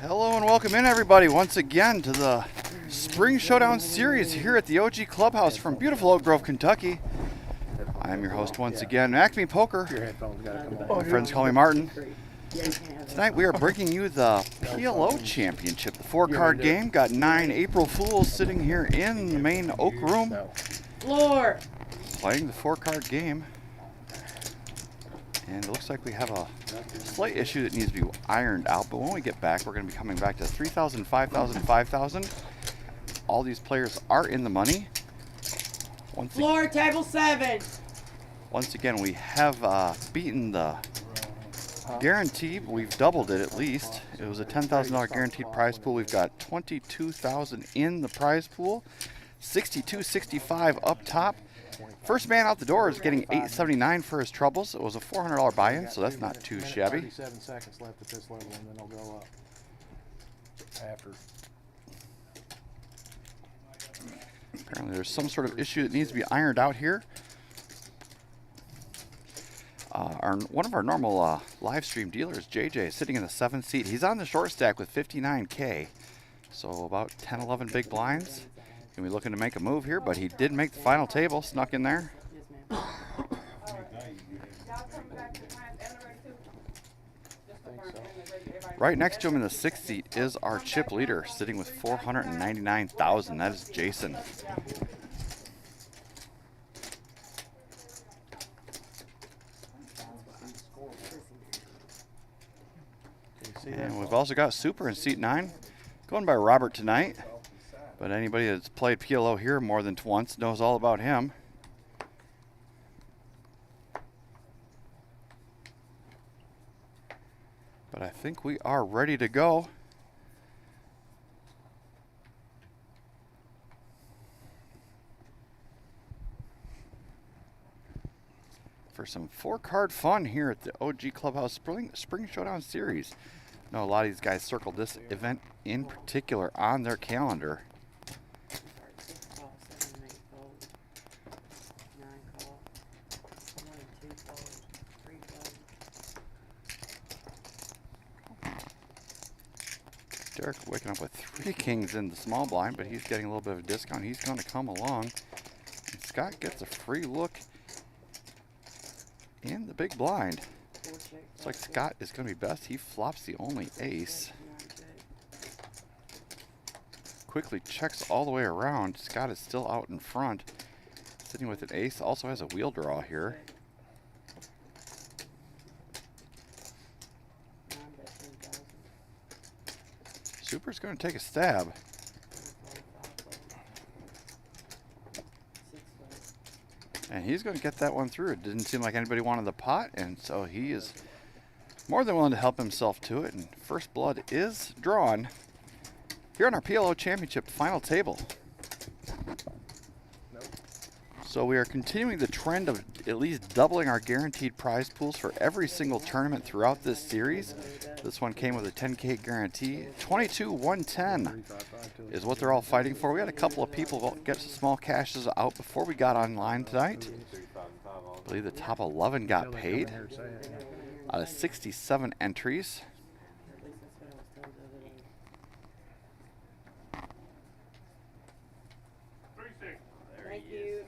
Hello and welcome in everybody once again to the Spring Showdown series here at the OG Clubhouse from beautiful Oak Grove, Kentucky. I am your host once again, Acme Poker. My friends call me Martin. Tonight we are bringing you the PLO Championship, the 4-card game. Got 9 April Fools sitting here in the main Oak Room. Floor. Playing the 4-card game. And it looks like we have a slight issue that needs to be ironed out, but when we get back, we're going to be coming back to 3,000, 5,000, 5,000. All these players are in the money. Floor, table 7. Once again, we have beaten the guarantee. We've doubled it at least. It was a $10,000 guaranteed prize pool. We've got 22,000 in the prize pool. 62.65 up top. First man out the door is getting $879 for his troubles. It was a $400 buy-in, so that's not too shabby. 37 seconds left at this level, and then I'll go up after. Apparently there's some sort of issue that needs to be ironed out here. One of our normal live stream dealers, JJ, is sitting in the 7th seat. He's on the short stack with 59K, so about 10, 11 big blinds. Gonna be looking to make a move here, but he did make the final table, snuck in there. Right next to him in the 6th seat is our chip leader, sitting with 499,000. That is Jason. And we've also got Super in seat 9, going by Robert tonight. But anybody that's played PLO here more than once knows all about him. But I think we are ready to go. For some 4-card fun here at the OG Clubhouse Spring Showdown Series. I know a lot of these guys circled this event in particular on their calendar. Derek waking up with 3 kings in the small blind, but he's getting a little bit of a discount. He's going to come along. And Scott gets a free look in the big blind. Looks like Scott is going to be best. He flops the only ace. Quickly checks all the way around. Scott is still out in front, sitting with an ace. Also has a wheel draw here. Super's going to take a stab. And he's going to get that one through. It didn't seem like anybody wanted the pot, and so he is more than willing to help himself to it. And first blood is drawn here on our PLO Championship final table. So we are continuing the trend of at least doubling our guaranteed prize pools for every single tournament throughout this series. This one came with a 10K guarantee. 22-110 is what they're all fighting for. We had a couple of people get some small cashes out before we got online tonight. I believe the top 11 got paid out of 67 entries. Thank you.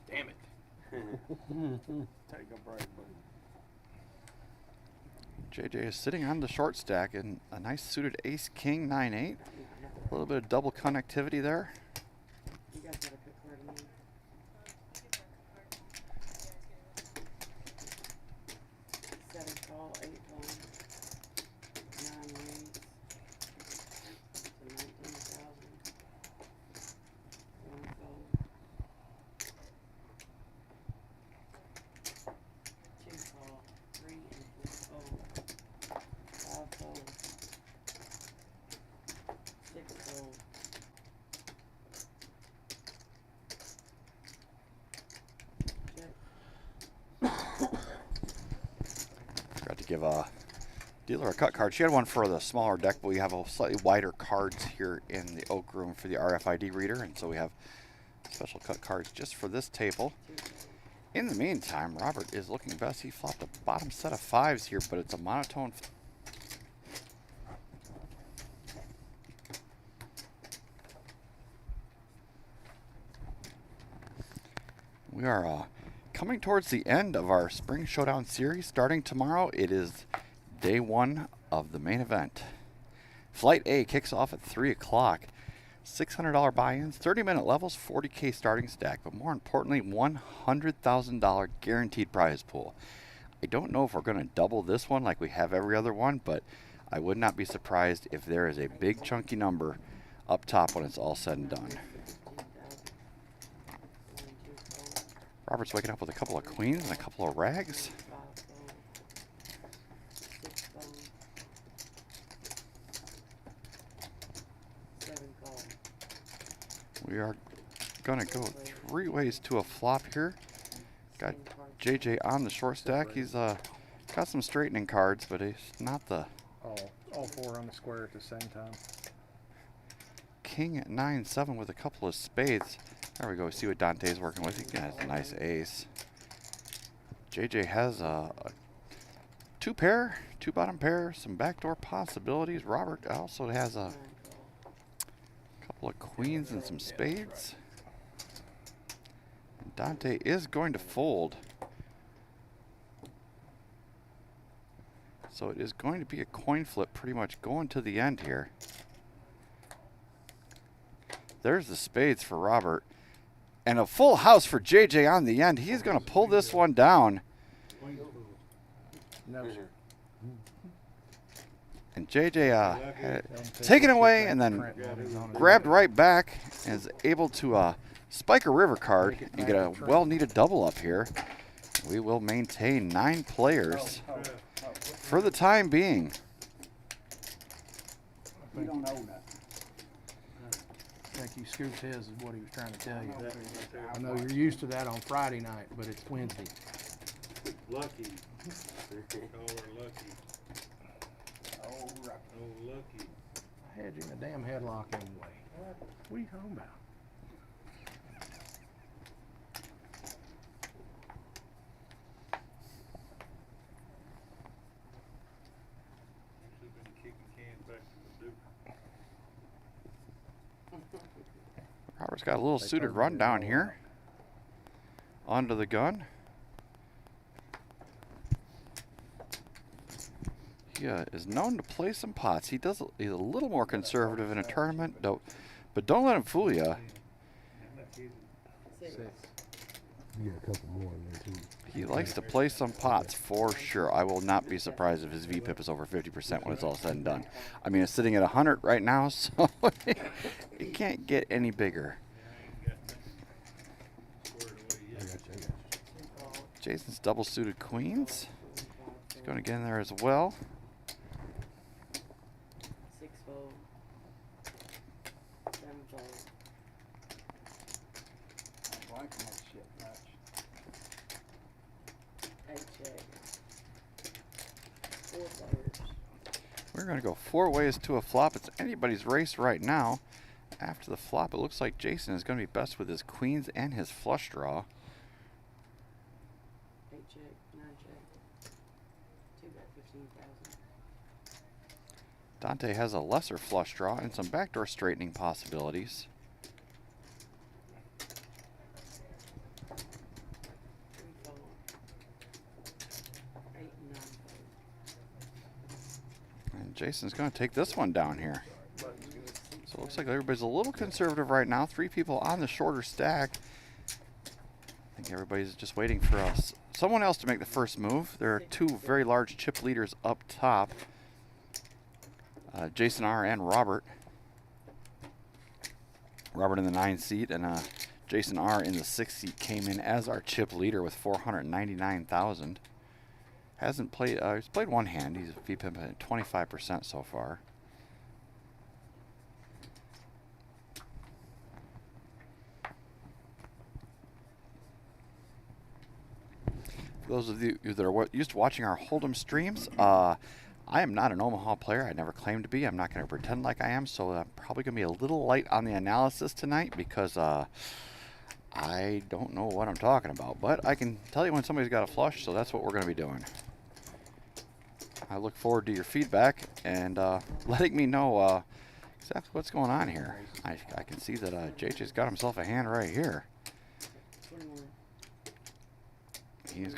Damn it. Take a break, buddy. JJ is sitting on the short stack in a nice suited ace king 9-8. A little bit of double connectivity there. You guys got a good card in there. 7 call, 8 1, 9 rings. So 19,000. 1 fold. 2 call, 3 and 4 fold. 5 fold. 6 fold. Forgot to give a dealer a cut card. She had one for the smaller deck, but we have a slightly wider cards here in the Oak Room for the RFID reader, and so we have special cut cards just for this table. In the meantime, Robert is looking best. He flopped a bottom set of 5s here, but it's a monotone. We are coming towards the end of our Spring Showdown series. Starting tomorrow, it is day 1 of the main event. Flight A kicks off at 3 o'clock. $600 buy-ins, 30-minute levels, 40K starting stack, but more importantly, $100,000 guaranteed prize pool. I don't know if we're going to double this one like we have every other one, but I would not be surprised if there is a big chunky number up top when it's all said and done. Robert's waking up with a couple of queens and a couple of rags. We are going to go 3 ways to a flop here. Got JJ on the short stack. He's got some straightening cards, but he's not the... All 4 on the square at the same time. King 9-7 with a couple of spades. There we go. See what Dante's working with. He has a nice ace. JJ has a 2 pair, 2 bottom pair, some backdoor possibilities. Robert also has a couple of queens and some spades. Dante is going to fold. So it is going to be a coin flip pretty much going to the end here. There's the spades for Robert. And a full house for JJ on the end. He's going to pull this one down. No, sir. And JJ had it taken away and then grabbed right back and is able to spike a river card and get a well-needed double up here. We will maintain 9 players for the time being. You don't know that. I think he scooped his is what he was trying to tell you. I know you're used to that on Friday night, but it's Wednesday. Lucky. Oh, lucky. Oh, right. Oh, lucky. I had you in a damn headlock anyway. What are you talking about? Should have been kicking cans back to the Duke. Robert's got a little suited rundown here. Onto the gun. He is known to play some pots. He's a little more conservative in a tournament, but don't let him fool you. 6. You got a couple more in there too. He likes to play some pots for sure. I will not be surprised if his VPIP is over 50% when it's all said and done. I mean, it's sitting at 100 right now, so it can't get any bigger. I got you. Jason's double suited queens. He's going to get in there as well. 6 fold. 7 fold. I'm liking that shit much. 8 check. 4 players. We're going to go 4 ways to a flop. It's anybody's race right now. After the flop, it looks like Jason is going to be best with his queens and his flush draw. 8 check. 9 check. 2 bet 15,000. Dante has a lesser flush draw and some backdoor straightening possibilities. 3 fold. 8 and 9 fold. And Jason's going to take this one down here. So it looks like everybody's a little conservative right now. 3 people on the shorter stack. I think everybody's just waiting for us. Someone else to make the first move. There are 2 very large chip leaders up top. Jason R. and Robert. Robert in the 9 seat and Jason R. in the 6 seat came in as our chip leader with 499,000. Hasn't played. He's played 1 hand. He's VPIP at 25% so far. For those of you that are used to watching our Hold'em streams, I am not an Omaha player. I never claimed to be. I'm not going to pretend like I am, so I'm probably going to be a little light on the analysis tonight because I don't know what I'm talking about. But I can tell you when somebody's got a flush, so that's what we're going to be doing. I look forward to your feedback and letting me know exactly what's going on here. I can see that JJ's got himself a hand right here. 21. He's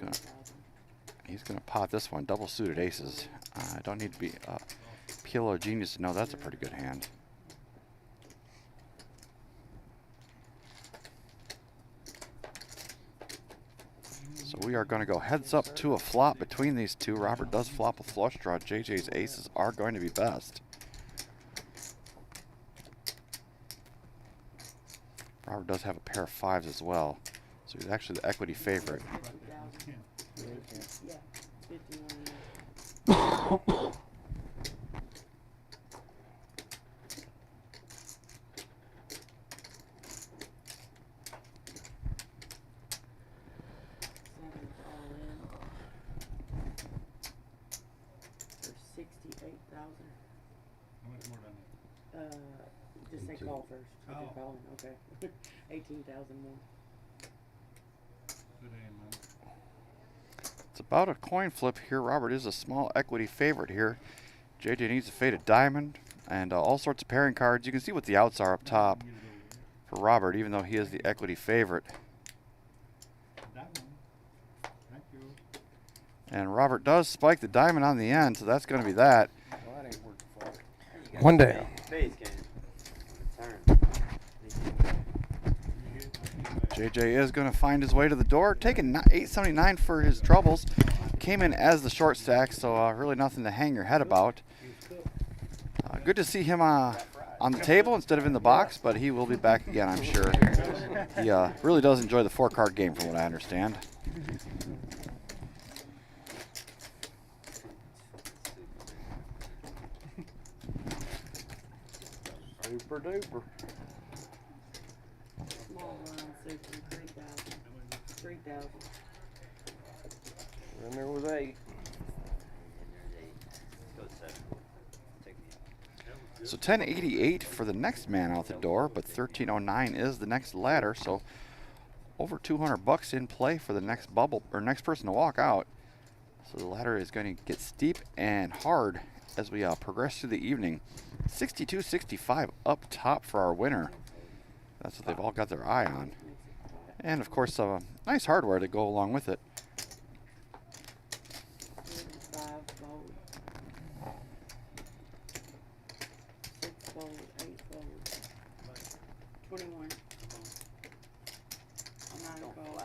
gonna pot this one. Double suited aces. I don't need to be PLO genius to know that's a pretty good hand. So we are going to go heads up to a flop between these two. Robert does flop a flush draw. JJ's aces are going to be best. Robert does have a pair of fives as well, so he's actually the equity favorite. 50,000. Yeah, 51. For 68,000. How much more than that? Just say call first. Oh. Okay, calling. Okay. 18,000 more. Good hand, man. It's about a coin flip here. Robert is a small equity favorite here. JJ needs to fade a diamond and all sorts of pairing cards. You can see what the outs are up top Get it over here. for Robert, even though he is the equity favorite. That one. Thank you. And Robert does spike the diamond on the end, so that's going to be that. Well, that ain't working for it. One down. Face game. Turn. JJ is going to find his way to the door, taking 879 for his troubles. Came in as the short stack, so really nothing to hang your head about. Good to see him on the table instead of in the box, but he will be back again, I'm sure. He really does enjoy the 4-card game, from what I understand. Super duper. Small line, 3,000. 3,000. And there was 8. Go 7. Take me out. So 1088 for the next man out the door, but 1309 is the next ladder, so over 200 bucks in play for the next bubble or next person to walk out. So the ladder is going to get steep and hard as we progress through the evening. 62-65 up top for our winner. That's what they've all got their eye on. And of course, nice hardware to go along with it. 5 fold. 6 fold, 8 fold. 21. 9 fold.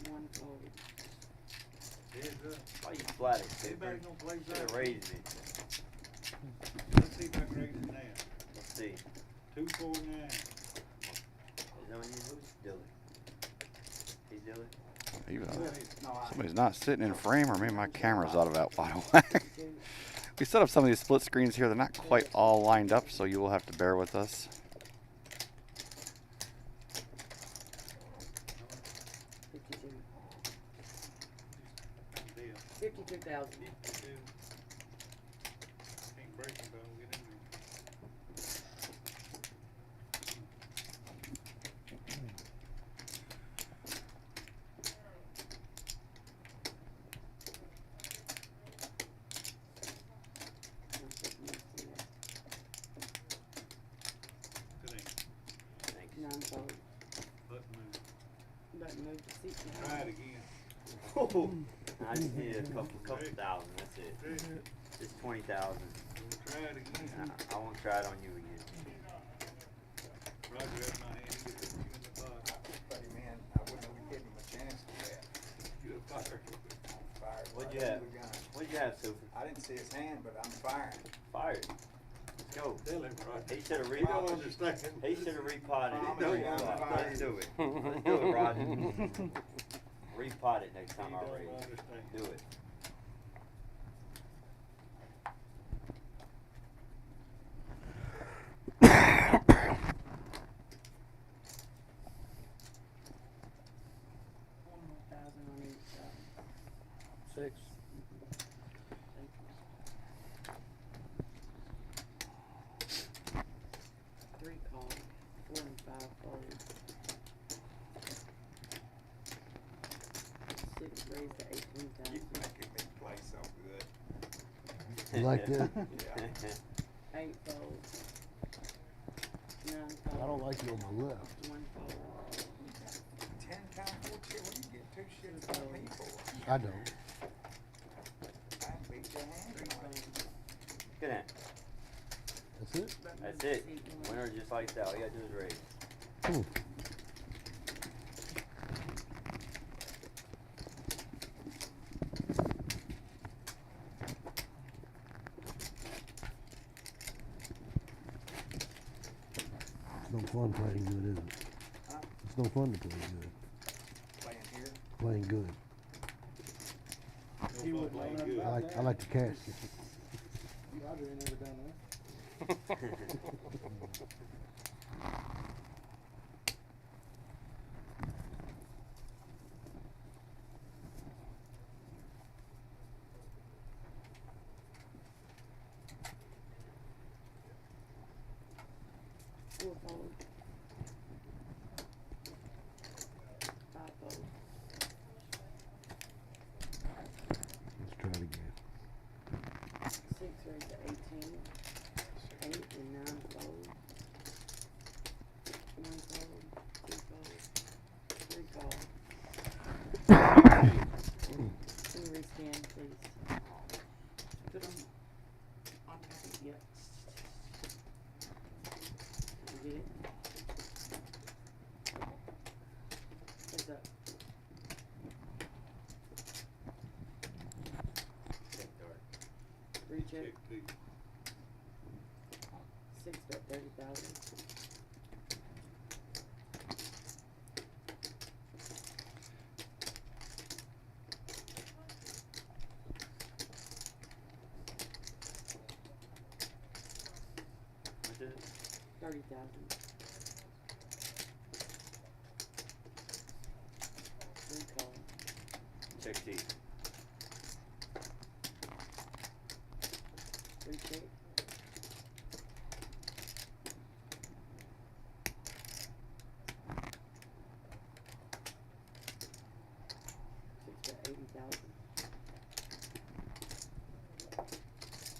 1 fold. Heads up. Why you flat it, Anybody Cooper? gonna play Should have that? raised me. Let's see if I can raise it now. Let's see. 249. Is that on you? Who's Dilly? He's Dilly? Somebody's not sitting in frame, or maybe my camera's out of that wide whack. We set up some of these split screens here. They're not quite all lined up, so you will have to bear with us. 52. Deal. 52,000. 52. Can't break it, but I'll get in there. Good ain't. Thanks. 9 fold. Button move. Button move to 60. Try it again. I just need a couple thousand. That's it. Just 20,000. Try it again. I won't try it on you again. Roger, that's my hand. He gets you in the box. Man, I wouldn't have given him a chance to that. You're fired. Fired. What'd you right have? to the gun. What'd you have, Super? I didn't see his hand, but I'm firing. Fired. Let's go. Tell him, Roger. He should have He don't repotted. understand. He should have repotted I'm it. ready. I'm Let's fired. do it. Let's do it, Roger. Repot it next time He I don't raise. understand. Do it. One more 1,000 on each side. 6. Three call, 4 and 5 fold. 6 raised to 18,000. You making me play so good. You like that? 8 fold. 9 I don't fold. like you on my left. 1 fold. two shits about me for? I don't. I beat your hand tonight. Look at that. That's it? That's it. Winner just like that. All you gotta do is raise. Hmm. It's no fun playing good, is it? Huh? It's no fun to play good. Playing here. Playing good. He wouldn't know nothing I about like that. the cash. Roger ain't never done Four fold. Five fold. Let's try it again. 6 raised to 18. 8 and 9 fold. 1 fold. 2 fold. 3 fold. Can you rescan, please? Put them on your feet. Yep. You get it? Heads up. Check dark. Recheck. Check, please. 6 bet 30,000. What's it? 30,000. Three call. Check T. Recheck. Six bet 80,000.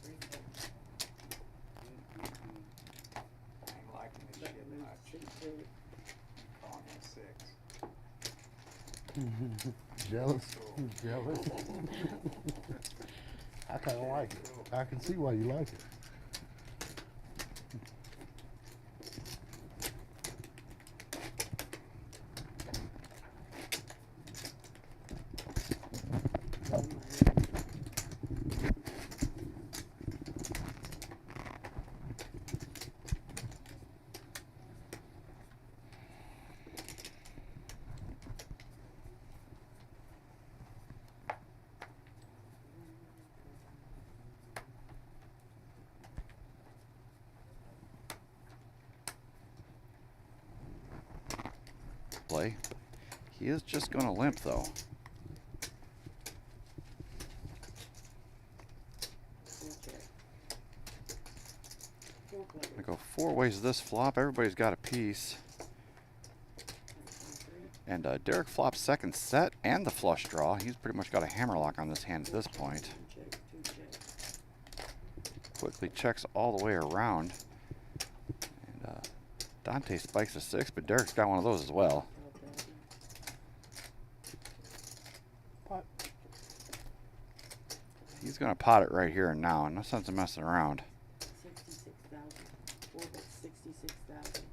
Recheck. I ain't liking this Bet shit move much. 6 bid. Calling in six. Jealous? Cool. Jealous? I kinda like it. I can see why you like it. Play. He is just going to limp, though. Recheck. Four Gonna players. go 4 ways this flop. Everybody's got a piece. 3. And Derek flops second set and the flush draw. He's pretty much got a hammerlock on this hand at this point. 2 check. 2 check. Quickly checks all the way around. And Dante spikes a 6, but Derek's got one of those as well. 12,000. Pot. He's going to pot it right here and now. No sense in messing around. 66,000. 4 bet 66,000.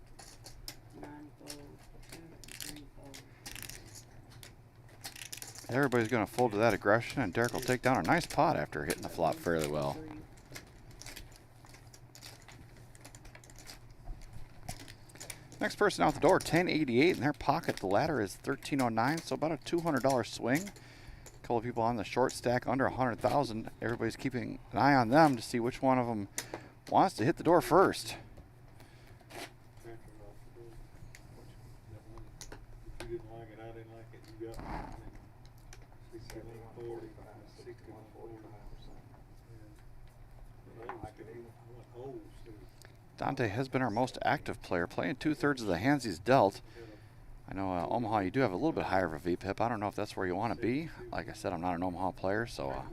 9 fold. 2 and 3 fold. Everybody's going to fold to that aggression, and Derek will take down a nice pot after hitting the flop fairly well. 3. Next person out the door, 1088 in their pocket. The ladder is 1309, so about a $200 swing. A couple of people on the short stack under 100,000. Everybody's keeping an eye on them to see which one of them wants to hit the door first. Transfer off the door. That one, if you didn't like it, I didn't like it, you got me. 6140, 6140. Holes too. Dante has been our most active player, playing 2/3 of the hands he's dealt. I know Omaha, you do have a little bit higher of a VPIP. I don't know if that's where you want to be. Like I said, I'm not an Omaha player, so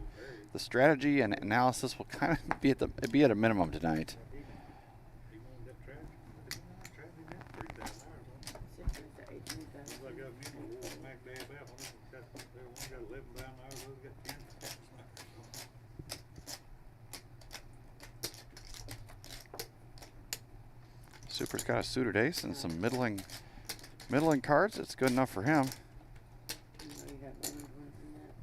the strategy and analysis will kind of be at a minimum tonight. He wanted that trash. He wanted that trash in there 3,000 hours. 6 raised to 18,000. Like I got me, we'll smack dab out on it. Super's got a suited ace and some middling cards. It's good enough for him. You know you got one from that.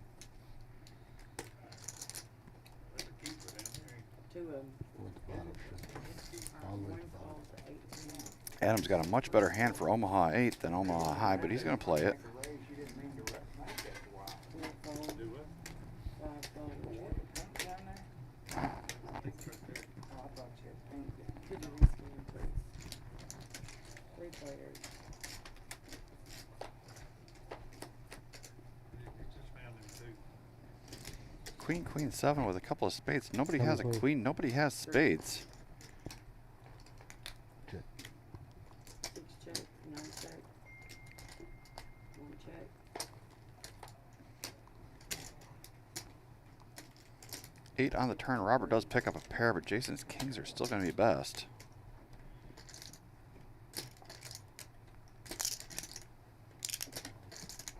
That's a keeper down there. Two of them. Went the bottom. All the way One to the bottom. falls to 18. Adam's got a much better hand for Omaha 8 than Omaha High, but he's going to play it. You didn't mean to make that a while. Four falls, Do what? 5 falls. Paint down there? Oh, I thought you had paint down there. Could you rescan, please? 3 players. It's just found them two. Queen, queen, 7 with a couple of spades. Nobody Seven has a queen. queen. Nobody has spades. Check. 6 check, 9 check. 1 check. 8 on the turn. Robert does pick up a pair, but Jason's kings are still going to be best.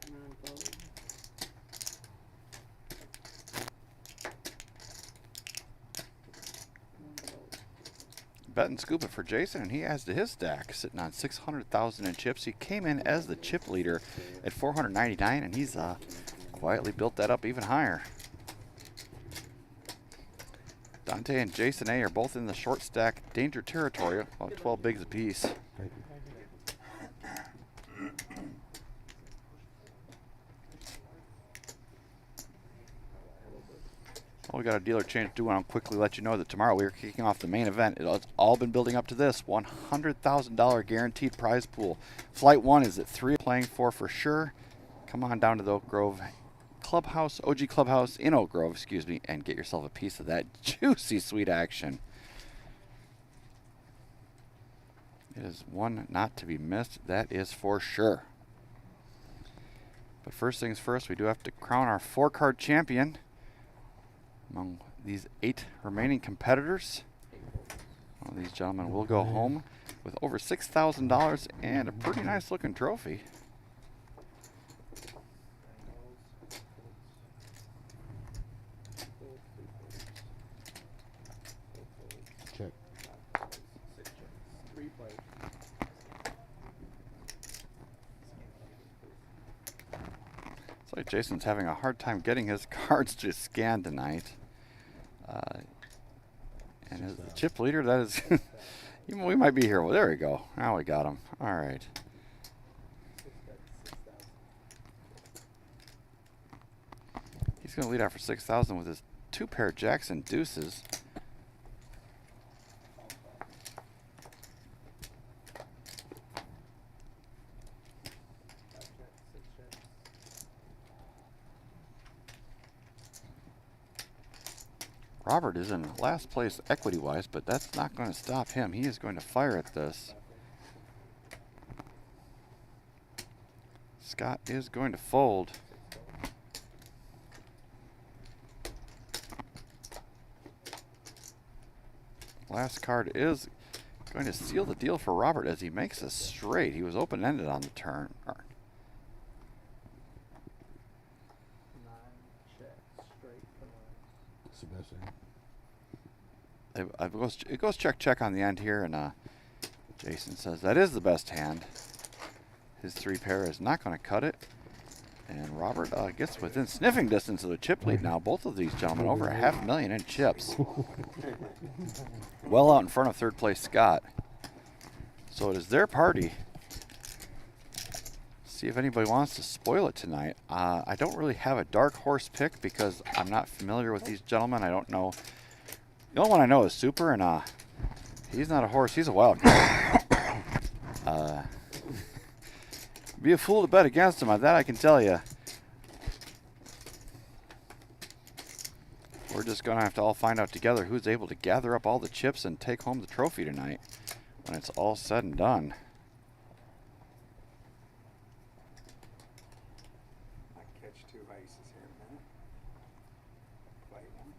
Nine fold. One fold. Bet and scoop it for Jason, and he adds to his stack, sitting on 600,000 in chips. He came in as the chip leader at 499, and he's quietly built that up even higher. Dante and Jason A are both in the short stack danger territory, about 12 bigs apiece. Thank you. Well, we got a dealer change to do, and I'll quickly let you know that tomorrow we are kicking off the main event. It's all been building up to this $100,000 guaranteed prize pool. Flight 1 is at 3, playing for sure. Come on down to the Oak Grove Clubhouse, OG Clubhouse in Oak Grove, excuse me, and get yourself a piece of that juicy sweet action. It is one not to be missed, that is for sure. But first things first, we do have to crown our 4-card champion among these 8 remaining competitors. One of these gentlemen will go home with over $6,000 and a pretty nice looking trophy. Check. 3 players. It's like Jason's having a hard time getting his cards to scan tonight. And as the chip leader, that is, we might be here. Well, there we go. Now we got him. All right. He's going to lead out for 6,000 with his 2-pair jacks and deuces. Robert is in last place equity-wise, but that's not going to stop him. He is going to fire at this. Scott is going to fold. Last card is going to seal the deal for Robert as he makes a straight. He was open-ended on the turn. 9 checks straight for 9. That's the best hand. It goes check, check on the end here, and Jason says that is the best hand. His 3-pair is not going to cut it. And Robert gets within sniffing distance of the chip lead now. Both of these gentlemen over $500,000 in chips. Well out in front of 3rd place Scott. So it is their party. See if anybody wants to spoil it tonight. I don't really have a dark horse pick because I'm not familiar with these gentlemen. I don't know. The only one I know is Super, and he's not a horse. He's a wild card. Be a fool to bet against him. That I can tell you. We're just going to have to all find out together who's able to gather up all the chips and take home the trophy tonight when it's all said and done. I can catch 2 aces here in a minute. Play 1.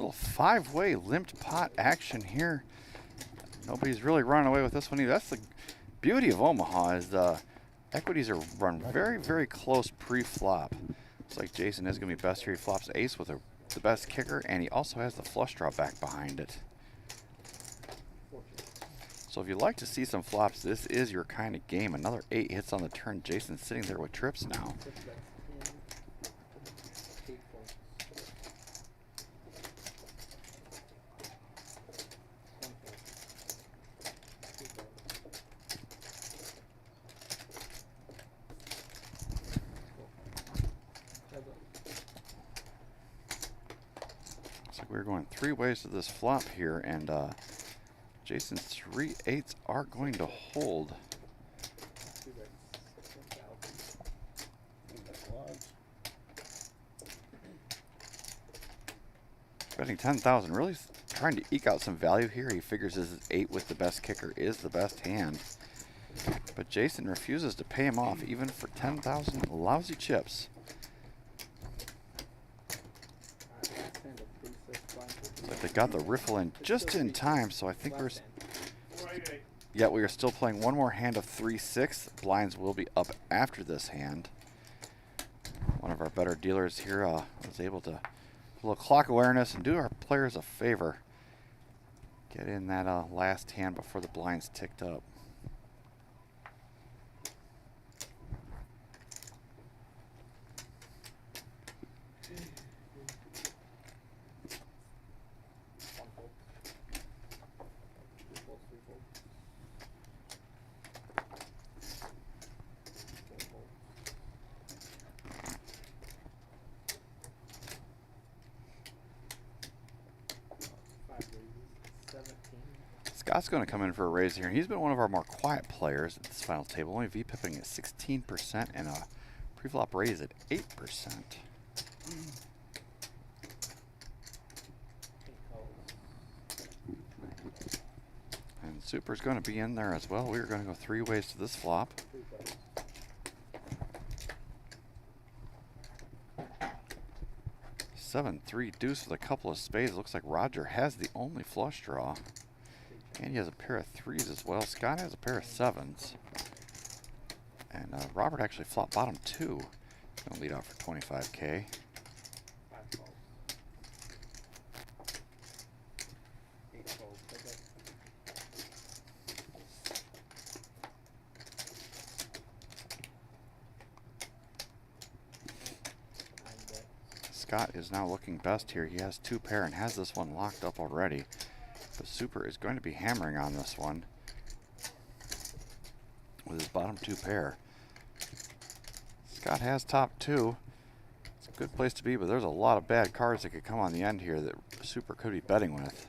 Little five-way limped pot action here. Nobody's really running away with this one either. That's the beauty of Omaha, is the equities are run very, very close pre-flop. Looks like Jason is going to be best here. He flops ace with the best kicker, and he also has the flush draw back behind it. So if you'd like to see some flops, this is your kind of game. Another 8 hits on the turn. Jason's sitting there with trips now. Looks like we're going 3 ways to this flop here, and Jason's 3 8s are going to hold. Betting 10,000, really trying to eke out some value here. He figures his 8 with the best kicker is the best hand. But Jason refuses to pay him off even for 10,000 lousy chips. Looks like they got the riffle in just in time, so I think we're... Yeah, we are still playing one more hand of 3-6. Blinds will be up after this hand. One of our better dealers here was able to... a little clock awareness and do our players a favor. Get in that last hand before the blinds ticked up. Scott's going to come in for a raise here. He's been one of our more quiet players at this final table, only VPipping at 16% and a pre-flop raise at 8%. And Super's going to be in there as well. We're going to go 3 ways to this flop. Seven, 3 deuce with a couple of spades. Looks like Roger has the only flush draw. And he has a pair of 3s as well. Scott has a pair of 7s. And Robert actually flopped bottom 2. He's going to lead out for 25K. Scott is now looking best here. He has 2 pair and has this one locked up already. The Super is going to be hammering on this one with his bottom 2 pair. Scott has top 2. It's a good place to be, but there's a lot of bad cards that could come on the end here that Super could be betting with.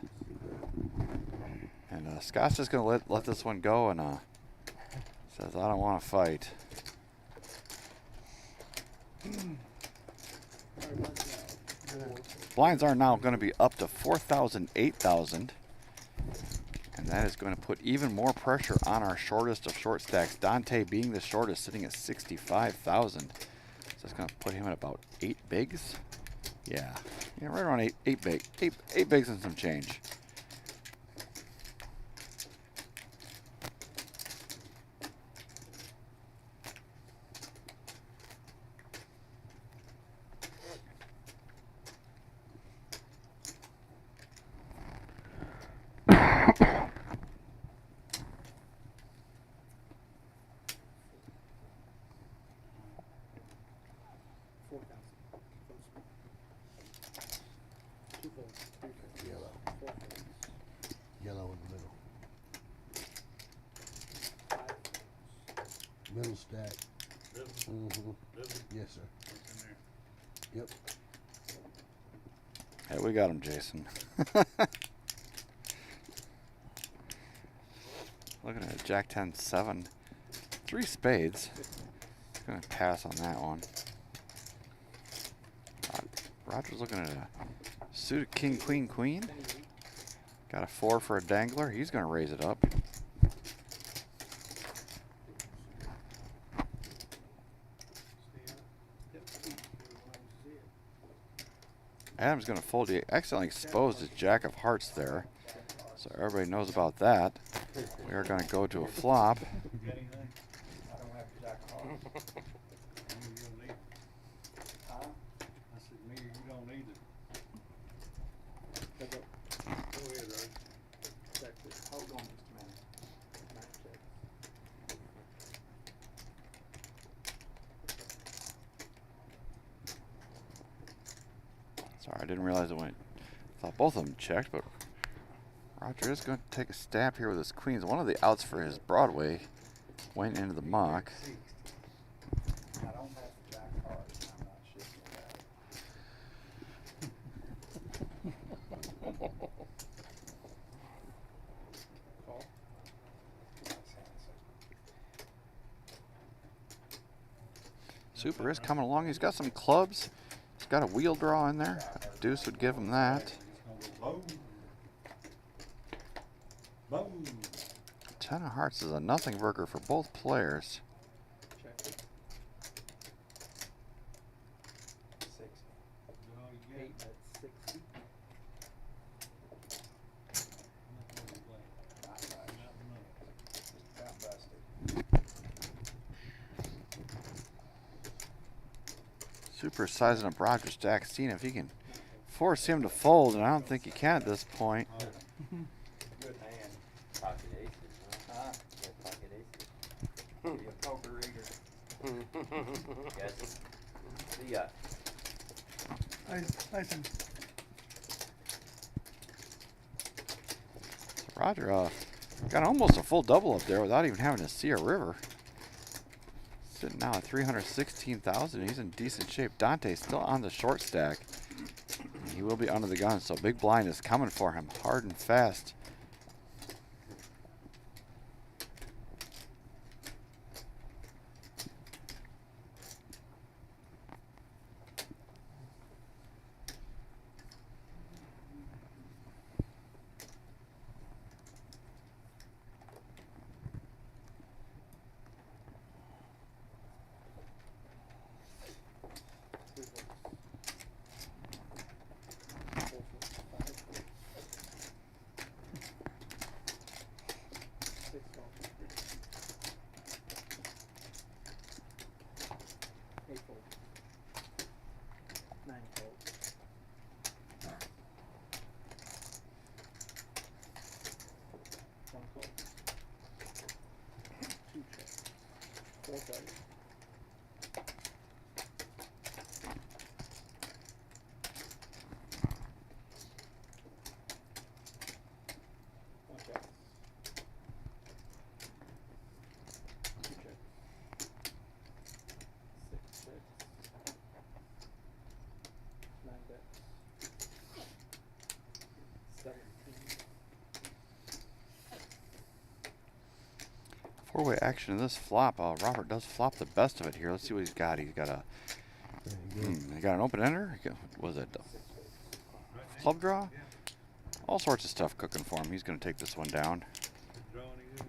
And Scott's just going to let this one go and says, I don't want to fight. Blinds are now going to be up to 4,000, 8,000. And that is going to put even more pressure on our shortest of short stacks. Dante being the shortest, sitting at 65,000. So that's going to put him at about 8 bigs. Yeah, right around 8 bigs and some change. Yellow in the middle. Middle stack. Yes, sir. Yep. Hey, we got him, Jason. Looking at Jack 10, 7, 3 spades. Gonna pass on that one. Roger's looking at a suited king, queen, queen. Got a 4 for a dangler. He's gonna raise it up. Adam's going to fold. He accidentally exposed his jack of hearts there. So everybody knows about that. We are going to go to a flop. You got anything? I don't have the jack of hearts. You don't need it. Huh? I said, me, you don't need it. Check it. Go ahead, Ray. Check this. Hold on just a minute. Might check. Sorry, I didn't realize it went. I thought both of them checked, but Roger is going to take a stab here with his queens. One of the outs for his Broadway went into the muck. I don't have the jack of hearts. I'm not shifting that. Call. Super is coming along. He's got some clubs. He's got a wheel draw in there. Deuce would give him that. It's gonna go boom. Boom. 10 of hearts is a nothing burger for both players. Check. 60. No, you get 8 it. at 60. Nothing to play. Not much. Nothing much. Just about busted. Super sizing up Roger's stack, seeing if he can force him to fold, and I don't think he can at this point. Oh, Good hand. Pocket aces, huh? Huh? Yeah, pocket aces. Be a poker reader. Yes. See ya. Roger got almost a full double up there without even having to see a river. Sitting now at 316,000. He's in decent shape. Dante's still on the short stack. He will be under the gun, so big blind is coming for him hard and fast. Four-way action in this flop. Robert does flop the best of it here. Let's see what he's got. He's got a he got an open ender. Was it club draw? All sorts of stuff cooking for him. He's going to take this one down. Draw any good?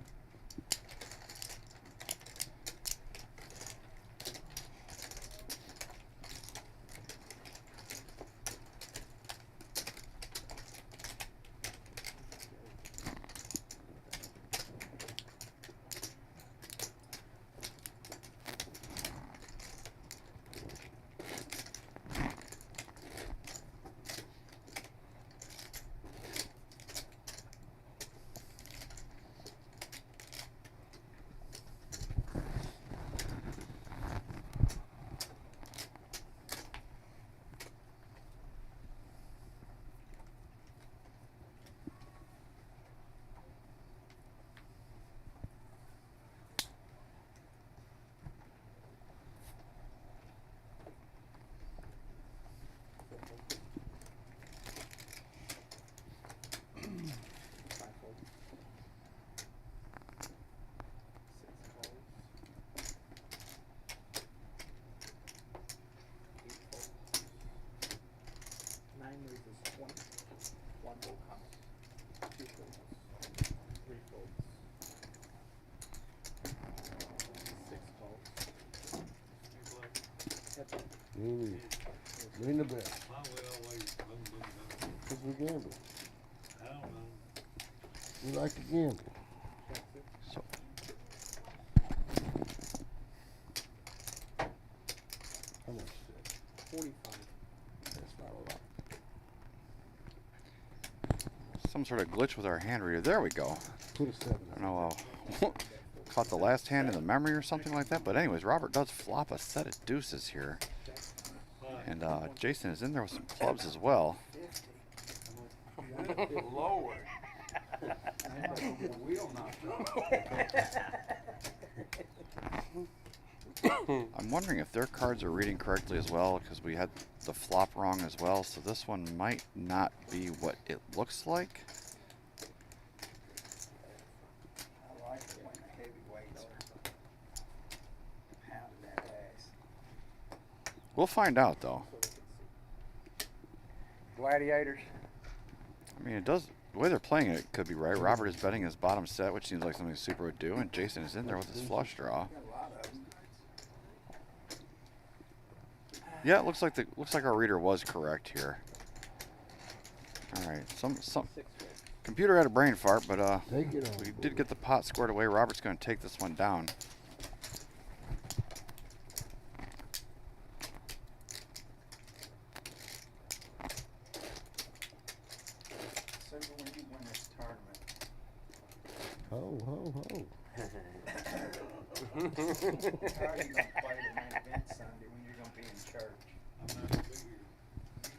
Mean the best. I will always We gamble. I don't know. We like to gamble. So How much is that? 45. That's not a lot. some sort of glitch with our hand reader. There we go. Put a 7. I don't know. Caught the last hand in the memory or something like that. But anyways, Robert does flop a set of deuces here. And Jason is in there with some clubs as well. Lord. Wheel I'm wondering if their cards are reading correctly as well, because we had the flop wrong as well. So this one might not be what it looks like. I like it when the heavyweights are pounding that ass. We'll find out though. Gladiators. I mean, it does. The way they're playing it could be right. Robert is betting his bottom set, which seems like something Super would do, and Jason is in there with his flush draw. Got a lot of them. Yeah, it looks like our reader was correct here. All right, some computer had a brain fart, but Take it on. we did get the pot squared away. Robert's going to take this one down. So when you win this tournament, Ho, ho, ho. how are you gonna play the main event Sunday when you're gonna be in church? I'm not gonna be here.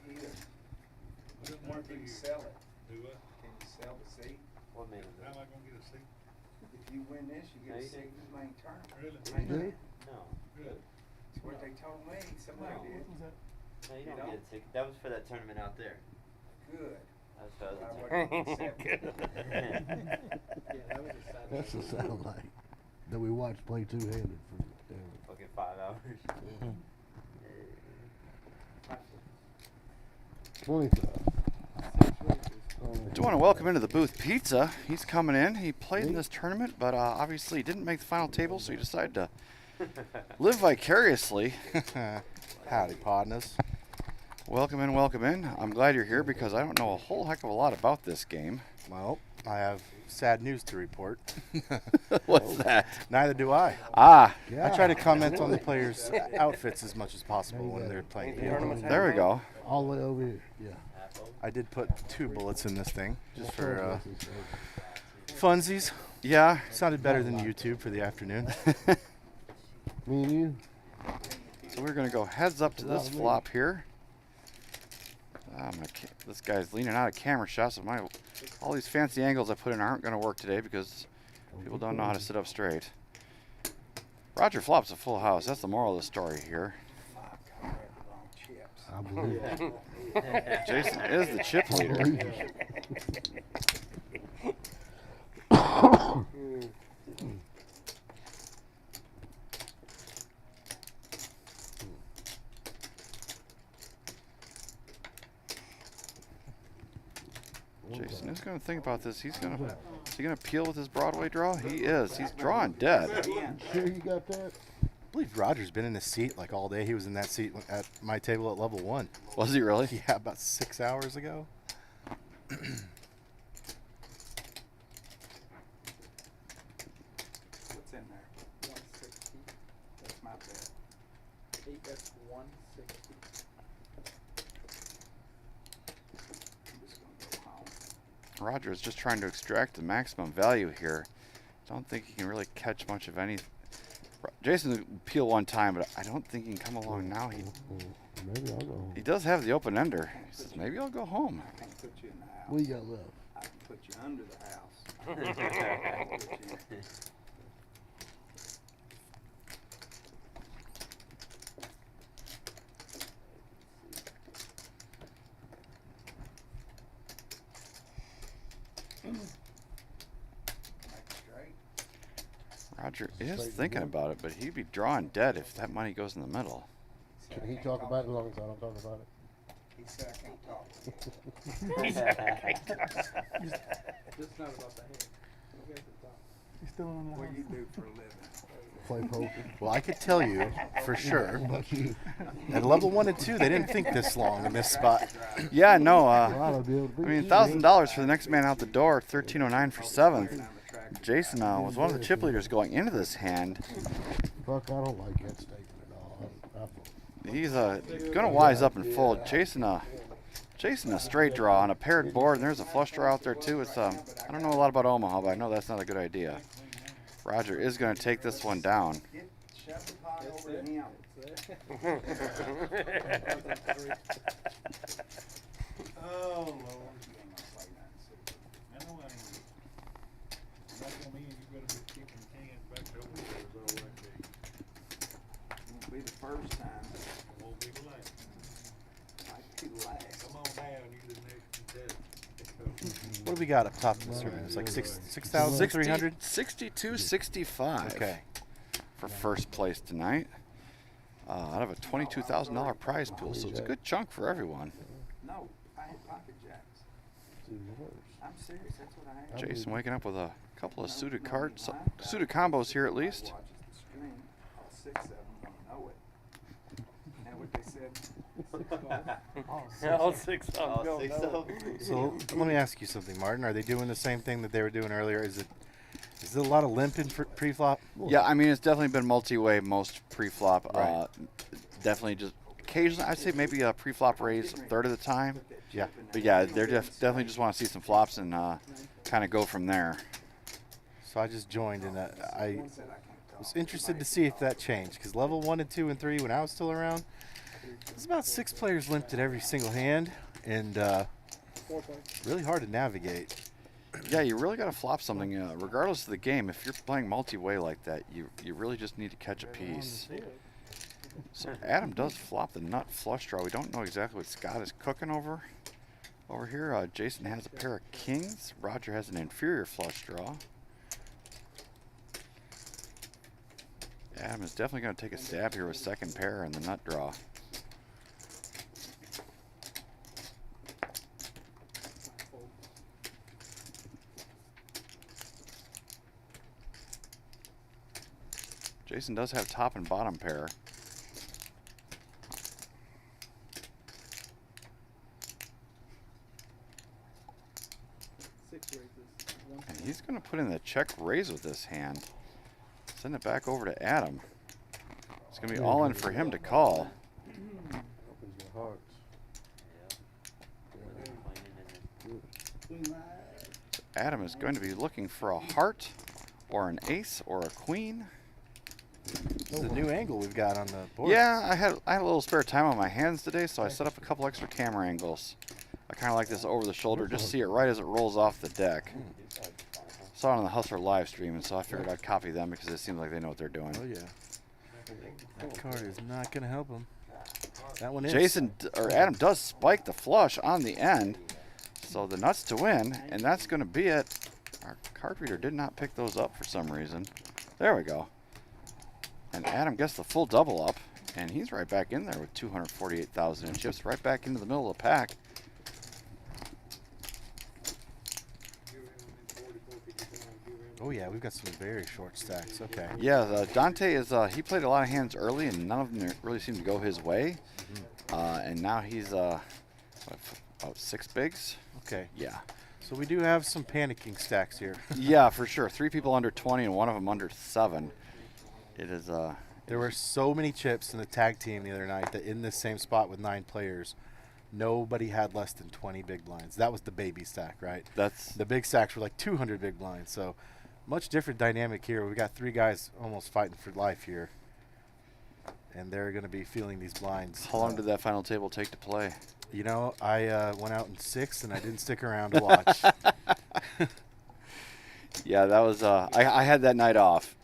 Either. I don't Or wanna can be you here. sell it? Do what? Can you sell the seat? What made How am it? I gonna get a seat? If you win this, you No, get a you seat in the main tournament. Really? You do? No. Really? That's what they told me. Somebody No. did. No, you You don't don't? get a ticket. That was for that tournament out there. Good. That was for I other wasn't tournament. accepted. That's the sound like that we watched play two-handed for Fucking 5 hours. 25. Do want to welcome into the booth Pizza. He's coming in. He played in this tournament, but obviously didn't make the final table, so he decided to live vicariously. Howdy, partners. Welcome in, welcome in. I'm glad you're here because I don't know a whole heck of a lot about this game. Well, I have sad news to report. What's that? Neither do I. Ah, I try to comment on the players' outfits as much as possible when they're playing games. there we go. All the way over here. Yeah. I did put 2 bullets in this thing just for That's funsies. Yeah. Sounded better than YouTube for the afternoon. Me and you. So we're going to go heads up to this flop here. This guy's leaning out of camera shots. So all these fancy angles I put in aren't going to work today because people don't know how to sit up straight. Roger flops a full house. That's the moral of the story here. Fuck, I grabbed the wrong chips. I believe it. Jason is the chip leader. Jason is going to think about this. Is he going to peel with his Broadway draw? He is. He's drawing dead. Sure you got that? I believe Roger's been in his seat like all day. He was in that seat at my table at level 1. Was he really? Yeah, about 6 hours ago. What's in there? 160. That's my bet. 8F 160. I'm just gonna go home. Roger is just trying to extract the maximum value here. Don't think he can really catch much of any. Jason will peel one time, but I don't think he can come along now. Maybe I'll go home. He does have the open ender. He says, maybe I'll go home. I can put you in the house. What you got left? I can put you under the house. Put you in- Make it straight. Roger is thinking about it, but he'd be drawing dead if that money goes in the middle. Can he talk about it as long as I don't talk about it? He said I can't talk. Just not about the hand. You guys can talk. What do you do for a living? play poker. Well, I could tell you for sure. At level 1 and 2, they didn't think this long in this spot. Yeah, no. I'll be able to I beat mean, you. $1,000 for the next man out the door. 1309 for 7th. Jason was one of the chip leaders going into this hand. Fuck, I don't like that statement at all. He's gonna wise up and fold. Chasing a straight draw on a paired board, and there's a flush draw out there too. It's I don't know a lot about Omaha, but I know that's not a good idea. Roger is gonna take this one down. Oh, Lord. I know I ain't. That don't mean you better be kicking cans back over there, though, like that. Won't be the first time. It won't be the last. Might be the last. Come on down, you the next contestant. What do we got up top of this room? It's like 6,300? 62.65. Okay. For first place tonight. Out of a $22,000 prize pool, so it's a good chunk for everyone. No, I had pocket jacks. I'm serious, that's what I had. Jason waking up with a couple of suited cards, suited combos here at least. Watches the screen, all 6 of them gonna know it. And what they said, All six of them. All six of them. So let me ask you something, Martin. Are they doing the same thing that they were doing earlier? Is it a lot of limping for pre-flop? Yeah, I mean, it's definitely been multi-way most pre-flop. Right. Definitely just occasionally, I'd say maybe a pre-flop raise a third of the time. Yeah. But yeah, they're definitely just want to see some flops and kind of go from there. So I just joined, and I was interested to see if that changed, because level 1 and 2 and 3, when I was still around, there's about 6 players limped at every single hand, and really hard to navigate. Yeah, you really got to flop something, regardless of the game. If you're playing multi-way like that, you really just need to catch a piece. So Adam does flop the nut flush draw. We don't know exactly what Scott is cooking over here. Jason has a pair of kings. Roger has an inferior flush draw. Adam is definitely going to take a stab here with second pair and the nut draw. Jason does have top and bottom pair. And he's going to put in the check raise with this hand. Send it back over to Adam. It's going to be all in for him to call. Adam is going to be looking for a heart or an ace or a queen. It's a new angle we've got on the board. Yeah, I had a little spare time on my hands today, so I set up a couple extra camera angles. I kind of like this over the shoulder, just see it right as it rolls off the deck. Saw it on the Hustler live stream, and so I figured I'd copy them because it seems like they know what they're doing. Oh yeah. That card is not going to help him. That one is. Adam does spike the flush on the end, so the nuts to win, and that's going to be it. Our card reader did not pick those up for some reason. There we go. And Adam gets the full double up, and he's right back in there with 248,000 in chips, right back into the middle of the pack. Oh yeah, we've got some very short stacks. Okay. Yeah, Dante is he played a lot of hands early, and none of them really seemed to go his way. And now he's about 6 bigs. Okay. Yeah. So we do have some panicking stacks here. Yeah, for sure. 3 people under 20 and one of them under 7. It is. There were so many chips in the tag team the other night that in this same spot with 9 players, nobody had less than 20 big blinds. That was the baby stack, right? That's The big stacks were like 200 big blinds. So much different dynamic here. We've got 3 guys almost fighting for life here, and they're going to be feeling these blinds. How long did that final table take to play? You know, I went out in 6 and I didn't stick around to watch. Yeah, that was. I had that night off.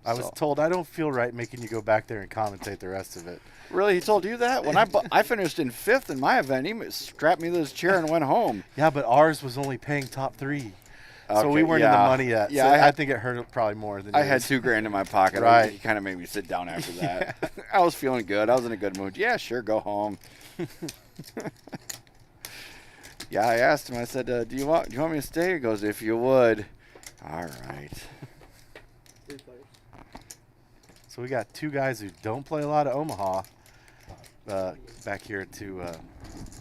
I was told I don't feel right making you go back there and commentate the rest of it. Really, he told you that? When I finished in 5th in my event, he strapped me to his chair and went home. Yeah, but ours was only paying top 3. So we Okay, weren't in the yeah. money yet. Yeah, So I think it hurt probably more than I had yours. $2,000 in my pocket. Right. He kind of made me sit down after that. I was feeling good. I was in a good mood. Yeah, sure, go home. Yeah, I asked him. I said, "Do you want me to stay?" He goes, "If you would." All right. So we got two guys who don't play a lot of Omaha back here to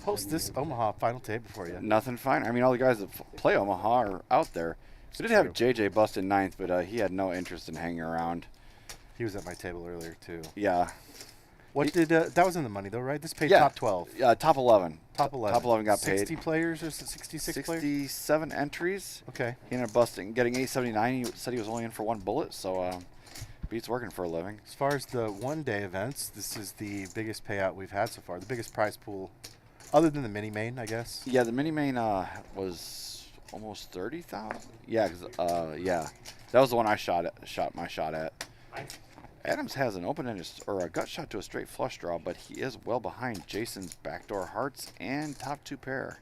host this Omaha final table for you. Nothing fine. I mean, all the guys that play Omaha are out there. We did have true. JJ bust in 9th, but he had no interest in hanging around. He was at my table earlier too. Yeah. What did that was in the money though, right? This paid Yeah. top 12. Top 11. Top 11. Top 11 got 60 paid. players or 66 players? 67 entries. Okay. He ended up getting 879. He said he was only in for one bullet, so beats working for a living. As far as the one-day events, this is the biggest payout we've had so far. The biggest prize pool, other than the mini main, I guess. Yeah, the mini main was almost 30,000. Yeah, that was the one I shot my shot at. Adams has an open-ended or a gut shot to a straight flush draw, but he is well behind Jason's backdoor hearts and top 2 pair.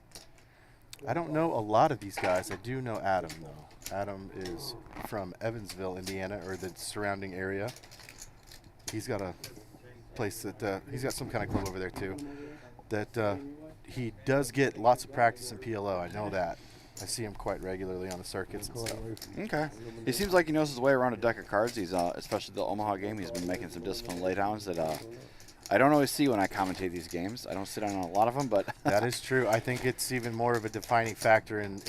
I don't know a lot of these guys. I do know Adam though. Adam is from Evansville, Indiana, or the surrounding area. He's got a place that he's got some kind of club over there too. That he does get lots of practice in PLO. I know that. I see him quite regularly on the circuits and stuff. Okay. He seems like he knows his way around a deck of cards. He's especially the Omaha game. He's been making some disciplined laydowns that I don't always see when I commentate these games. I don't sit on a lot of them, but That is true. I think it's even more of a defining factor in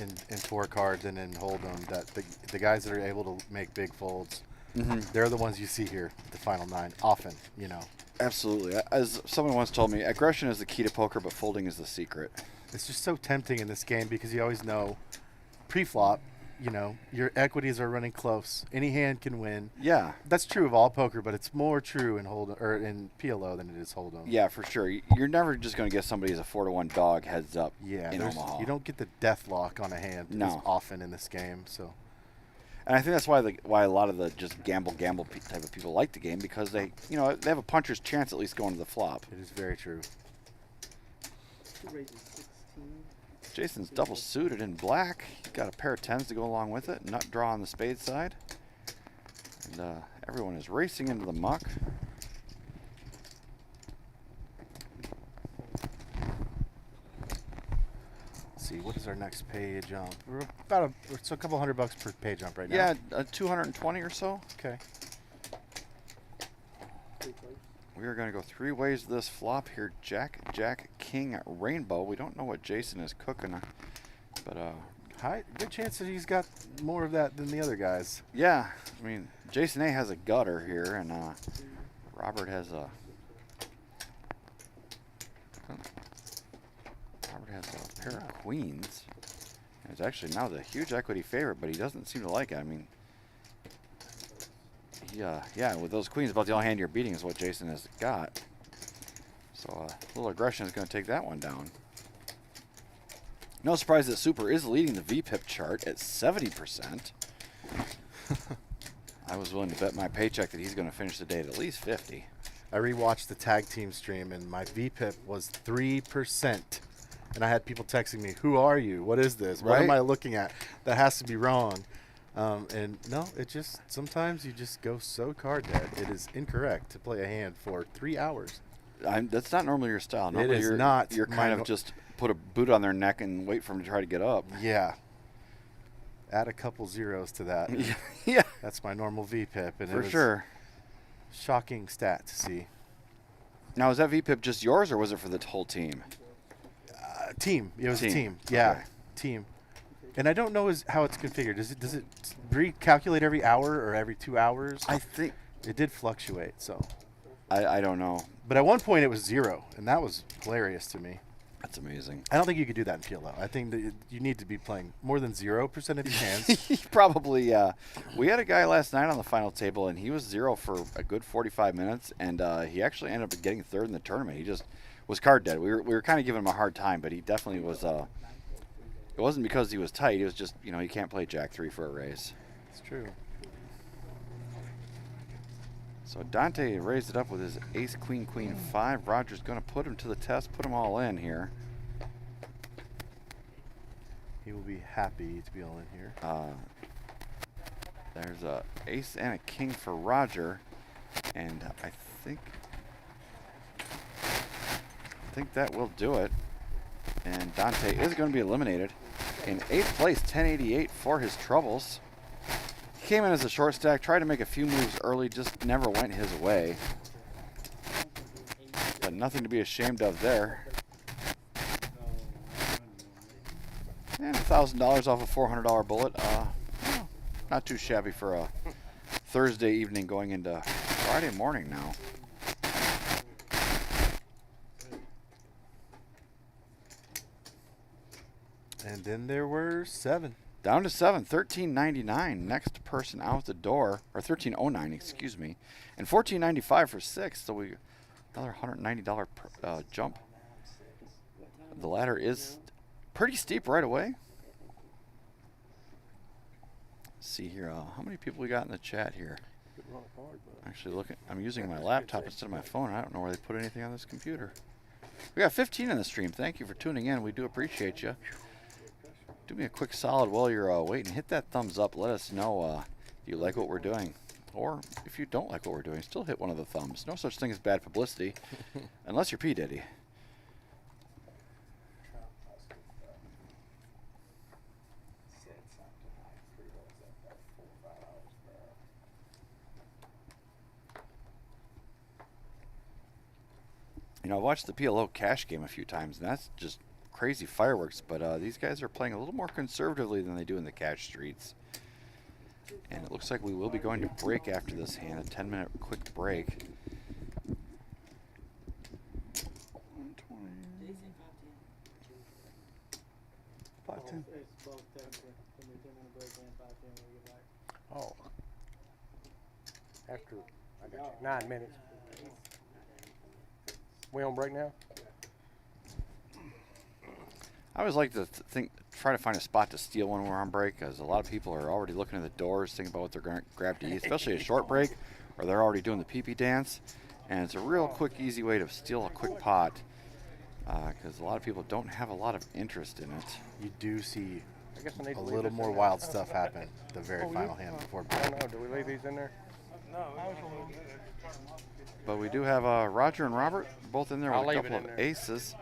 tour cards and in Hold'em that the guys that are able to make big folds, they're the ones you see here at the final 9 often, you know. Absolutely. As someone once told me, aggression is the key to poker, but folding is the secret. It's just so tempting in this game because you always know pre-flop, you know, your equities are running close. Any hand can win. Yeah. That's true of all poker, but it's more true in in PLO than it is Hold'em. Yeah, for sure. You're never just going to get somebody as a 4-1 dog heads up Yeah, in Omaha. you don't get the death lock on a hand as No. often in this game. So And I think that's why a lot of the just gamble type of people like the game, because they have a puncher's chance at least going to the flop. it is very true. 2 raises 16. Jason's double suited in black. He's got a pair of 10s to go along with it. Nut draw on the spade side. And everyone is racing into the muck. Let's see, what is our next pay jump? We're about it's a couple $100 per pay jump right now. Yeah, 220 or so. Okay. We are going to go 3 ways this flop here. Jack, Jack, King, Rainbow. We don't know what Jason is cooking, but Good chance that he's got more of that than the other guys. yeah. I mean, Jason A has a gutter here, and Robert has a pair of queens. And it's actually now the huge equity favorite, but he doesn't seem to like it. I mean, yeah, with those queens, about the only hand you're beating is what Jason has got. So a little aggression is going to take that one down. No surprise that Super is leading the VPIP chart at 70%. I was willing to bet my paycheck that he's going to finish the day at least 50. I rewatched the tag team stream and my VPIP was 3%. And I had people texting me, "Who are you? What is this? What am Right? I looking at? That has to be wrong." And no, it just sometimes you just go so card dead. It is incorrect to play a hand for 3 hours. That's not normally your style. It Normally is you're, not You're kind my of just put a boot on their neck and wait for them to try to get up. Yeah. Add a couple zeros to that. Yeah, That's my normal VPIP, and it for was sure. shocking stat to see. Now, is that VPIP just yours, or was it for the whole team? Team. It was a Team. team. Yeah, Okay. team. And I don't know how it's configured. Does it recalculate every hour or every 2 hours? I think It did fluctuate, so. I don't know. But at one point it was 0, and that was hilarious to me. That's amazing. I don't think you could do that in PLO. I think that you need to be playing more than 0% of your hands. Probably, yeah. We had a guy last night on the final table, and he was 0 for a good 45 minutes, and he actually ended up getting 3rd in the tournament. He just was card dead. We were kind of giving him a hard time, but he definitely was. It wasn't because he was tight. It was just, he can't play Jack 3 for a raise. It's true. So Dante raised it up with his ace, queen, queen, 5. Roger's going to put him to the test, put them all in here. He will be happy to be all in here. There's a ace and a king for Roger, and I think that will do it. And Dante is going to be eliminated in 8th place, 1088 for his troubles. came in as a short stack, tried to make a few moves early, just never went his way. But nothing to be ashamed of there. And $1,000 off a $400 bullet. Not too shabby for a Thursday evening going into Friday morning now. And then there were 7. Down to 7, $13.99. Next person out the door, or $13.09, excuse me, and $14.95 for 6. So we another $190 jump. The ladder is pretty steep right away. Let's see here, how many people we got in the chat here? Actually, I'm using my laptop instead of my phone. I don't know where they put anything on this computer. We got 15 in the stream. Thank you for tuning in. We do appreciate you. Do me a quick solid while you're waiting. Hit that thumbs up. Let us know if you like what we're doing. Or if you don't like what we're doing, still hit one of the thumbs. No such thing as bad publicity. Unless you're P. Diddy. You know, I watched the PLO cash game a few times, and that's just crazy fireworks. But these guys are playing a little more conservatively than they do in the cash streets. And it looks like we will be going to break after this hand, a 10-minute quick break. 510. Oh. After, I got you. 9 minutes. We on break now? I always like to try to find a spot to steal when we're on break, because a lot of people are already looking at the doors, thinking about what they're going to grab to eat, especially a short break, or they're already doing the pee-pee dance. And it's a real quick, easy way to steal a quick pot, because a lot of people don't have a lot of interest in it. You do see I guess I need a to leave little this more in wild stuff happen the very Oh, final you- hand before there. I break. don't know. Do we leave these in there? But we do have Roger and Robert both in there I'll with a leave it couple in of there. aces.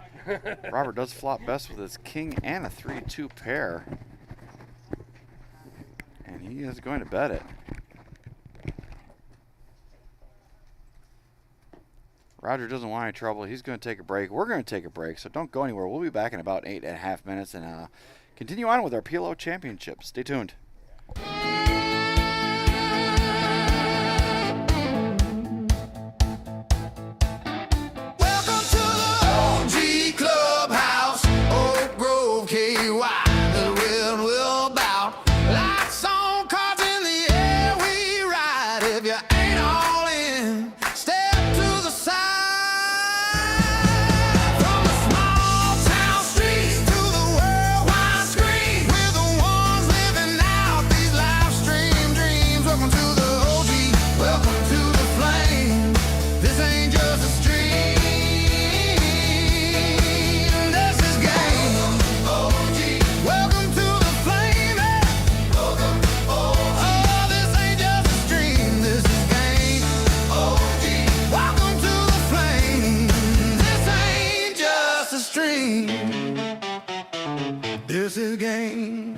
Robert does flop best with his king and a 3-2 pair. And he is going to bet it. Roger doesn't want any trouble. He's going to take a break. We're going to take a break, so don't go anywhere. We'll be back in about 8.5 minutes and continue on with our PLO Championship. Stay tuned. Welcome to the OG Clubhouse, Oak Grove, KY. The wind will bout. Lights on, cards in the air, we ride. If you ain't all in, step to the side. From the small town streets to the worldwide screen, we're the ones living out these live stream dreams. Welcome to the OG, welcome to the flame. This ain't just a stream. Welcome to the flame. Oh, this ain't just a stream. This is game. Welcome to the flame. This ain't just a stream. This is game.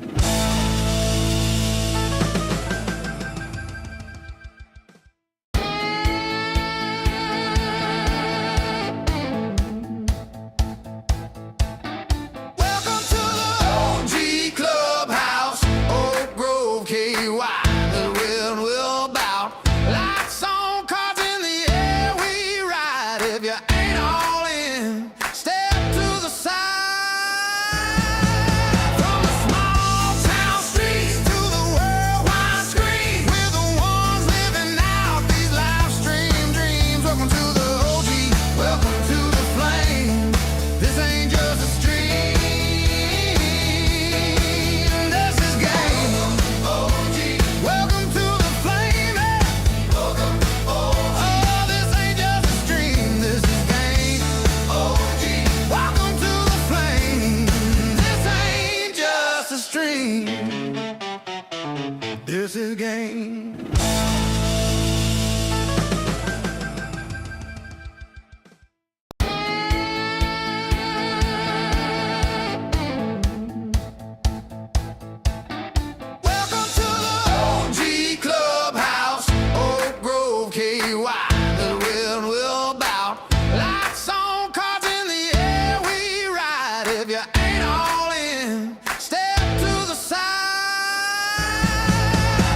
Welcome to the OG Clubhouse, Oak Grove, KY. The wind will bout. Lights on, cards in the air, we ride. If you ain't all in, step to the side. From the small if you ain't all in. Step to the side.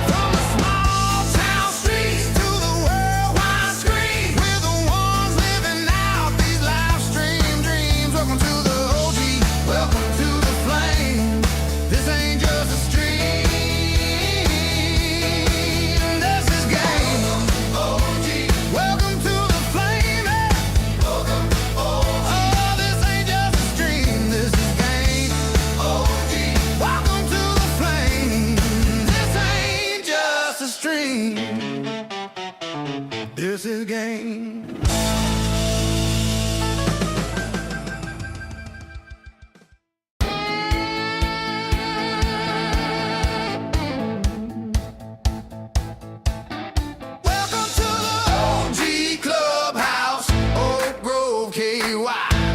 From the small town streets to the worldwide screen, we're the ones living out these live stream dreams. Welcome to the OG, welcome to the flame. This ain't just a stream, this is game. OG, welcome to the flame. Welcome, oh, this ain't just a stream, this is game. OG, welcome to the flame. This ain't just a stream, this is game. Welcome to the OG Clubhouse, Oak Grove, KY.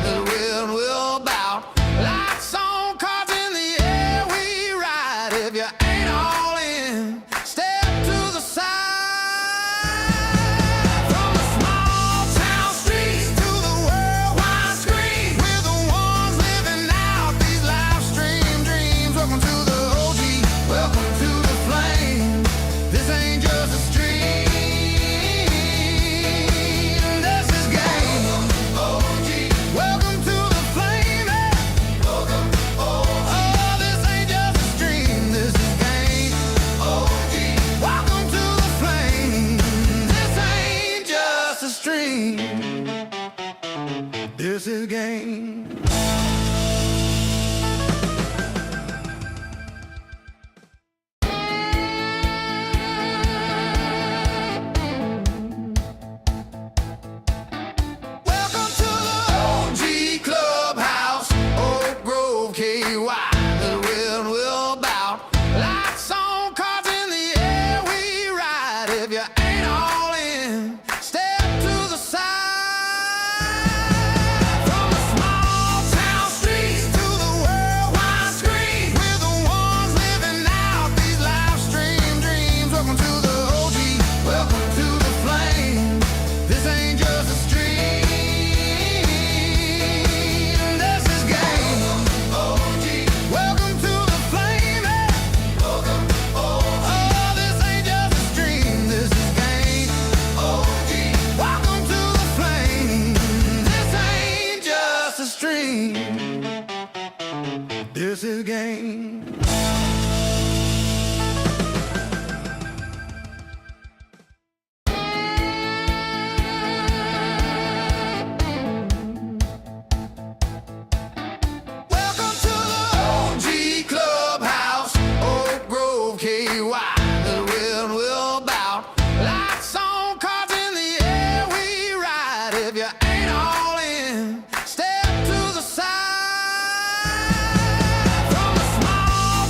The wind will bout. Lights on, cards in the air, we ride. If you ain't all in, step to the side. From the small town streets to the worldwide screen, we're the ones living out these live stream dreams. Welcome to the OG, welcome to the flame. This ain't just a stream, this is game. OG, welcome to the flame. Welcome, oh, this ain't just a stream, this is game. OG, welcome to the flame. This ain't just a stream, this is game. Welcome to the OG Clubhouse, Oak Grove, KY. The wind will bout. Lights on, cards in the air, we ride. If you ain't all in, step to the side. From the small town streets to the worldwide screen, we're the ones living out these live stream dreams. Welcome to the OG, welcome to the flame. This ain't just a stream, this is game. OG, welcome to the flame. Welcome, oh, this ain't just a stream, this is game. OG, welcome to the flame. This ain't just a stream, this is game. Welcome to the OG Clubhouse, Oak Grove, KY. The wind will bout. Lights on, cards in the air, we ride. If you ain't all in, step to the side. From the small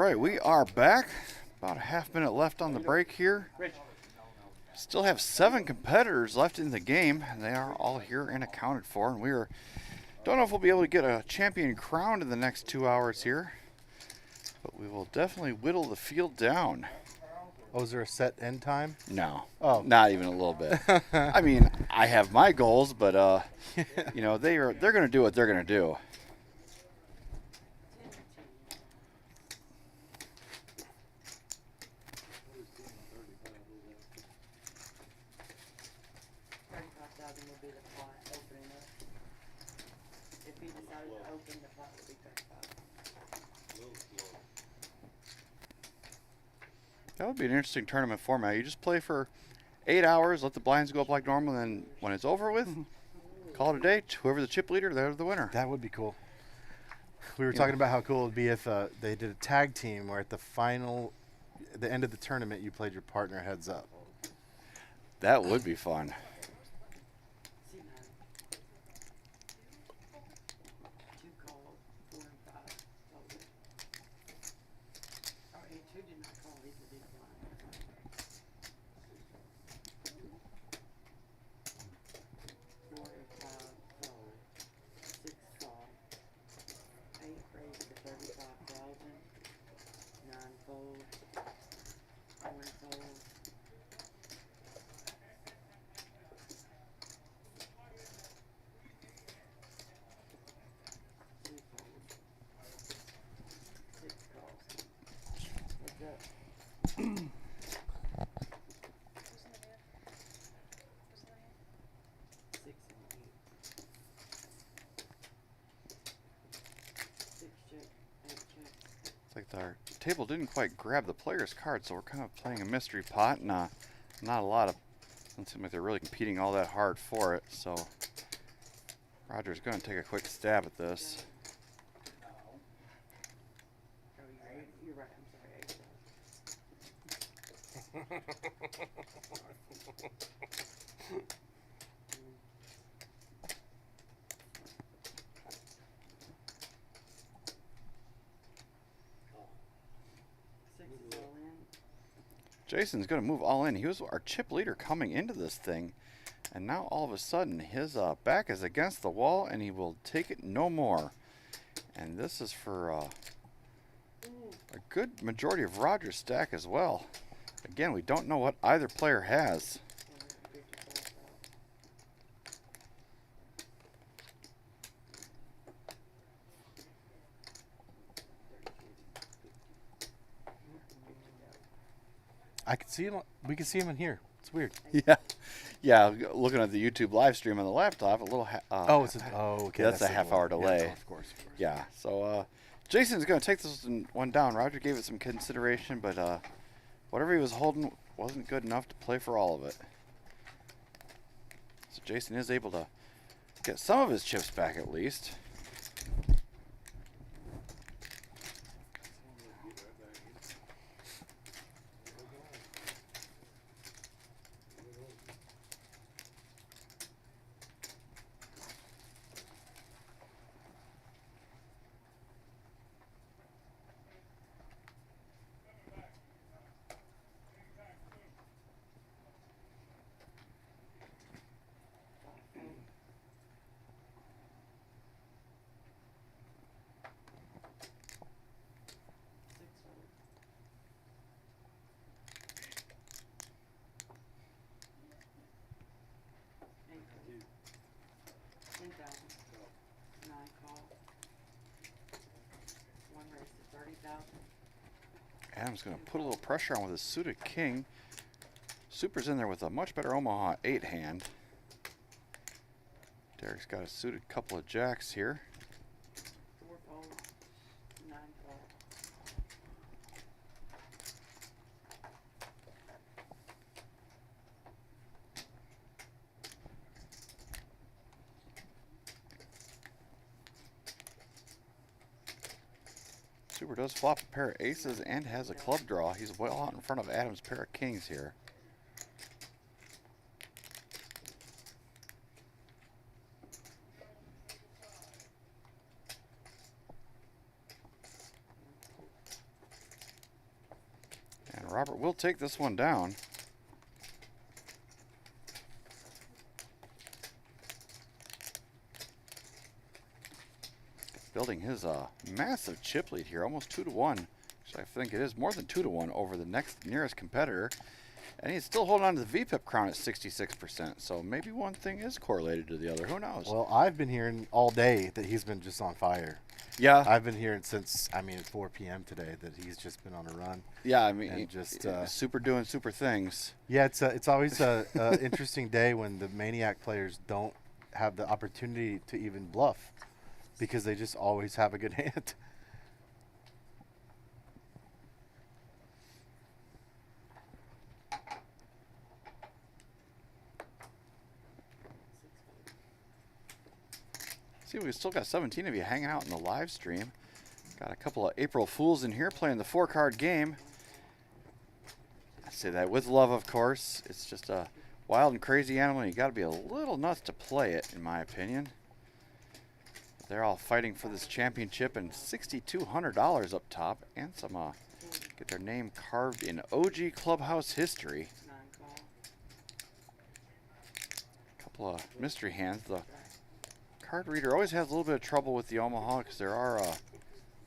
right, we are back. About a half minute left on the break here. Still have 7 competitors left in the game, and they are all here and accounted for. And don't know if we'll be able to get a champion crowned in the next 2 hours here, but we will definitely whittle the field down. Oh, is there a set end time? No. Oh. Not even a little bit. I mean, I have my goals, but you know, they're going to do what they're going to do. Would be the pot opening up. If he decided to open, the pot would be 35. That would be an interesting tournament format. You just play for 8 hours, let the blinds go up like normal, and then when it's over with, call it a day. Whoever's the chip leader, they're the winner. That would be cool. We were talking about how cool it would be if they did a tag team where at the end of the tournament, you played your partner heads up. That would be fun. Like our table didn't quite grab the player's card, so we're kind of playing a mystery pot, and not a lot of, doesn't seem like they're really competing all that hard for it, so Roger's going to take a quick stab at this. You're right, I'm sorry. Jason's going to move all in. He was our chip leader coming into this thing, and now all of a sudden his back is against the wall, and he will take it no more. And this is for a good majority of Roger's stack as well. Again, we don't know what either player has. I can see him. We can see him in here. It's weird. Yeah. Looking at the YouTube live stream on the laptop, a little. Okay. That's a half-hour delay. Yeah, of course. Yeah. So Jason's going to take this one down. Roger gave it some consideration, but whatever he was holding wasn't good enough to play for all of it. So Jason is able to get some of his chips back at least. Adam's going to put a little pressure on with his suited king. Super's in there with a much better Omaha 8 hand. Derek's got a suited couple of jacks here. Super does flop a pair of aces and has a club draw. He's well out in front of Adam's pair of kings here. Robert will take this one down. Building his massive chip lead here, almost 2-1. Actually, I think it is more than 2-1 over the next nearest competitor. And he's still holding on to the VPIP crown at 66%. So maybe one thing is correlated to the other. Who knows? Well, I've been hearing all day that he's been just on fire. Yeah. I've been hearing since, 4 p.m. today that he's just been on a run. Yeah, I mean, and just super doing super things. Yeah, it's always a interesting day when the Maniac players don't have the opportunity to even bluff because they just always have a good hand. See, we've still got 17 of you hanging out in the live stream. Got a couple of April Fools in here playing the 4-card game. I say that with love, of course. It's just a wild and crazy animal. You got to be a little nuts to play it, in my opinion. They're all fighting for this championship and $6,200 up top, and some get their name carved in OG Clubhouse history. A couple of mystery hands. The card reader always has a little bit of trouble with the Omaha because there are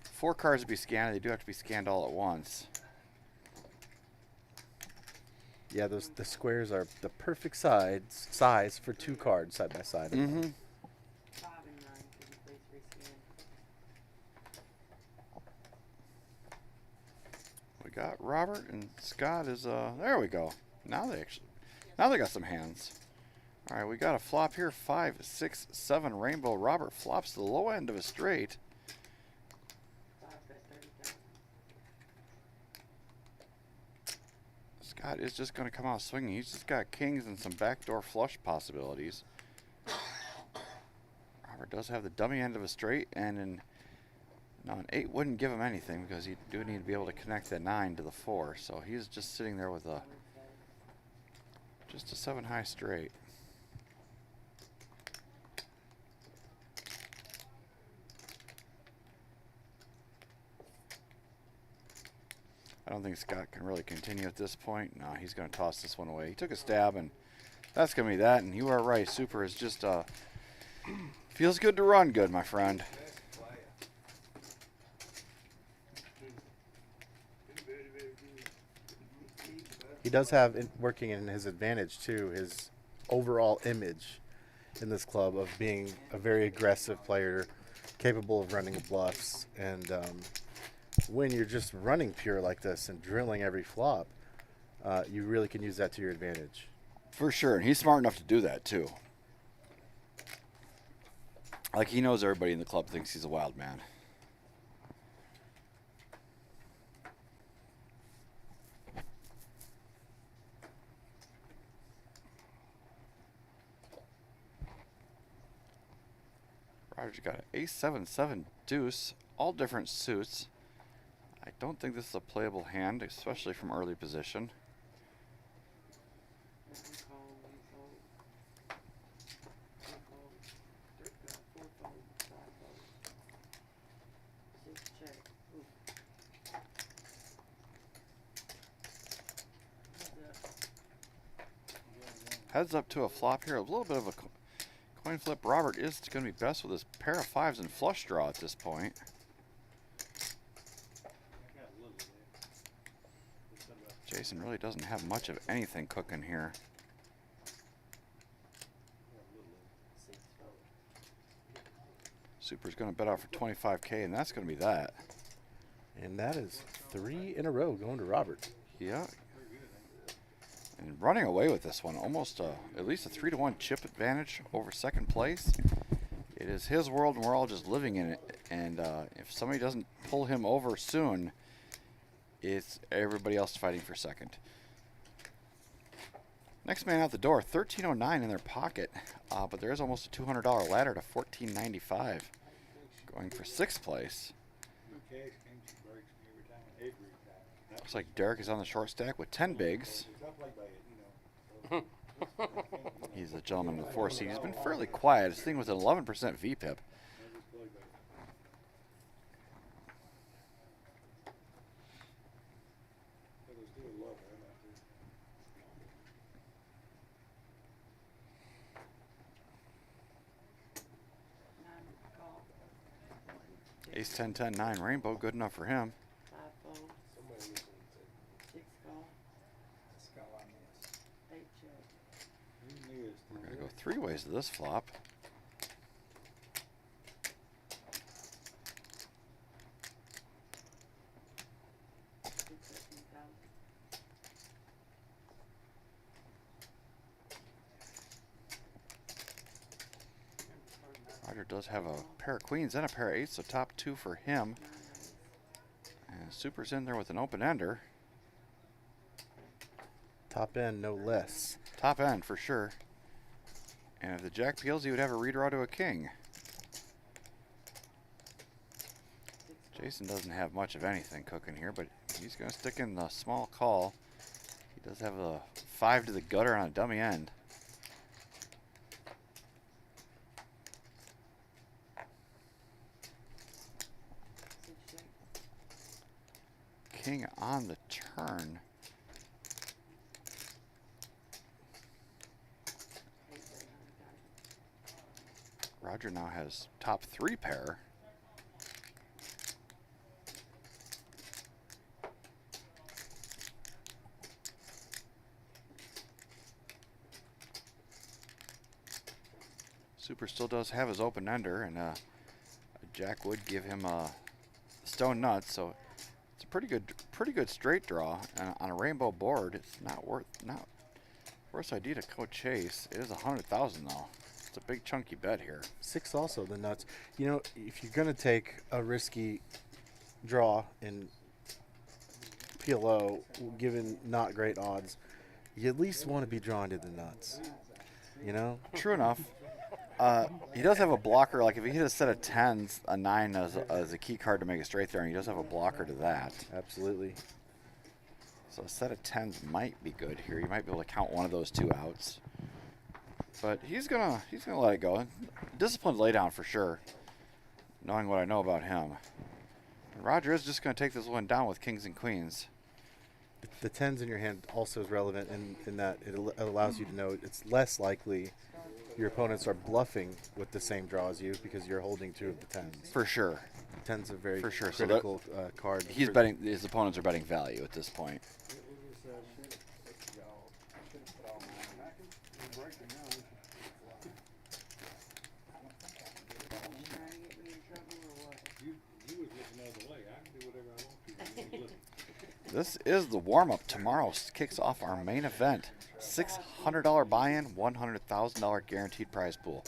4 cards to be scanned. They do have to be scanned all at once. Yeah, the squares are the perfect size for 2 cards side by side. Mm-hmm. 5 and 9, could you please rescan? We got Robert and Scott is there we go. Now they got some hands. All right, we got a flop here. 5, 6, 7 rainbow. Robert flops the low end of a straight. 5 bet 30,000. Scott is just going to come out swinging. He's just got kings and some backdoor flush possibilities. Robert does have the dummy end of a straight, and an 8 wouldn't give him anything because he do need to be able to connect that 9 to the 4. So he's just sitting there with just a 7 high straight. I don't think Scott can really continue at this point. No, he's going to toss this one away. He took a stab, and that's going to be that. And you are right. Super is just feels good to run good, my friend. He does have working in his advantage too, his overall image in this club of being a very aggressive player, capable of running bluffs, and when you're just running pure like this and drilling every flop, you really can use that to your advantage. For sure, and he's smart enough to do that too. Like, he knows everybody in the club thinks he's a wild man. Roger's got an ace 7-7 deuce, all different suits. I don't think this is a playable hand, especially from early position. One call, 4 fold, 5 fold. 6 check. Ooh. Heads up to a flop here, a little bit of a coin flip. Robert is going to be best with his pair of 5s and flush draw at this point. Jason really doesn't have much of anything cooking here. Super's going to bet out for 25K, and that's going to be that. And that is 3 in a row going to Robert. Yeah. And running away with this one, almost at least a 3-1 chip advantage over second place. It is his world, and we're all just living in it. And if somebody doesn't pull him over soon, it's everybody else fighting for second. Next man out the door, 1309 in their pocket, but there is almost a $200 ladder to 1495, going for 6th place. Looks like Derek is on the short stack with 10 bigs. He's the gentleman in the 4 seat. He's been fairly quiet. His thing was an 11% VPIP. Ace 10, 10, 9 rainbow, good enough for him. 5 fold, Somebody was gonna 6 call, Skull on this. 8 check. say, he missed. We're going to go 3 ways to this flop. Roger does have a pair of queens and a pair of eights, so top 2 for him. And Super's in there with an open ender. Top end, no less. Top end for sure. And if the jack peels, he would have a redraw to a king. Jason doesn't have much of anything cooking here, but he's going to stick in the small call. He does have a 5 to the gutter on a dummy end. King on the turn. Roger now has top 3 pair. Super still does have his open ender, and a jack would give him a stone nuts, so it's a pretty good straight draw on a rainbow board. It's not worst idea to go chase. It is 100,000 though. It's a big chunky bet here. 6 also the nuts. You know, if you're gonna take a risky draw in PLO, given not great odds, you at least want to be drawn to the nuts. You know. True enough. He does have a blocker. Like if he hit a set of 10s, a 9 as a key card to make a straight there, and he does have a blocker to that. Absolutely. So a set of 10s might be good here. You might be able to count one of those 2 outs. But he's gonna let it go. Disciplined laydown for sure, knowing what I know about him. And Roger is just gonna take this one down with kings and queens. The 10s in your hand also is relevant in that it allows you to know it's less likely your opponents are bluffing with the same draw as you because you're holding 2 of the 10s. For sure. 10's a very For sure. critical card. He's betting. His opponents are betting value at this point. You was looking the other way. I can do whatever I want to. You was looking. This is the warm-up. Tomorrow kicks off our main event. $600 buy-in, $100,000 guaranteed prize pool.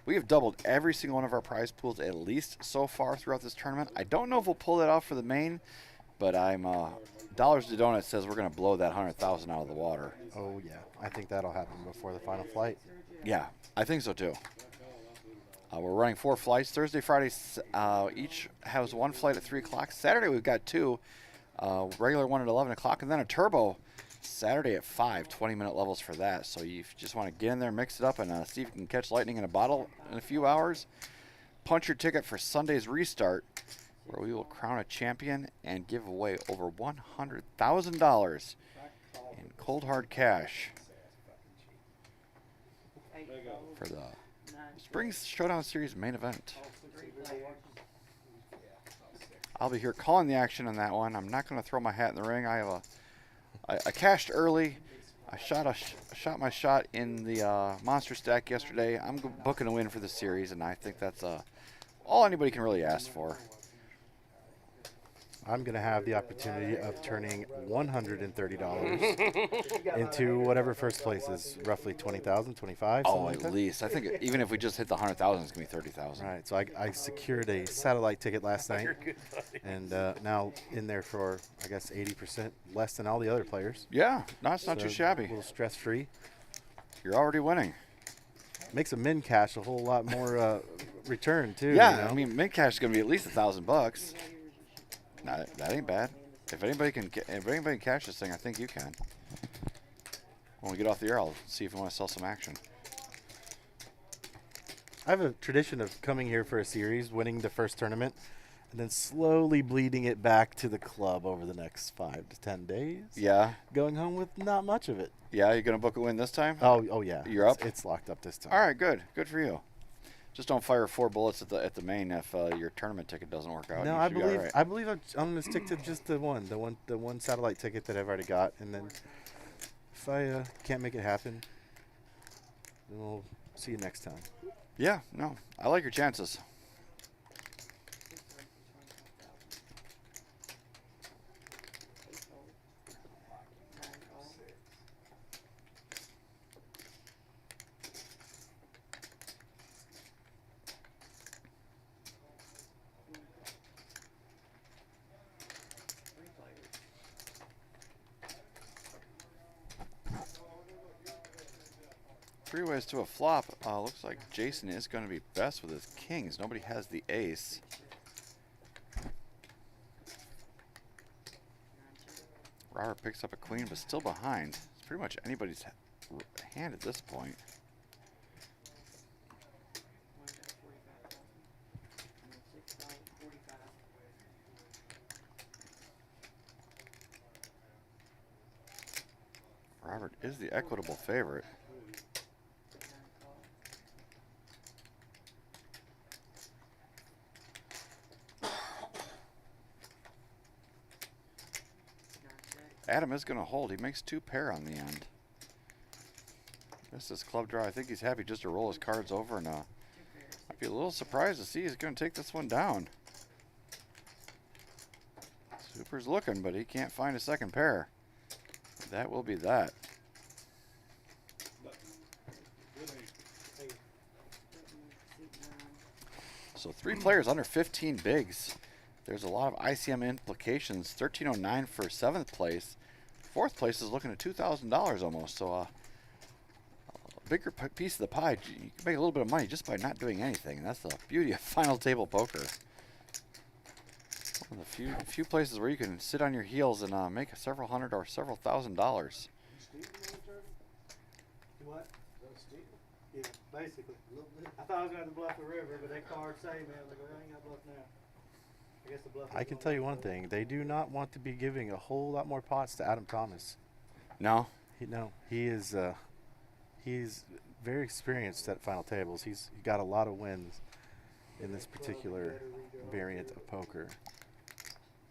We have doubled every single one of our prize pools at least so far throughout this tournament. I don't know if we'll pull that off for the main, but I'm Dollars to Donut says we're going to blow that 100,000 out of the water. Oh yeah, I think that'll happen before the final flight. Yeah, I think so too. We're running 4 flights. Thursday, Friday, each has 1 flight at 3 o'clock. Saturday we've got 2. Regular one at 11 o'clock, and then a turbo Saturday at 5, 20-minute levels for that. So if you just want to get in there, mix it up, and see if you can catch lightning in a bottle in a few hours, punch your ticket for Sunday's restart, where we will crown a champion and give away over $100,000 in cold hard cash for the Spring Showdown Series main event. I'll be here calling the action on that one. I'm not going to throw my hat in the ring. I cashed early. I shot my shot in the monster stack yesterday. I'm booking a win for the series, and I think that's all anybody can really ask for. I'm going to have the opportunity of turning $130 into whatever first place is, roughly 20,000, 25. Oh, at least. I think even if we just hit the 100,000, it's going to be 30,000. Right. So I secured a satellite ticket last night, and now in there for, I guess, 80% less than all the other players. Yeah, no, it's not too shabby. A little stress-free. You're already winning. Makes a min cash a whole lot more return too. Yeah, you know? I mean, mid cash is going to be at least $1,000. Nah, that ain't bad. If anybody can cash this thing, I think you can. When we get off the air, I'll see if you want to sell some action. I have a tradition of coming here for a series, winning the first tournament, and then slowly bleeding it back to the club over the next 5 to 10 days. Yeah. Going home with not much of it. Yeah, you going to book a win this time? Oh yeah. You're up? It's locked up this time. All right, good. Good for you. Just don't fire 4 bullets at the main if your tournament ticket doesn't work out. No, You I should be believe all right. I believe I'm gonna stick to just the one satellite ticket that I've already got, and then if I can't make it happen, then we'll see you next time. Yeah, no, I like your chances. Three ways to a flop. Looks like Jason is going to be best with his kings. Nobody has the ace. Robert picks up a queen, but still behind. It's pretty much anybody's hand at this point. Robert is the equitable favorite. Adam is going to hold. He makes 2 pair on the end. This is club draw. I think he's happy just to roll his cards over, and I'd be a little surprised to see he's going to take this one down. Super's looking, but he can't find a second pair. That will be that. So 3 players under 15 bigs. There's a lot of ICM implications. 1309 for 7th place. 4th place is looking at $2,000 almost. So a bigger piece of the pie. You can make a little bit of money just by not doing anything. And that's the beauty of final table poker. One of the few places where you can sit on your heels and make several hundred or several $1,000s. What? Yeah, basically. I thought I was going to bluff the river, but that card saved me. I was like, well, I ain't got to bluff now. I guess the bluff. I can tell you one thing: they do not want to be giving a whole lot more pots to Adam Thomas. No? He is he's very experienced at final tables. He's got a lot of wins in this particular variant of poker.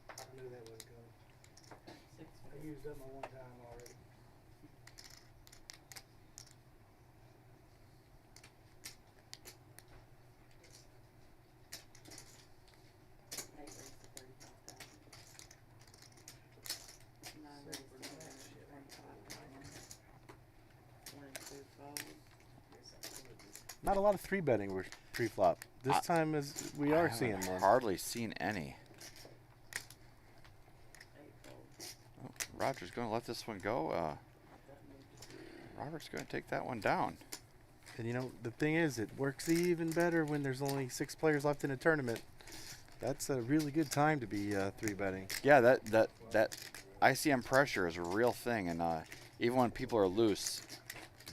I knew that wasn't coming. I used up my one time already. Not a lot of 3-betting with pre-flop. This time we are seeing more. Hardly seen any. Oh, Roger's going to let this one go. Robert's going to take that one down. And you know, the thing is, it works even better when there's only 6 players left in a tournament. That's a really good time to be 3-betting. Yeah, that ICM pressure is a real thing, and even when people are loose,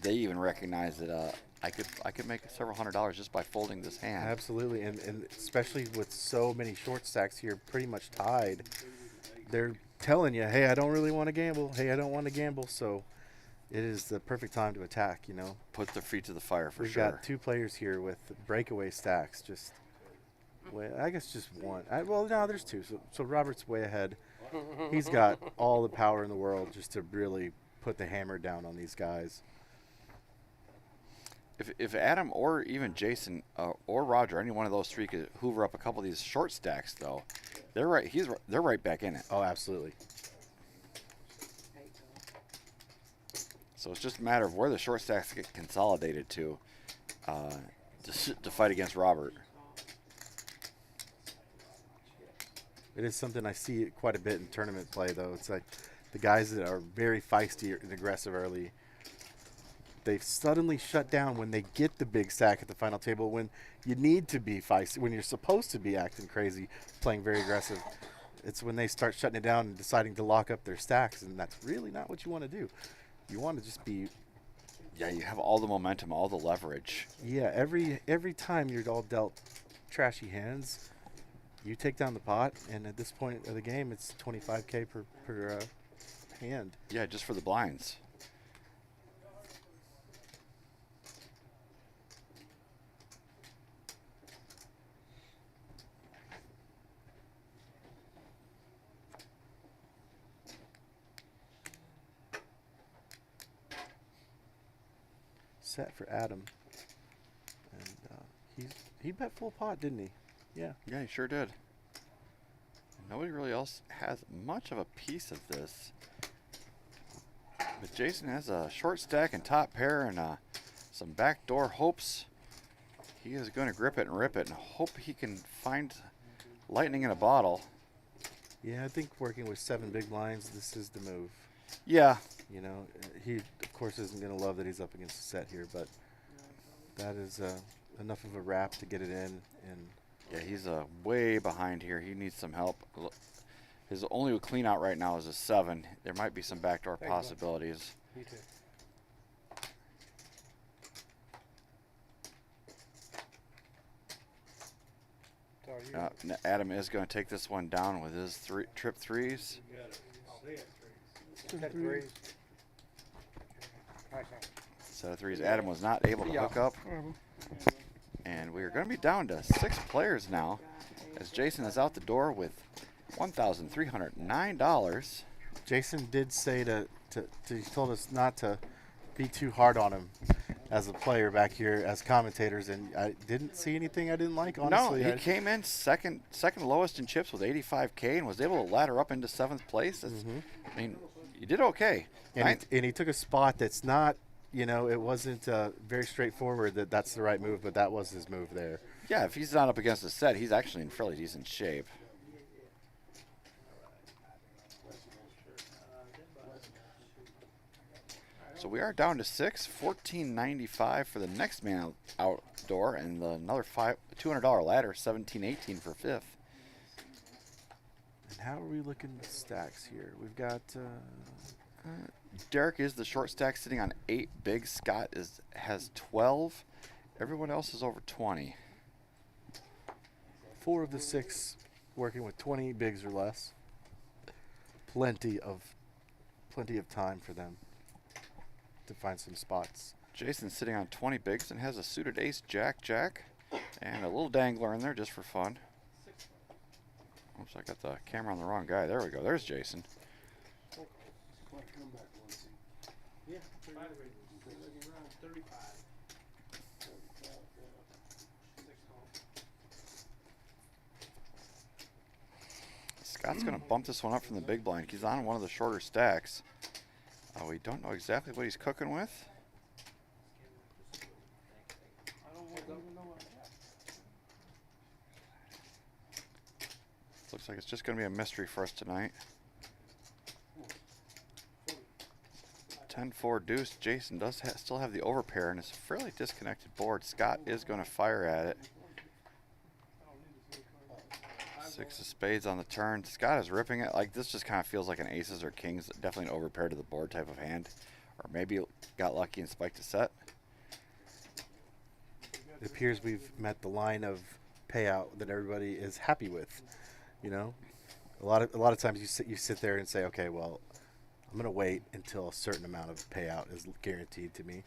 they even recognize that I could make several $100s just by folding this hand. Absolutely, and especially with so many short stacks here, pretty much tied, they're telling you, hey, I don't really want to gamble. Hey, I don't want to gamble. So it is the perfect time to attack. You know, Put their feet to the fire for we've sure. got 2 players here with breakaway stacks. Just, I guess just one. Well, no, there's 2. So Robert's way ahead. He's got all the power in the world just to really put the hammer down on these guys. If Adam or even Jason or Roger, any one of those 3 could hoover up a couple of these short stacks, though, they're right back in it. Oh, absolutely. So it's just a matter of where the short stacks get consolidated to fight against Robert. It is something I see quite a bit in tournament play, though. It's like the guys that are very feisty and aggressive early, they suddenly shut down when they get the big stack at the final table, when you need to be feisty, when you're supposed to be acting crazy, playing very aggressive. It's when they start shutting it down and deciding to lock up their stacks, and that's really not what you want to do. You want to just be... Yeah, you have all the momentum, all the leverage. Yeah, every time you're all dealt trashy hands, you take down the pot, and at this point of the game, it's $25K per hand. Yeah, just for the blinds. set for Adam. And he bet full pot, didn't he? Yeah. Yeah, he sure did. Nobody really else has much of a piece of this. But Jason has a short stack and top pair and some backdoor hopes. He is going to grip it and rip it and hope he can find lightning in a bottle. Yeah, I think working with 7 big blinds, this is the move. Yeah. You know, he, of course, isn't going to love that he's up against a set here, but that is enough of a wrap to get it in. And yeah, he's way behind here. He needs some help. His only clean out right now is a 7. There might be some backdoor possibilities. You too. Adam is going to take this one down with his trip threes. Set threes. Nice. Set of threes. Adam was not able to hook up. And we are going to be down to 6 players now as Jason is out the door with $1,309. Jason did say he told us not to be too hard on him as a player back here as commentators, and I didn't see anything I didn't like, honestly. No, he came in second lowest in chips with 85K and was able to ladder up into 7th place. I mean, you did okay. And he took a spot that's not, you know, it wasn't very straightforward that's the right move, but that was his move there. Yeah, if he's not up against a set, he's actually in fairly decent shape. So we are down to 6, $14.95 for the next man outdoor, and another $200 ladder, $17.18 for 5th. And how are we looking at stacks here? We've got Derek is the short stack, sitting on 8 bigs. Scott has 12. Everyone else is over 20. 4 of the 6 working with 20 bigs or less. Plenty of time for them to find some spots. Jason's sitting on 20 bigs and has a suited ace, jack, and a little dangler in there just for fun. Oops, I got the camera on the wrong guy. There we go. There's Jason. Scott's going to bump this one up from the big blind. He's on one of the shorter stacks. We don't know exactly what he's cooking with. Looks like it's just going to be a mystery for us tonight. 10-4 deuce. Jason does still have the overpair and it's a fairly disconnected board. Scott is going to fire at it. 6 of spades on the turn. Scott is ripping it. Like, this just kind of feels like an aces or kings, definitely an overpair to the board type of hand. Or maybe got lucky and spiked a set. It appears we've met the line of payout that everybody is happy with. You know, a lot of times you sit there and say, okay, well, I'm gonna wait until a certain amount of payout is guaranteed to me,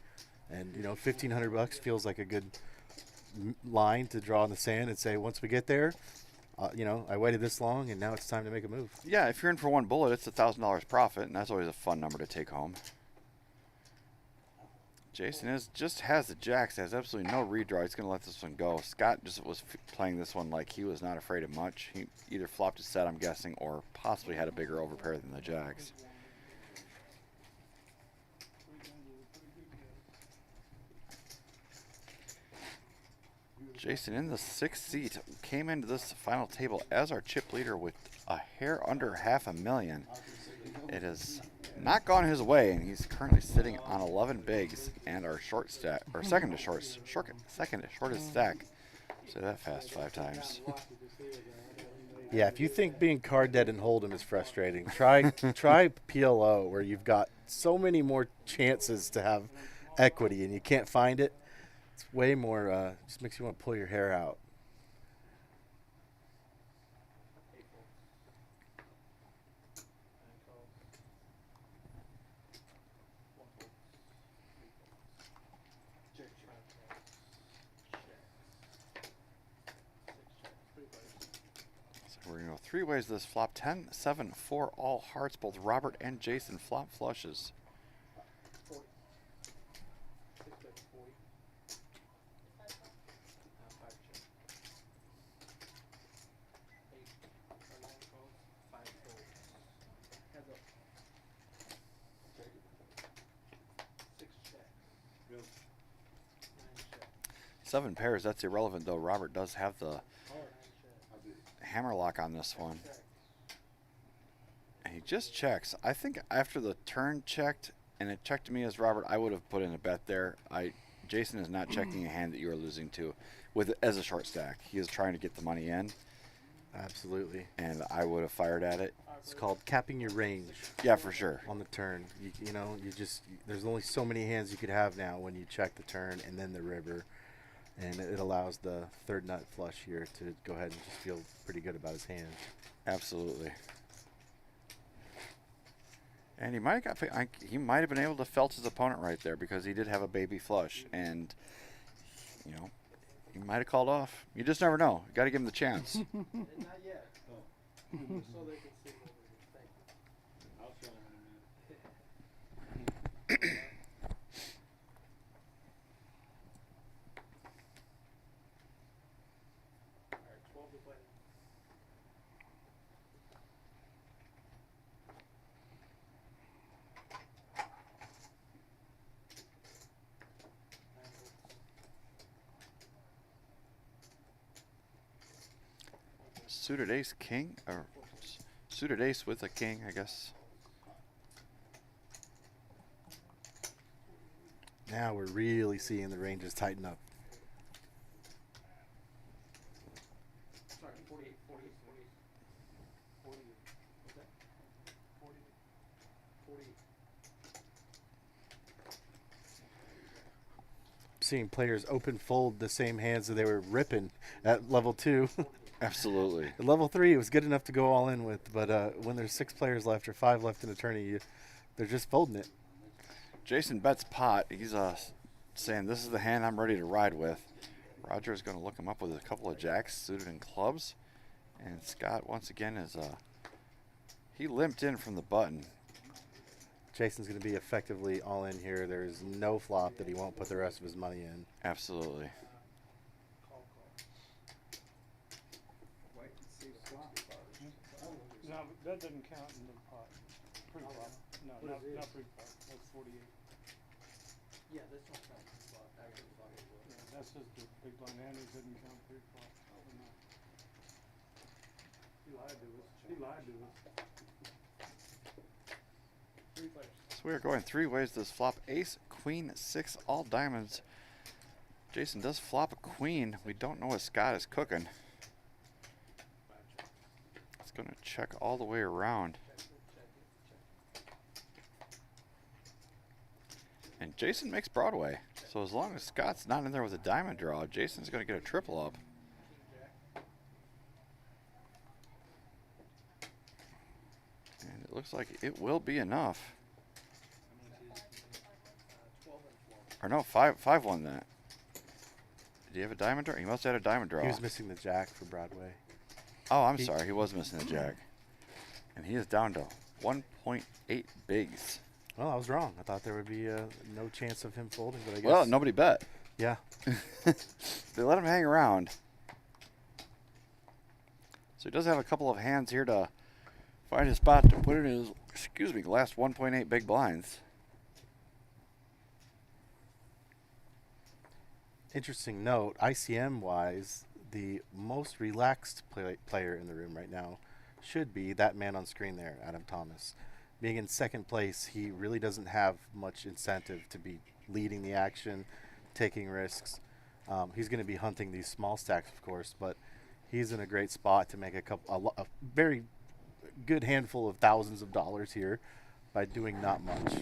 and you know, $1,500 feels like a good line to draw in the sand and say, once we get there, you know, I waited this long and now it's time to make a move. Yeah, if you're in for one bullet, it's $1,000 profit, and that's always a fun number to take home. Jason just has the jacks, has absolutely no redraw. He's going to let this one go. Scott just was playing this one like he was not afraid of much. He either flopped a set, I'm guessing, or possibly had a bigger overpair than the jacks. Jason in the 6th seat came into this final table as our chip leader with a hair under $500,000. It has not gone his way, and he's currently sitting on 11 bigs and our short stack, or second to shortest stack. Say that fast 5 times. Yeah, if you think being card dead and hold'em is frustrating, try PLO, where you've got so many more chances to have equity and you can't find it. It's way more, just makes you want to pull your hair out. So we're going to go 3 ways this flop. 10, 7, 4, all hearts. Both Robert and Jason flop flushes. 7 pairs, that's irrelevant though. Robert does have the hammer lock on this one. And he just checks. I think after the turn checked, and it checked to me as Robert, I would have put in a bet there. Jason is not checking a hand that you are losing to as a short stack. He is trying to get the money in. Absolutely. And I would have fired at it. It's called capping your range. Yeah, for sure. On the turn. There's only so many hands you could have now when you check the turn and then the river. And it allows the third nut flush here to go ahead and just feel pretty good about his hand. Absolutely. And he might have been able to felt his opponent right there because he did have a baby flush, and he might have called off. You just never know. You got to give him the chance. Not yet. So they can see what we're thinking. I'll show them in a minute. All right, 12 to play. Suited ace king, or suited ace with a king, I guess. Now we're really seeing the ranges tighten up. Sorry, 48, 48, 48. 40. What's that? 40. 40. Seeing players open fold the same hands that they were ripping at level 2. Absolutely. At level 3, it was good enough to go all in with, but when there's 6 players left or 5 left in a tourney, they're just folding it. Jason bets pot. He's saying this is the hand I'm ready to ride with. Roger is going to look him up with a couple of jacks suited in clubs. And Scott, once again, he limped in from the button. Jason's going to be effectively all in here. There's no flop that he won't put the rest of his money in. Absolutely. No, that doesn't count in the pot. Pre-flop. No, What not is it? pre-flop. That's 48. Yeah, this one's not spot. Actually, spot as well. Yeah, that's just the big blind hand. It doesn't count pre-flop. Or not. He lied to us. He lied to us. 3 players. So we are going 3 ways this flop. Ace, queen, 6, all diamonds. Jason does flop a queen. We don't know what Scott is cooking. It's going to check all the way around. And Jason makes Broadway. So as long as Scott's not in there with a diamond draw, Jason's going to get a triple up. And it looks like it will be enough. Or no, 5 won that. Did he have a diamond draw? He must have had a diamond draw. He was missing the jack for Broadway. Oh, I'm sorry. He was missing the jack. And he is down to 1.8 bigs. Well, I was wrong. I thought there would be no chance of him folding, but I guess. Well, nobody bet. Yeah. They let him hang around. So he does have a couple of hands here to find a spot to put in his, last 1.8 big blinds. Interesting note, ICM-wise, the most relaxed player in the room right now should be that man on screen there, Adam Thomas. Being in second place, he really doesn't have much incentive to be leading the action, taking risks. He's going to be hunting these small stacks, of course, but he's in a great spot to make a very good handful of thousands of dollars here by doing not much.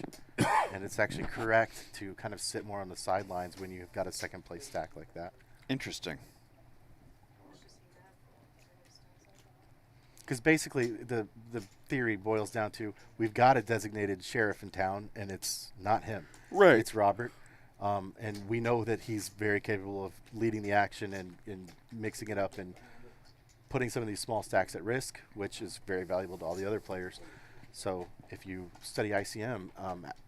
And it's actually correct to kind of sit more on the sidelines when you've got a second place stack like that. Interesting. Because basically the theory boils down to we've got a designated sheriff in town, and it's not him. Right. It's Robert. And we know that he's very capable of leading the action and mixing it up and putting some of these small stacks at risk, which is very valuable to all the other players. So if you study ICM,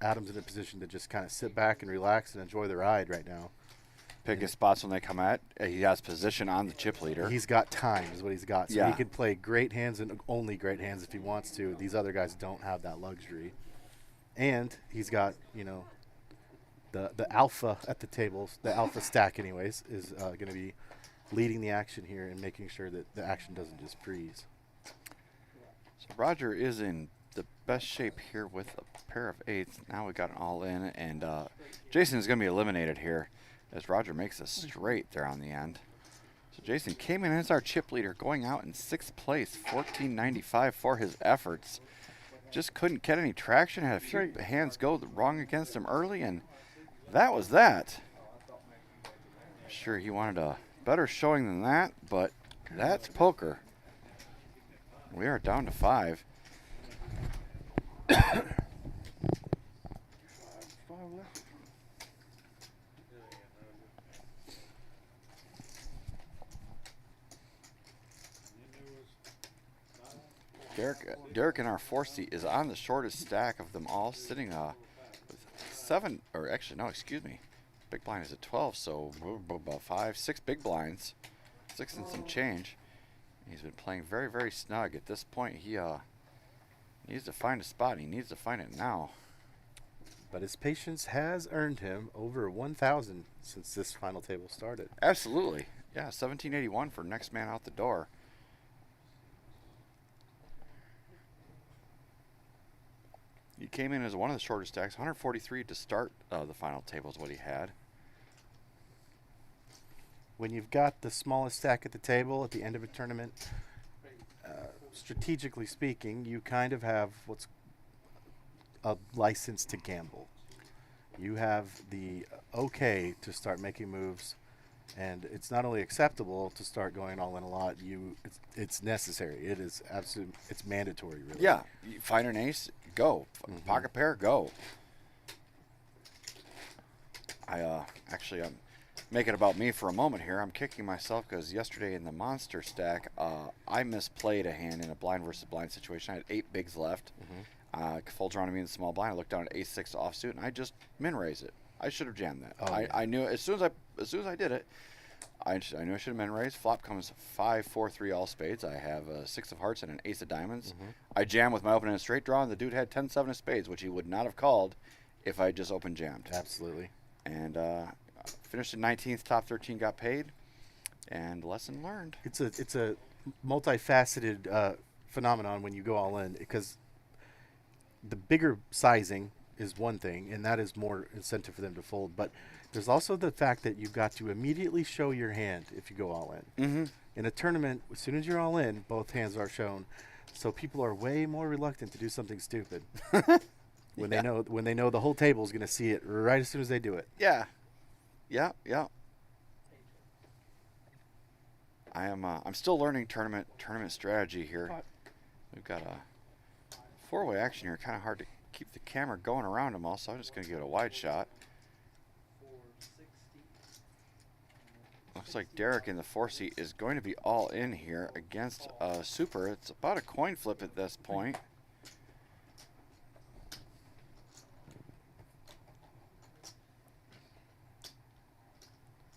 Adam's in a position to just kind of sit back and relax and enjoy the ride right now. Pick his spots when they come at. He has position on the chip leader. He's got time is what he's got. So Yeah. he could play great hands and only great hands if he wants to. These other guys don't have that luxury. And he's got, the alpha at the tables, the alpha stack anyways, is going to be leading the action here and making sure that the action doesn't just freeze. So Roger is in the best shape here with a pair of 8s. Now we got an all in, and Jason is going to be eliminated here as Roger makes a straight there on the end. So Jason came in as our chip leader, going out in 6th place, $14.95 for his efforts. Just couldn't get any traction, had a few hands go wrong against him early, and that was that. I'm sure he wanted a better showing than that, but that's poker. We are down to 5. Derek in our 4th seat is on the shortest stack of them all, sitting with 7, or actually no, excuse me. Big blind is at 12, so about 5, 6 big blinds, 6 and some change. He's been playing very, very snug. At this point, he needs to find a spot. He needs to find it now. But his patience has earned him over 1,000 since this final table started. Absolutely. Yeah, 1781 for next man out the door. He came in as one of the shorter stacks, 143 to start the final table is what he had. When you've got the smallest stack at the table at the end of a tournament, strategically speaking, you kind of have what's a license to gamble. You have the okay to start making moves, and it's not only acceptable to start going all in a lot. It's necessary. It is absolute. It's mandatory, really. Yeah, you find an ace, go. Pocket pair, go. I'm making it about me for a moment here. I'm kicking myself because yesterday in the monster stack, I misplayed a hand in a blind versus blind situation. I had 8 bigs left. Folds around to me in the small blind. I looked down at ace 6 offsuit, and I just min raise it. I should have jammed that. I knew as soon as I did it, I knew I should have min raised. Flop comes 5, 4, 3 all spades. I have a 6 of hearts and an ace of diamonds. I jam with my open and straight draw, and the dude had 10, 7 of spades, which he would not have called if I just open jammed. Absolutely. And finished in 19th, top 13 got paid, and lesson learned. It's a multifaceted phenomenon when you go all in, because the bigger sizing is one thing, and that is more incentive for them to fold. But there's also the fact that you've got to immediately show your hand if you go all in. In a tournament, as soon as you're all in, both hands are shown. So people are way more reluctant to do something stupid when they know the whole table is going to see it right as soon as they do it. Yeah. I'm still learning tournament strategy here. We've got a 4-way action here. Kind of hard to keep the camera going around them all, so I'm just going to give it a wide shot. Looks like Derek in the 4 seat is going to be all in here against Super. It's about a coin flip at this point.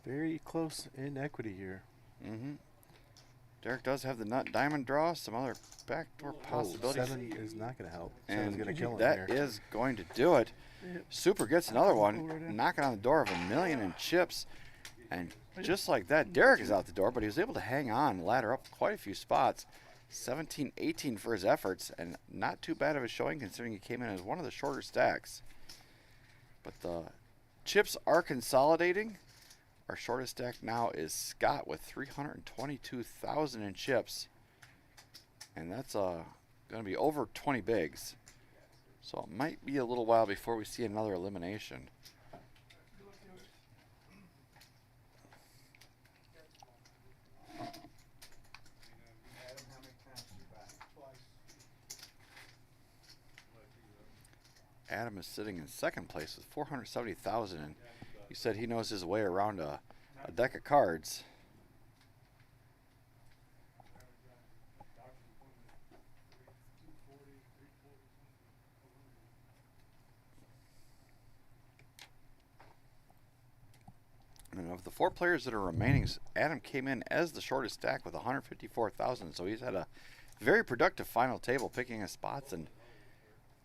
Very close in equity here. Derek does have the nut diamond draw, some other backdoor possibilities. 7 is not going to help. And 7's going to kill him that here. is going to do it. Super gets another one, knocking on the door of $1 million in chips. And just like that, Derek is out the door, but he was able to hang on, ladder up quite a few spots. 17-18 for his efforts, and not too bad of a showing considering he came in as one of the shorter stacks. But the chips are consolidating. Our shortest stack now is Scott with 322,000 in chips. And that's going to be over 20 bigs. So it might be a little while before we see another elimination. Adam is sitting in second place with 470,000, and he said he knows his way around a deck of cards. And of the 4 players that are remaining, Adam came in as the shortest stack with 154,000, so he's had a very productive final table, picking his spots and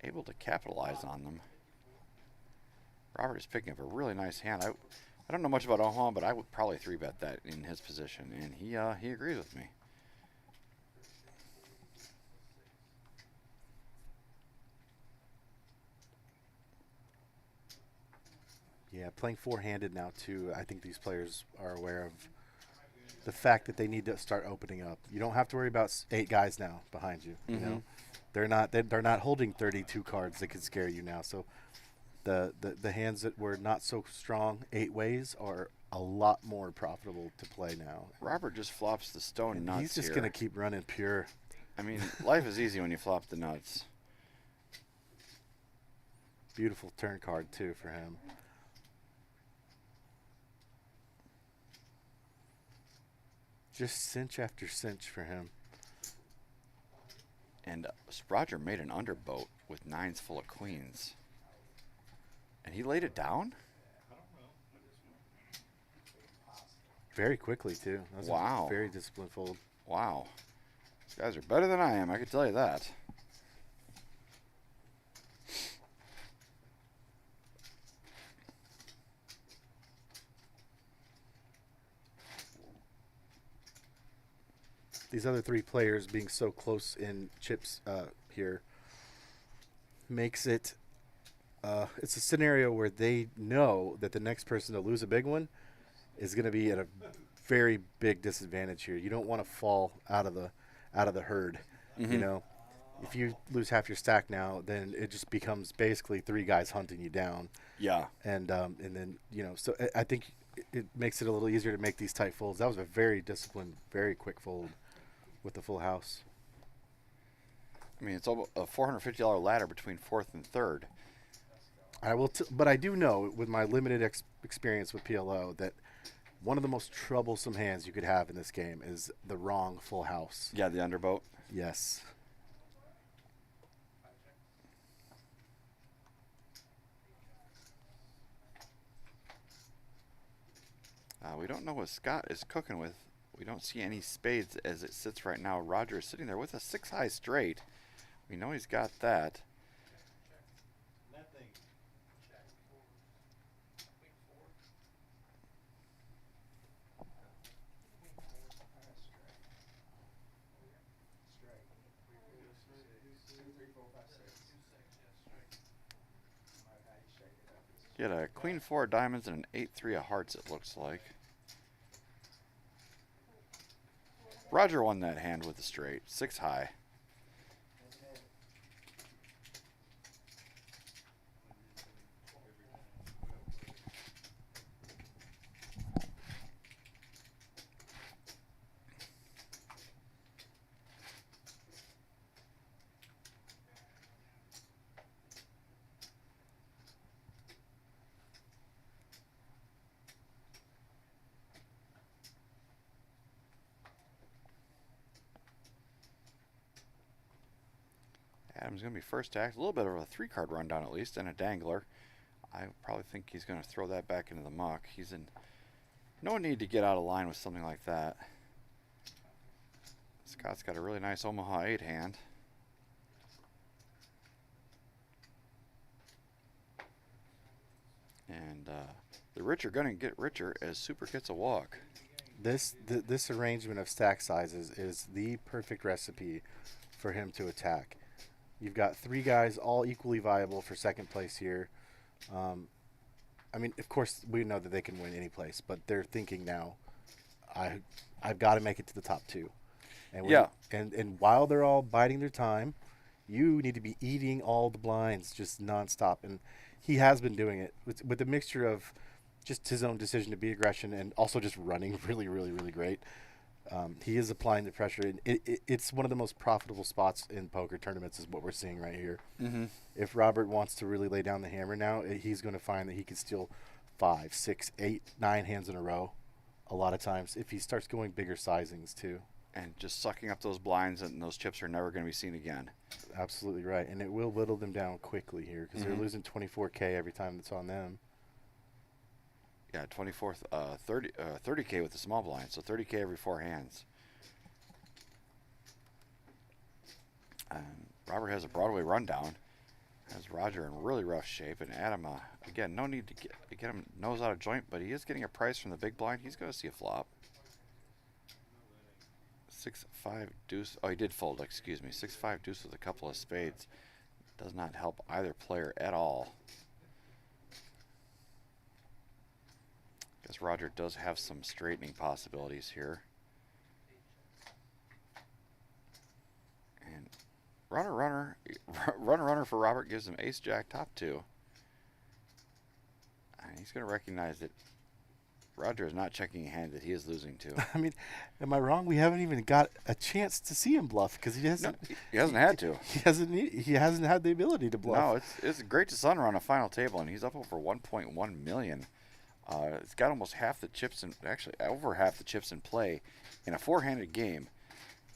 able to capitalize on them. Robert is picking up a really nice hand. I don't know much about Omaha, but I would probably 3-bet that in his position, and he agrees with me. Yeah, playing four-handed now too. I think these players are aware of the fact that they need to start opening up. You don't have to worry about 8 guys now behind you. You know, they're not holding 32 cards that could scare you now. So the hands that were not so strong 8 ways are a lot more profitable to play now. Robert just flops the stone And nuts he's just here. gonna keep running pure. I mean, life is easy when you flop the nuts. Beautiful turn card too for him. Just cinch after cinch for him. And Roger made an underboat with 9s full of queens. And he laid it down? Very quickly too. That was Wow. a very disciplined fold. Wow. These guys are better than I am, I can tell you that. These other 3 players being so close in chips here makes it it's a scenario where they know that the next person to lose a big one is going to be at a very big disadvantage here. You don't want to fall out of the herd. You know, if you lose half your stack now, then it just becomes basically 3 guys hunting you down. Yeah. And then, you know, so I think it makes it a little easier to make these tight folds. That was a very disciplined, very quick fold with the full house. I mean, it's a $450 ladder between 4th and 3rd. But I do know, with my limited experience with PLO, that one of the most troublesome hands you could have in this game is the wrong full house. Yeah, the underboat. Yes. We don't know what Scott is cooking with. We don't see any spades as it sits right now. Roger is sitting there with a 6-high straight. We know he's got that. He had a queen 4 of diamonds and an 8-3 of hearts, it looks like. Roger won that hand with a straight, 6-high. Adam's going to be first to act. A little bit of a 3-card rundown at least, and a dangler. I probably think he's going to throw that back into the muck. He's in no need to get out of line with something like that. Scott's got a really nice Omaha 8 hand. And the rich are going to get richer as Super gets a walk. This arrangement of stack sizes is the perfect recipe for him to attack. You've got 3 guys all equally viable for second place here. I mean, of course, we know that they can win any place, but they're thinking now, I've got to make it to the top 2. And yeah. And while they're all biding their time, you need to be eating all the blinds just nonstop. And he has been doing it with a mixture of just his own decision to be aggression and also just running really, really, really great. He is applying the pressure. And it's one of the most profitable spots in poker tournaments is what we're seeing right here. If Robert wants to really lay down the hammer now, he's going to find that he can steal 5, 6, 8, 9 hands in a row a lot of times if he starts going bigger sizings too. And just sucking up those blinds, and those chips are never going to be seen again. Absolutely right. And it will whittle them down quickly here because they're losing 24K every time it's on them. Yeah, 30K with the small blind, so 30K every 4 hands. And Robert has a Broadway rundown. Has Roger in really rough shape, and Adam, again, no need to get him nose out of joint, but he is getting a price from the big blind. He's going to see a flop. 6-5 deuce. Oh, he did fold, excuse me. 6-5 deuce with a couple of spades. Does not help either player at all. Guess Roger does have some straightening possibilities here. And runner for Robert gives him ace jack top 2. And he's going to recognize that Roger is not checking a hand that he is losing to. I mean, am I wrong? We haven't even got a chance to see him bluff because he hasn't. No, he hasn't had to. He hasn't had the ability to bluff. No, it's great to Sunrun on a final table, and he's up over 1.1 million. It's got almost half the chips in, actually over half the chips in play in a 4-handed game.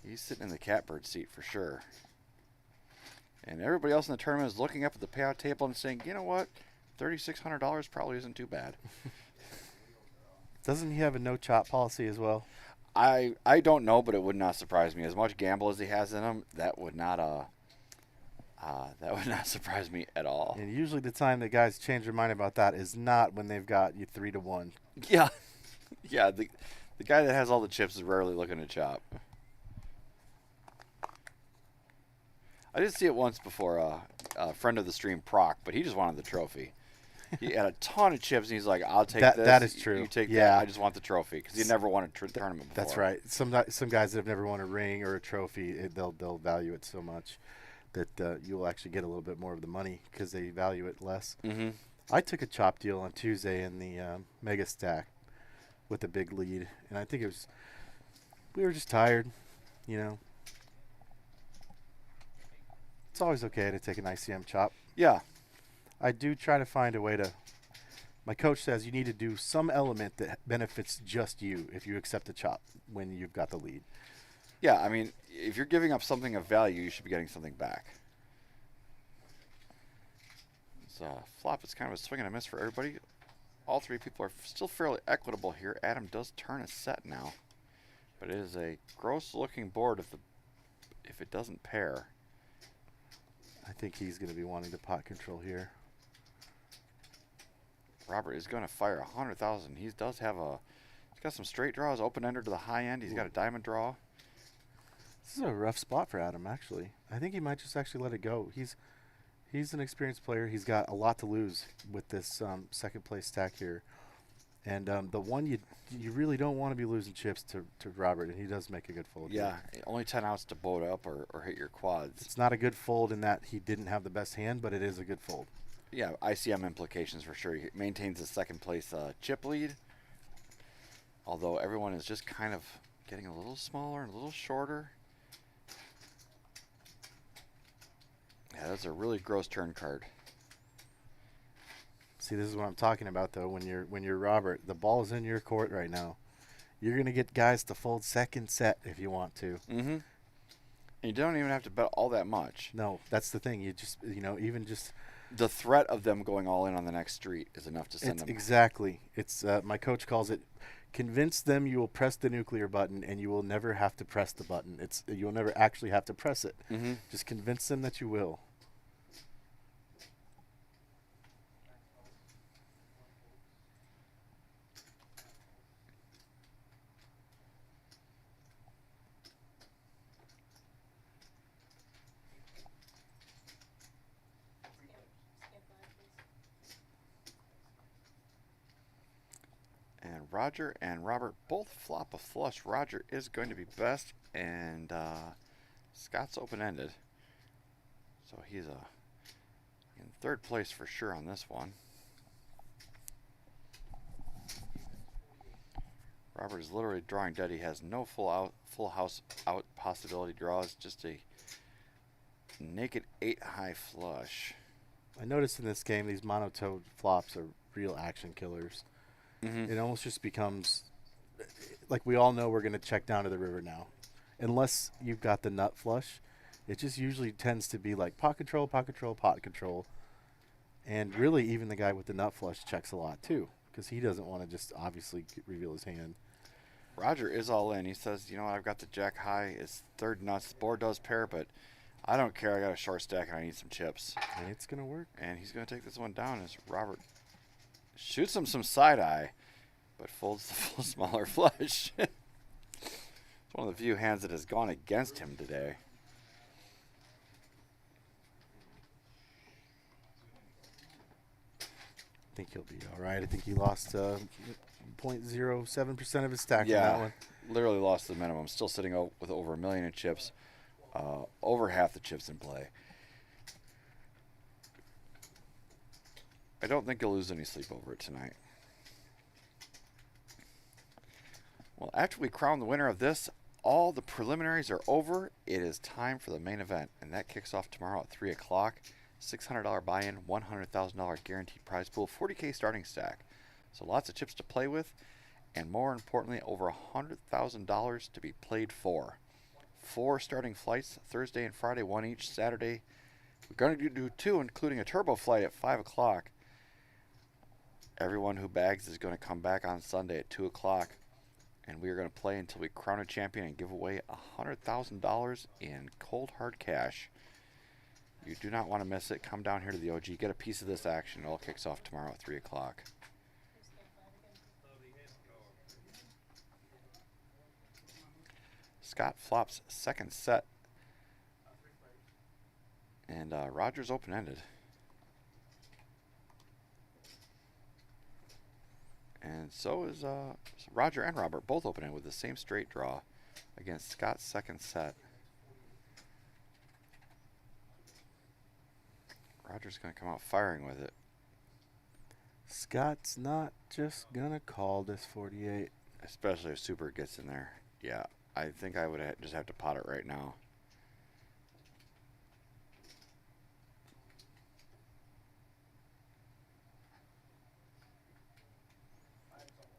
He's sitting in the catbird seat for sure. And everybody else in the tournament is looking up at the payout table and saying, you know what, $3,600 probably isn't too bad. Doesn't he have a no chop policy as well? I don't know, but it would not surprise me. As much gamble as he has in him, that would not surprise me at all. And usually the time that guys change their mind about that is not when they've got you 3-1. Yeah, yeah. The guy that has all the chips is rarely looking to chop. I did see it once before, a friend of the stream, Proc, but he just wanted the trophy. He had a ton of chips, and he's like, I'll take this. That is true. You take yeah. that. I just want the trophy, because he never won a tournament before. That's right. Some guys that have never won a ring or a trophy, they'll value it so much that you'll actually get a little bit more of the money because they value it less. Mm-hmm. I took a chop deal on Tuesday in the Mega Stack with a big lead, and I think we were just tired, you know. It's always okay to take an ICM chop. Yeah. I do try to find a way to. My coach says you need to do some element that benefits just you if you accept a chop when you've got the lead. Yeah, I mean, if you're giving up something of value, you should be getting something back. So flop is kind of a swing and a miss for everybody. All three people are still fairly equitable here. Adam does turn a set now, but it is a gross-looking board if it doesn't pair. I think he's going to be wanting to pot control here. Robert is going to fire 100,000. He does have he's got some straight draws, open-ender to the high end. He's got a diamond draw. This is a rough spot for Adam, actually. I think he might just actually let it go. He's an experienced player. He's got a lot to lose with this second place stack here. And the one you really don't want to be losing chips to Robert, and he does make a good fold. Yeah, only 10 outs to boat up or hit your quads. It's not a good fold in that he didn't have the best hand, but it is a good fold. Yeah, ICM implications for sure. He maintains the second place chip lead, although everyone is just kind of getting a little smaller and a little shorter. Yeah, that's a really gross turn card. See, this is what I'm talking about, though. When you're Robert, the ball is in your court right now. You're gonna get guys to fold second set if you want to. Mm-hmm. And you don't even have to bet all that much. No, that's the thing. You just, even just the threat of them going all in on the next street is enough to send them. Exactly. It's my coach calls it, convince them you will press the nuclear button and you will never have to press the button. You'll never actually have to press it. Mm-hmm. Just convince them that you will. Roger and Robert both flop a flush. Roger is going to be best, and Scott's open-ended. So he's in third place for sure on this one. Robert is literally drawing dead. He has no full house out possibility draws, just a naked 8 high flush. I noticed in this game these mono-toed flops are real action killers. Mm-hmm. It almost just becomes like we all know we're going to check down to the river now. Unless you've got the nut flush, it just usually tends to be like pot control, pot control, pot control. And really even the guy with the nut flush checks a lot too because he doesn't want to just obviously reveal his hand. Roger is all in. He says, you know what, I've got the jack high. It's third nuts. The board does pair, but I don't care. I got a short stack and I need some chips. And it's going to work. And he's going to take this one down as Robert shoots him some side eye, but folds the full smaller flush. It's one of the few hands that has gone against him today. I think he'll be all right. I think he lost 0.07% of his stack Yeah, on that one. literally lost the minimum. Still sitting with over $1 million in chips. Over half the chips in play. I don't think he'll lose any sleep over it tonight. Well, after we crown the winner of this, all the preliminaries are over. It is time for the main event, and that kicks off tomorrow at 3 o'clock. $600 buy-in, $100,000 guaranteed prize pool, 40K starting stack. So lots of chips to play with, and more importantly, over $100,000 to be played for. 4 starting flights, Thursday and Friday, 1 each. Saturday, we're going to do 2, including a turbo flight at 5 o'clock. Everyone who bags is going to come back on Sunday at 2 o'clock, and we are going to play until we crown a champion and give away $100,000 in cold hard cash. You do not want to miss it. Come down here to the OG. Get a piece of this action. It all kicks off tomorrow at 3 o'clock. Scott flops second set. And Roger's open-ended. And so is Roger and Robert both open-ended with the same straight draw against Scott's second set. Roger's going to come out firing with it. Scott's not just going to call this 48. Especially if Super gets in there. Yeah, I think I would just have to pot it right now.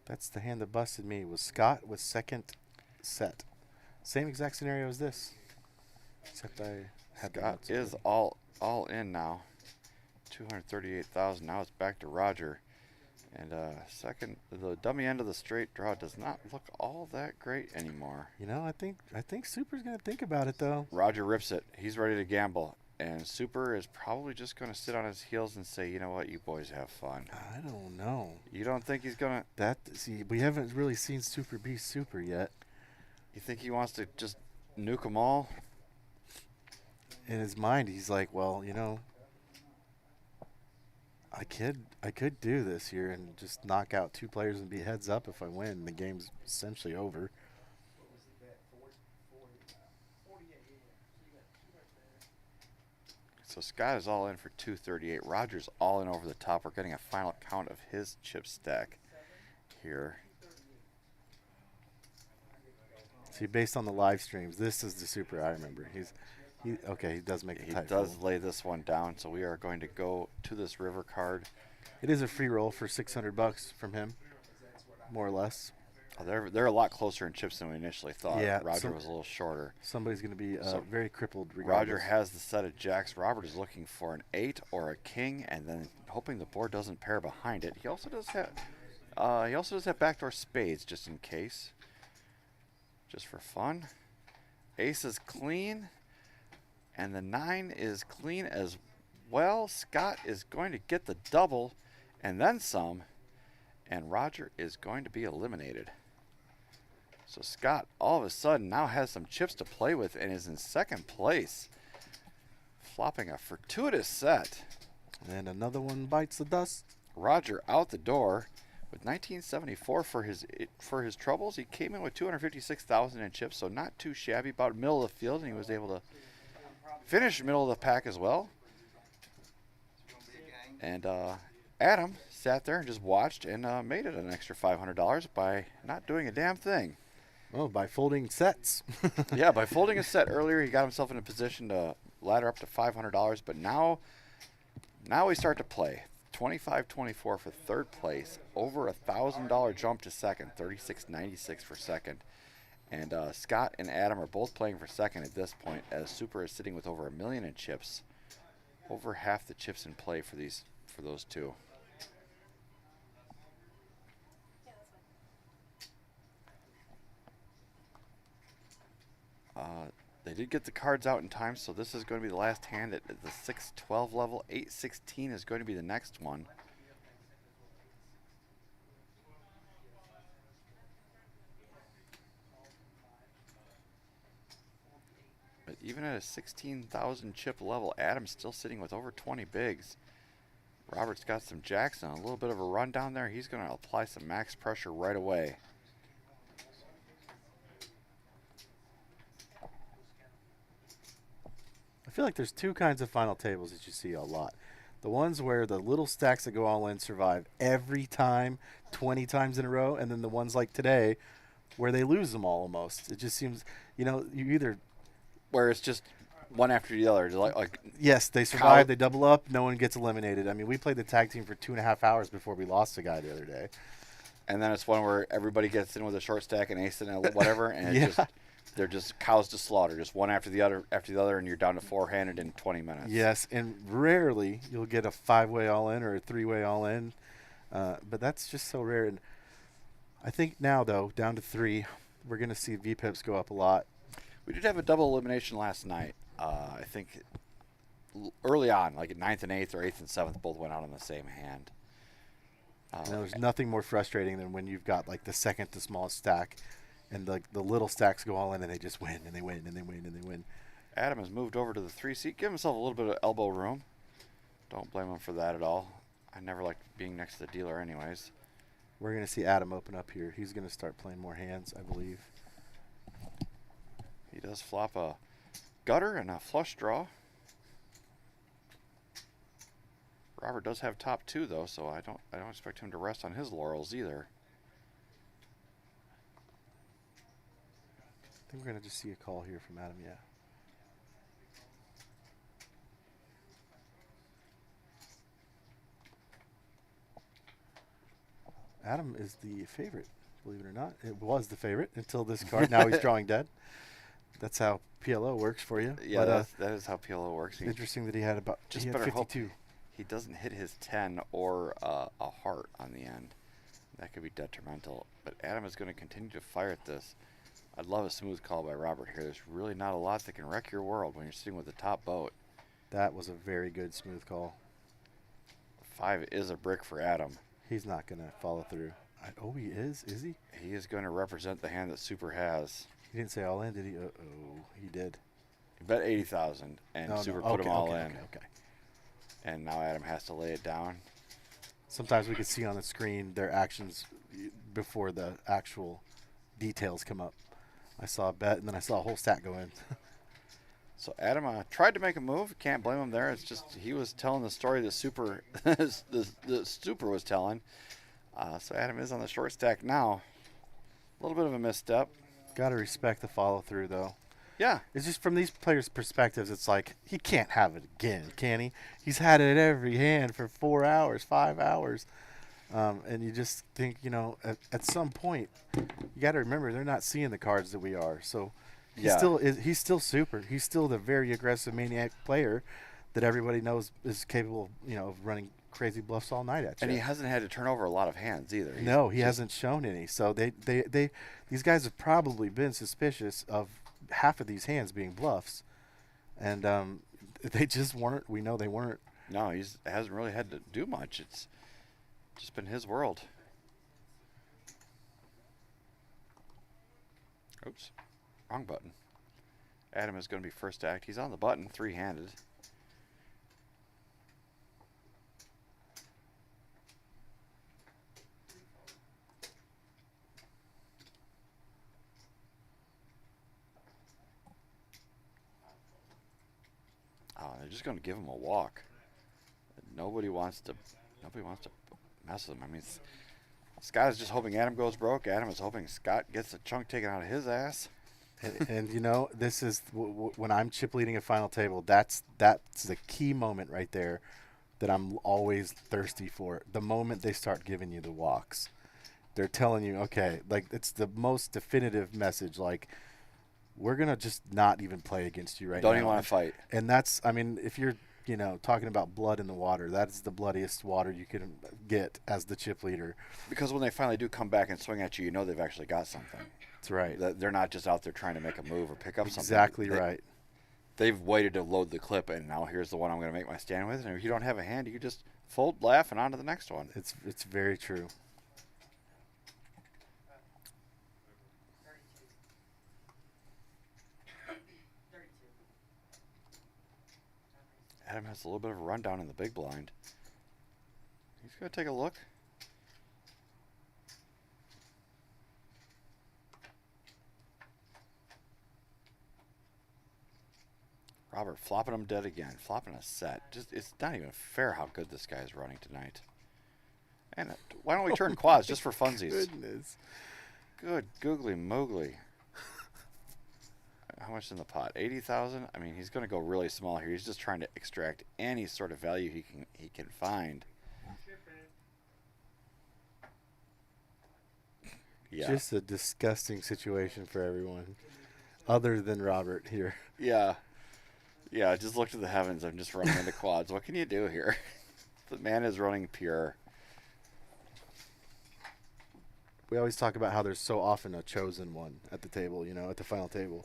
That's the hand that busted me. Was Scott with second set. Same exact scenario as this. Except I had Scott is all in now. 238,000. Now it's back to Roger. And second, the dummy end of the straight draw does not look all that great anymore. You know, I think Super's gonna think about it though. Roger rips it. He's ready to gamble, and Super is probably just gonna sit on his heels and say, "You know what, you boys have fun." I don't know. You don't think he's gonna? See, we haven't really seen Super be Super yet. You think he wants to just nuke them all? In his mind, he's like, well, you know, I could do this here and just knock out 2 players and be heads up if I win. The game's essentially over. So Scott is all in for 238. Roger's all in over the top. We're getting a final count of his chip stack here. See, based on the live streams, this is the Super I remember. He does make a tight He does fold. lay this one down, so we are going to go to this river card. It is a free roll for $600 from him, more or less. They're a lot closer in chips than we initially thought. Yeah, Roger was a little shorter. Somebody's going to be So very crippled regardless. Roger has the set of jacks. Robert is looking for an 8 or a king, and then hoping the board doesn't pair behind it. He also does have backdoor spades just in case, just for fun. Ace is clean, and the 9 is clean as well. Scott is going to get the double, and then some, and Roger is going to be eliminated. So Scott all of a sudden now has some chips to play with and is in second place, flopping a fortuitous set. And another one bites the dust. Roger out the door with 1974 for his troubles. He came in with 256,000 in chips, so not too shabby. About middle of the field, and he was able to finish middle of the pack as well. And Adam sat there and just watched and made it an extra $500 by not doing a damn thing. Well, by folding sets. Yeah, by folding a set earlier, he got himself in a position to ladder up to $500. But now we start to play. 25-24 for third place. Over $1,000 jump to second. 36.96 for second. And Scott and Adam are both playing for second at this point, as Super is sitting with over $1 million in chips. Over half the chips in play for those two. They did get the cards out in time, so this is going to be the last hand at the 6-12 level. 8-16 is going to be the next one. But even at a 16,000 chip level, Adam's still sitting with over 20 bigs. Robert's got some jacks and a little bit of a run down there. He's going to apply some max pressure right away. I feel like there's two kinds of final tables that you see a lot. The ones where the little stacks that go all in survive every time, 20 times in a row, and then the ones like today where they lose them all almost. It just seems, you either... Where it's just one after the other. Like yes, they survive, they double up, no one gets eliminated. I mean, we played the tag team for 2.5 hours before we lost a guy the other day. And then it's one where everybody gets in with a short stack and ace and whatever, and Yeah. they're just cows to slaughter, just one after the other, and you're down to four-handed in 20 minutes. Yes, and rarely you'll get a 5-way all-in or a 3-way all-in, but that's just so rare. And I think now, though, down to 3, we're going to see VPIPs go up a lot. We did have a double elimination last night. I think early on, like at 9th and 8th or 8th and 7th, both went out on the same hand. There's nothing more frustrating than when you've got like the second to smallest stack, and the little stacks go all in and they just win and they win and they win and they win. Adam has moved over to the 3 seat. Give himself a little bit of elbow room. Don't blame him for that at all. I never liked being next to the dealer anyways. We're going to see Adam open up here. He's going to start playing more hands, I believe. He does flop a gutter and a flush draw. Robert does have top 2 though, so I don't expect him to rest on his laurels either. I think we're going to just see a call here from Adam, yeah. Adam is the favorite, believe it or not. It was the favorite until this card. Now he's drawing dead. That's how PLO works for you. Yeah, but, that is how PLO works. Interesting that he had about Just he had better hope 52. he doesn't hit his 10 or a heart on the end. That could be detrimental. But Adam is going to continue to fire at this. I'd love a smooth call by Robert here. There's really not a lot that can wreck your world when you're sitting with the top boat. That was a very good smooth call. 5 is a brick for Adam. He's not going to follow through. Oh, he is? Is he? He is going to represent the hand that Super has. He didn't say all in, did he? Uh-oh, he did. He bet 80,000 and No, Super no. put Okay, him all okay, in. Okay. And now Adam has to lay it down. Sometimes we can see on the screen their actions before the actual details come up. I saw a bet, and then I saw a whole stack go in. So Adam tried to make a move. Can't blame him there. It's just he was telling the story that Super, the Super was telling. So Adam is on the short stack now. A little bit of a misstep. Got to respect the follow-through, though. Yeah. It's just from these players' perspectives, it's like, he can't have it again, can he? He's had it every hand for 4 hours, 5 hours. And you just think, at some point, you got to remember, they're not seeing the cards that we are. So he's still Super. He's still the very aggressive maniac player that everybody knows is capable, of running crazy bluffs all night at you. And he hasn't had to turn over a lot of hands either. No, he hasn't shown any. So these guys have probably been suspicious of half of these hands being bluffs, and they just weren't. We know they weren't. No, he hasn't really had to do much. It's just been his world. Oops, wrong button. Adam is going to be first act. He's on the button, 3-handed. They're just going to give him a walk. Nobody wants to mess with him. I mean, Scott is just hoping Adam goes broke. Adam is hoping Scott gets a chunk taken out of his ass. And this is when I'm chip leading a final table. That's the key moment right there that I'm always thirsty for. The moment they start giving you the walks, they're telling you, okay, like it's the most definitive message. Like, we're gonna just not even play against you right now. Don't even want to fight. And that's, I mean, if you're talking about blood in the water, that is the bloodiest water you can get as the chip leader. Because when they finally do come back and swing at you, you know they've actually got something. That's right. They're not just out there trying to make a move or pick up something. Exactly right. They've waited to load the clip, and now here's the one I'm going to make my stand with. And if you don't have a hand, you can just fold, laugh, and on to the next one. It's very true. 32. Adam has a little bit of a rundown in the big blind. He's going to take a look. Robert flopping him dead again, flopping a set. Just it's not even fair how good this guy is running tonight. And why don't we turn quads just for funsies? Goodness. Good googly moogly. How much in the pot? 80,000. I mean, he's going to go really small here. He's just trying to extract any sort of value he can find. Yeah. Just a disgusting situation for everyone, other than Robert here. Yeah. Yeah, I just looked at the heavens. I'm just running into quads. What can you do here? The man is running pure. We always talk about how there's so often a chosen one at the table, at the final table.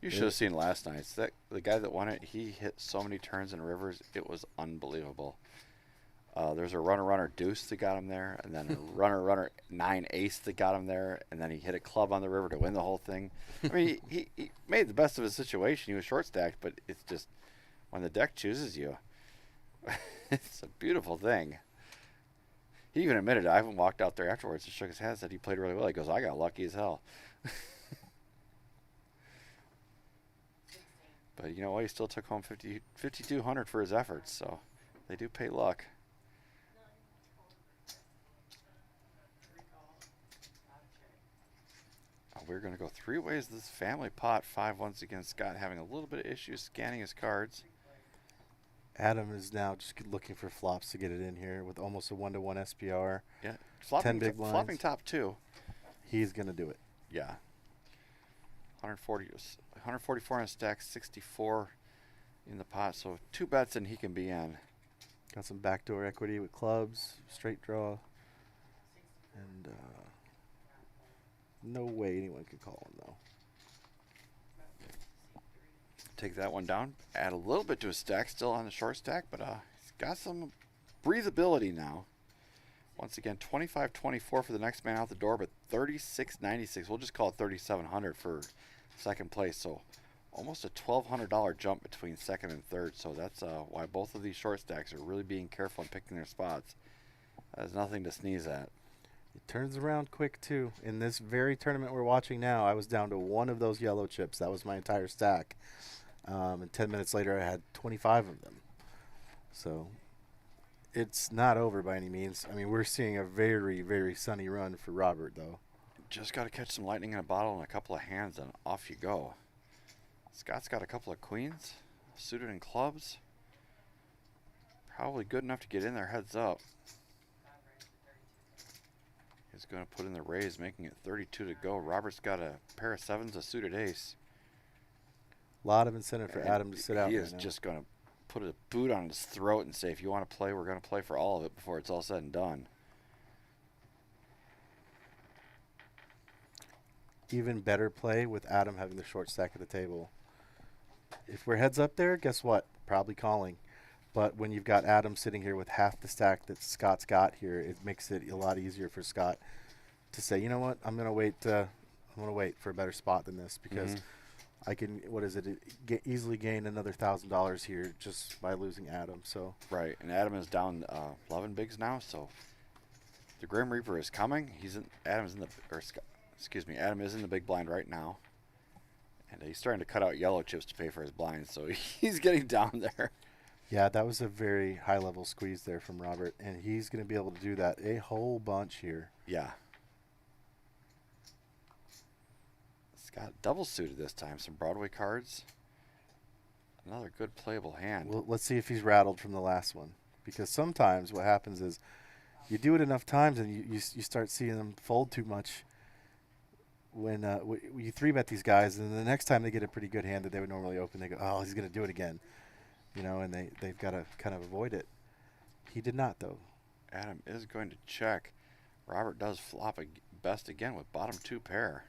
You should have seen last night's. The guy that won it, he hit so many turns and rivers. It was unbelievable. There's a runner deuce that got him there, and then a runner 9 ace that got him there, and then he hit a club on the river to win the whole thing. I mean, he made the best of his situation. He was short stacked, but it's just when the deck chooses you, it's a beautiful thing. He even admitted it. I haven't walked out there afterwards and shook his head and said he played really well. He goes, I got lucky as hell. But you know what? He still took home $5,200 for his efforts, so they do pay luck. We're going to go 3 ways this family pot. 5 once again. Scott having a little bit of issues scanning his cards. Adam is now just looking for flops to get it in here with almost a 1-to-1 SPR. Yeah, 10 big blinds. Flopping top 2. He's going to do it. Yeah. 144 on a stack, 64 in the pot. So 2 bets and he can be in. Got some backdoor equity with clubs, straight draw, and no way anyone can call him though. Take that one down. Add a little bit to his stack, still on the short stack, but he's got some breathability now. Once again, 25-24 for the next man out the door, but 36.96. We'll just call it 3,700 for second place. So almost a $1,200 jump between second and third. So that's why both of these short stacks are really being careful and picking their spots. That's nothing to sneeze at. It turns around quick too. In this very tournament we're watching now, I was down to 1 of those yellow chips. That was my entire stack. And 10 minutes later, I had 25 of them. So it's not over by any means. I mean, we're seeing a very, very sunny run for Robert, though. Just got to catch some lightning in a bottle and a couple of hands, and off you go. Scott's got a couple of queens, suited in clubs. Probably good enough to get in there heads up. He's going to put in the raise, making it 32 to go. Robert's got a pair of 7s, a suited ace. A lot of incentive for Adam to sit out. He right is now. just going to put a boot on his throat and say, if you want to play, we're going to play for all of it before it's all said and done. Even better play with Adam having the short stack at the table. If we're heads up there, guess what? Probably calling. But when you've got Adam sitting here with half the stack that Scott's got here, it makes it a lot easier for Scott to say, you know what, I'm gonna wait for a better spot than this because I can, easily gain another $1,000 here just by losing Adam. So right, and Adam is down 11 bigs now, so the Grim Reaper is coming. Adam is in the big blind right now. And he's starting to cut out yellow chips to pay for his blinds, so he's getting down there. yeah, that was a very high-level squeeze there from Robert, and he's going to be able to do that a whole bunch here. Yeah. Scott double suited this time. Some Broadway cards. Another good playable hand. Well, let's see if he's rattled from the last one, because sometimes what happens is you do it enough times and you start seeing them fold too much. When you 3-bet these guys, and the next time they get a pretty good hand that they would normally open, they go, oh, he's going to do it again. And they've got to kind of avoid it. He did not, though. Adam is going to check. Robert does flop best again with bottom 2 pair.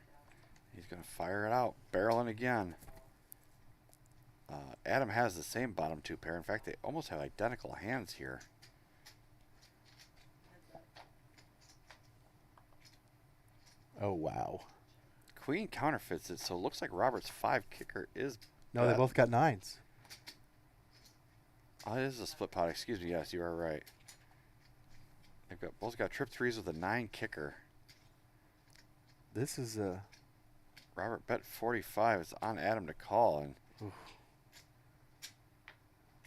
He's going to fire it out. Barreling again. Adam has the same bottom two pair. In fact, they almost have identical hands here. Oh, wow. Queen counterfeits it, so it looks like Robert's 5 kicker is No, they both got 9s. Oh, it is a split pot. Excuse me. Yes, you are right. They've both got trip 3s with a 9 kicker. This is a... Robert bet 45. It's on Adam to call, and Oof.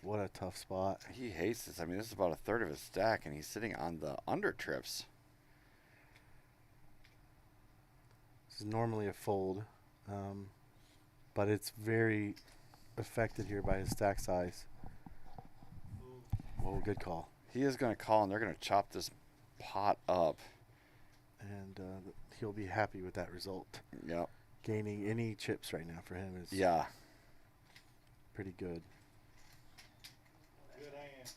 What a tough spot. he hates this. I mean, this is about a third of his stack, and he's sitting on the under trips. This is normally a fold, but it's very affected here by his stack size. Whoa, good call. He is going to call, and they're going to chop this pot up. And he'll be happy with that result. Yep. Gaining any chips right now for him is Yeah. pretty good. Good hand.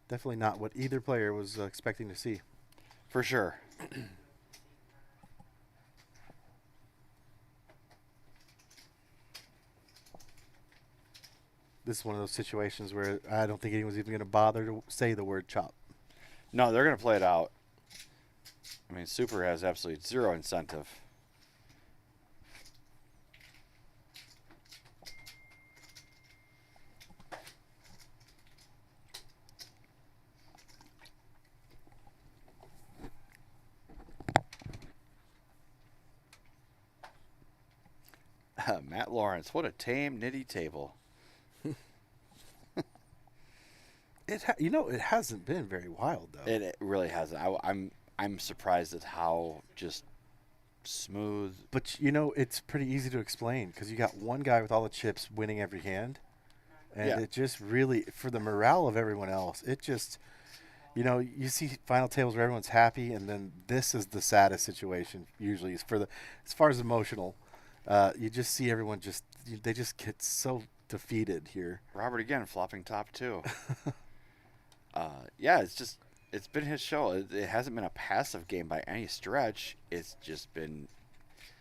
Definitely not what either player was expecting to see. For sure. This is one of those situations where I don't think anyone's even going to bother to say the word chop. No, they're going to play it out. I mean, Super has absolutely zero incentive. Matt Lawrence, what a tame nitty table. It hasn't been very wild though. It really hasn't. I'm surprised at how just smooth. But it's pretty easy to explain because you got one guy with all the chips winning every hand, and Yeah. it just really, for the morale of everyone else, it just, you see final tables where everyone's happy, and then this is the saddest situation usually. As far as emotional, you just see everyone they just get so defeated here. Robert again flopping top 2. Yeah, it's been his show. It hasn't been a passive game by any stretch. It's just been.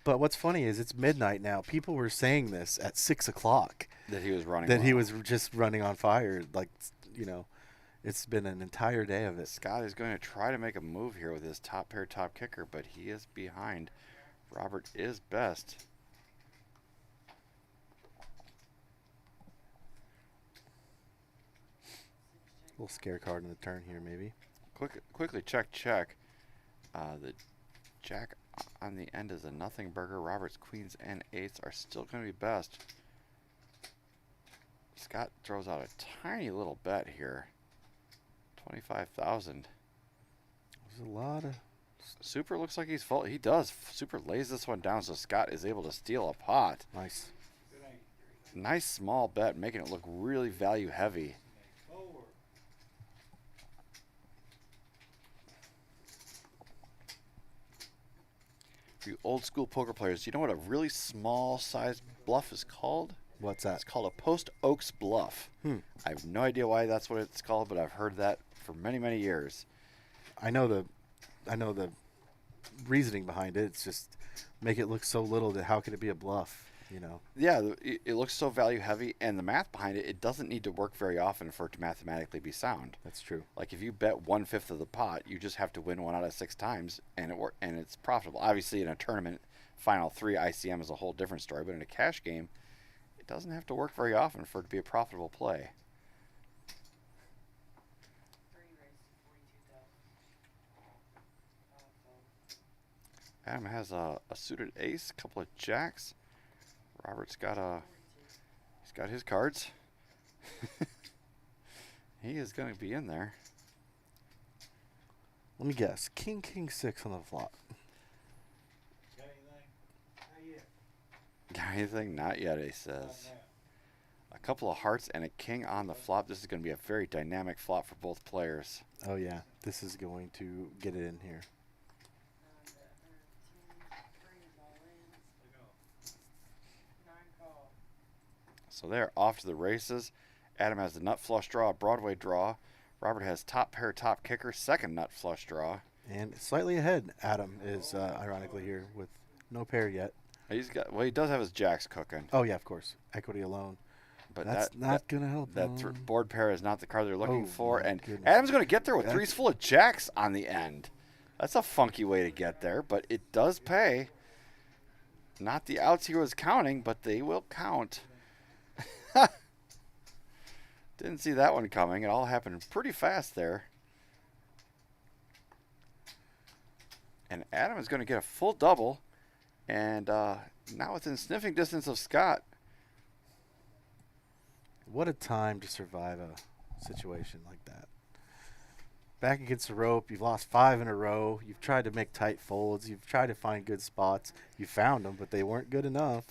But what's funny is it's midnight now. People were saying this at 6 o'clock. That he was running. That he wild. was just running on fire. It's been an entire day of it. Scott is going to try to make a move here with his top pair top kicker, but he is behind. Robert is best. A little scare card in the turn here, maybe. Quickly check. The jack on the end is a nothing burger. Robert's queens and eights are still going to be best. Scott throws out a tiny little bet here. 25,000. There's a lot of... Super looks like he's full. He does. Super lays this one down, so Scott is able to steal a pot. Nice. Nice small bet, making it look really value heavy. For you old school poker players, do you know what a really small size bluff is called? What's that? It's called a post oaks bluff. I have no idea why that's what it's called, but I've heard that for many, many years. I know the reasoning behind it. It's just make it look so little that how could it be a bluff, Yeah, it looks so value heavy, and the math behind it, it doesn't need to work very often for it to mathematically be sound. That's true. Like if you bet 1/5 of the pot, you just have to win 1 out of 6 times, and it's profitable. Obviously, in a tournament, final 3 ICM is a whole different story, but in a cash game, it doesn't have to work very often for it to be a profitable play. Adam has a suited ace, a couple of jacks. Robert's got he's got his cards. He is going to be in there. Let me guess. King 6 on the flop. Got anything? Not yet. Got anything? Not yet, he says. A couple of hearts and a king on the flop. This is going to be a very dynamic flop for both players. Oh, yeah. This is going to get it in here. So they're off to the races. Adam has the nut flush draw, Broadway draw. Robert has top pair, top kicker, second nut flush draw. And slightly ahead, Adam is ironically here with no pair yet. He does have his jacks cooking. Oh, yeah, of course. Equity alone. But that's not going to help. That board pair is not the card they're looking for. my And goodness. Adam's going to get there with threes full of jacks on the end. That's a funky way to get there, but it does pay. Not the outs he was counting, but they will count. Didn't see that one coming. It all happened pretty fast there. And Adam is going to get a full double. And now within sniffing distance of Scott. What a time to survive a situation like that. Back against the rope, you've lost 5 in a row. You've tried to make tight folds. You've tried to find good spots. You found them, but they weren't good enough.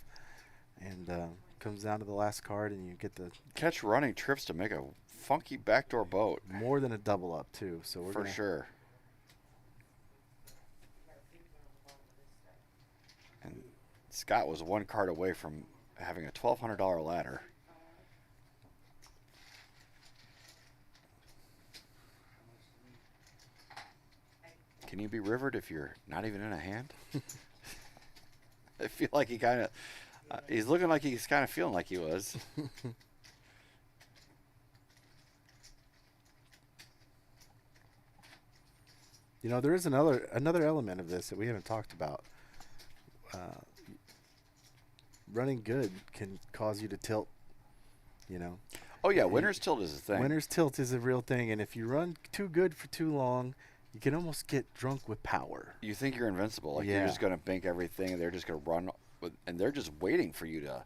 And comes down to the last card, and you get the Catch running trips to make a funky backdoor boat. more than a double up too. So we're For gonna, sure. And Scott was one card away from having a $1,200 ladder. Can you be rivered if you're not even in a hand? I feel like he kind of, he's looking like he's kind of feeling like he was. You know, there is another element of this that we haven't talked about. Running good can cause you to tilt. You know. Oh yeah, winner's tilt is a thing. Winner's tilt is a real thing, and if you run too good for too long, you can almost get drunk with power. You think you're invincible, like Yeah. you're just gonna bank everything, and they're just gonna run, and they're just waiting for you to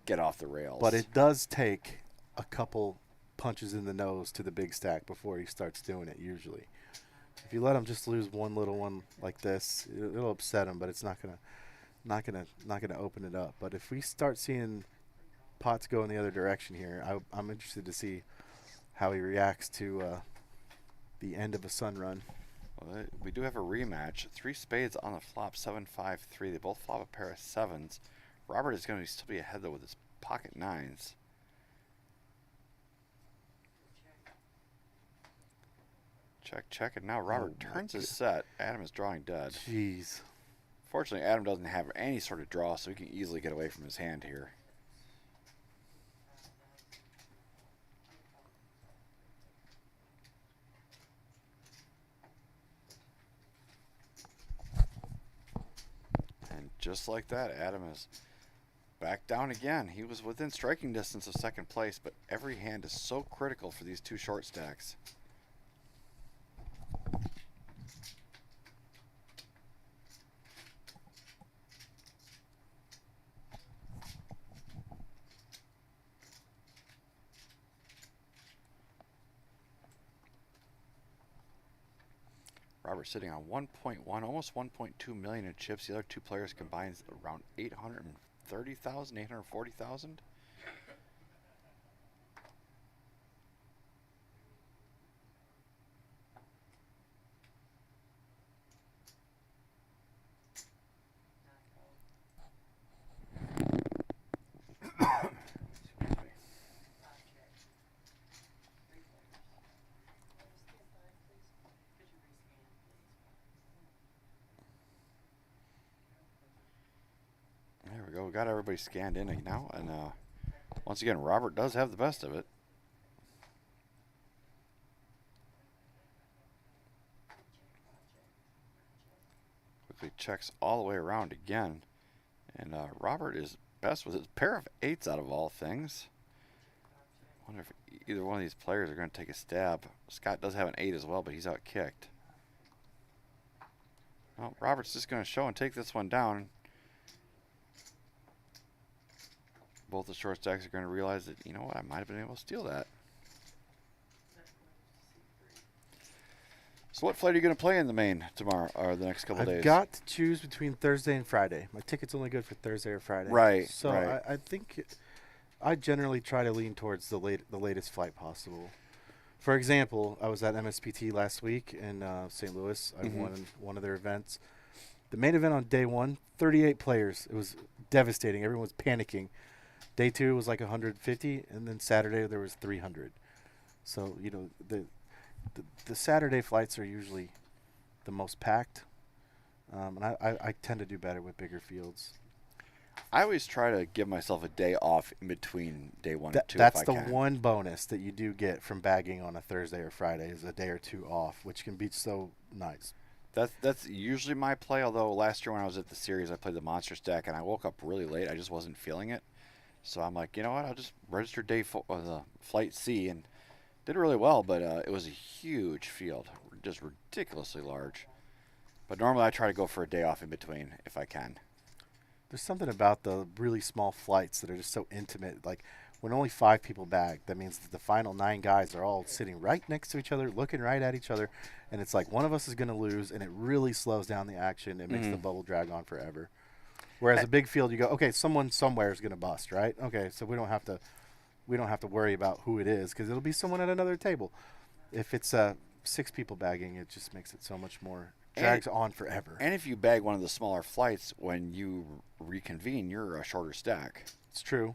get off the rails. But it does take a couple punches in the nose to the big stack before he starts doing it. Usually, if you let him just lose one little one like this, it'll upset him, but it's not gonna open it up. But if we start seeing pots go in the other direction here, I'm interested to see how he reacts to the end of a sun run. Well, we do have a rematch. 3 spades on the flop, 7-5-3. They both flop a pair of 7s. Robert is going to still be ahead though with his pocket 9s. Check, check, and now Robert turns his set. Adam is drawing dead. Jeez. Fortunately, Adam doesn't have any sort of draw, so he can easily get away from his hand here. And just like that, Adam is back down again. He was within striking distance of second place, but every hand is so critical for these 2 short stacks. Robert sitting on 1.1, almost 1.2 million in chips. The other 2 players combined around 830,000, 840,000. There we go. We got everybody scanned in now, and once again, Robert does have the best of it. Quickly checks all the way around again, and Robert is best with his pair of 8s out of all things. Wonder if either one of these players are going to take a stab. Scott does have an 8 as well, but he's out kicked. Well, Robert's just going to show and take this one down. Both the short stacks are going to realize that, you know what, I might have been able to steal that. So what flight are you going to play in the main tomorrow, or the next couple I've days? got to choose between Thursday and Friday. My ticket's only good for Thursday or Friday. Right, So right. I think I generally try to lean towards the latest flight possible. For example, I was at MSPT last week in St. Louis. I won one of their events. The main event on day 1, 38 players. It was devastating. Everyone was panicking. Day 2 was like 150, and then Saturday there was 300. So the Saturday flights are usually the most packed, and I tend to do better with bigger fields. I always try to give myself a day off in between day 1 and 2. That's if I the can. one bonus that you do get from bagging on a Thursday or Friday is a day or 2 off, which can be so nice. That's usually my play. Although last year when I was at the series, I played the monster stack and I woke up really late. I just wasn't feeling it, so I'm like, you know what? I'll just register the flight C and did really well. But it was a huge field, just ridiculously large. But normally I try to go for a day off in between if I can. There's something about the really small flights that are just so intimate. Like when only 5 people bag, that means that the final 9 guys are all sitting right next to each other, looking right at each other, and it's like one of us is going to lose, and it really slows down the action. It makes the bubble drag on forever. Whereas a big field, you go, okay, someone somewhere is going to bust, right? Okay, so we don't have to worry about who it is because it'll be someone at another table. If it's 6 people bagging, it just makes it so much more. Drags on forever. And if you bag one of the smaller flights, when you reconvene, you're a shorter stack. It's true.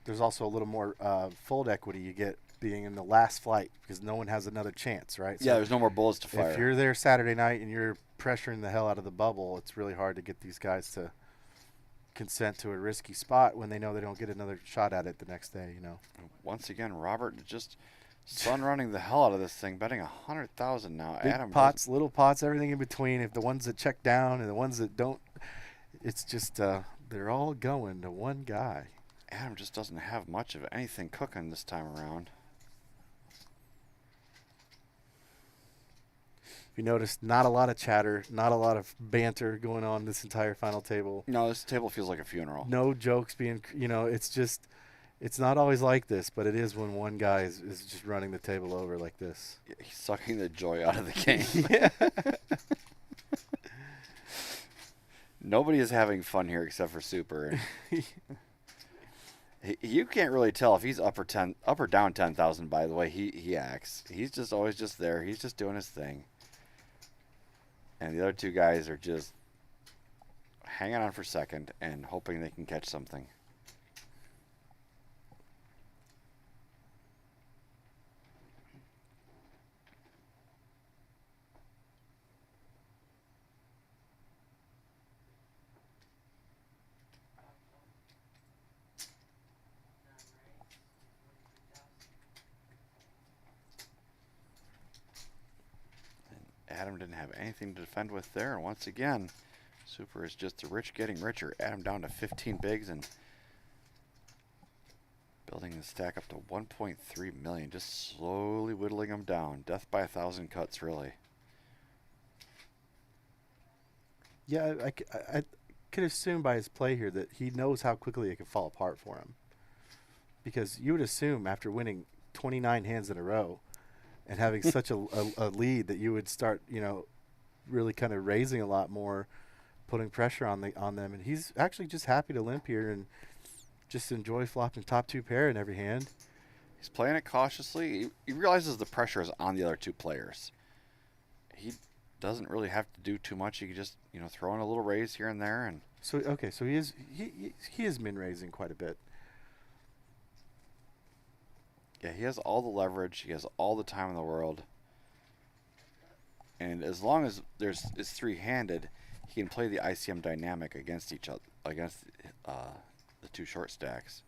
There's also a little more fold equity you get being in the last flight because no one has another chance, right? Yeah, there's no more bullets to fire. If you're there Saturday night and you're pressuring the hell out of the bubble, it's really hard to get these guys to consent to a risky spot when they know they don't get another shot at it the next day, Once again, Robert just sun running the hell out of this thing, betting 100,000 now. Big Adam pots, little pots, everything in between. If the ones that check down and the ones that don't, it's just they're all going to one guy. Adam just doesn't have much of anything cooking this time around. If you notice, not a lot of chatter, not a lot of banter going on this entire final table. No, this table feels like a funeral. No jokes being, it's just, it's not always like this, but it is when one guy is just running the table over like this. Yeah, he's sucking the joy out of the game. Yeah. Nobody is having fun here except for Super. You can't really tell if he's up or down 10,000 by the way he acts. He's just always just there. He's just doing his thing. And the other 2 guys are just hanging on for second and hoping they can catch something. Adam didn't have anything to defend with there. And once again, Super is just the rich getting richer. Adam down to 15 bigs and building the stack up to 1.3 million. Just slowly whittling them down. Death by 1,000 cuts, really. Yeah, I could assume by his play here that he knows how quickly it can fall apart for him. Because you would assume after winning 29 hands in a row and having such a lead that you would start, really kind of raising a lot more, putting pressure on them. And he's actually just happy to limp here and just enjoy flopping top 2 pair in every hand. He's playing it cautiously. He realizes the pressure is on the other 2 players. He doesn't really have to do too much. He can just, throw in a little raise here and there. And so he is min raising quite a bit. yeah, he has all the leverage. He has all the time in the world. And as long as it's 3-handed, he can play the ICM dynamic against each other, against the 2 short stacks.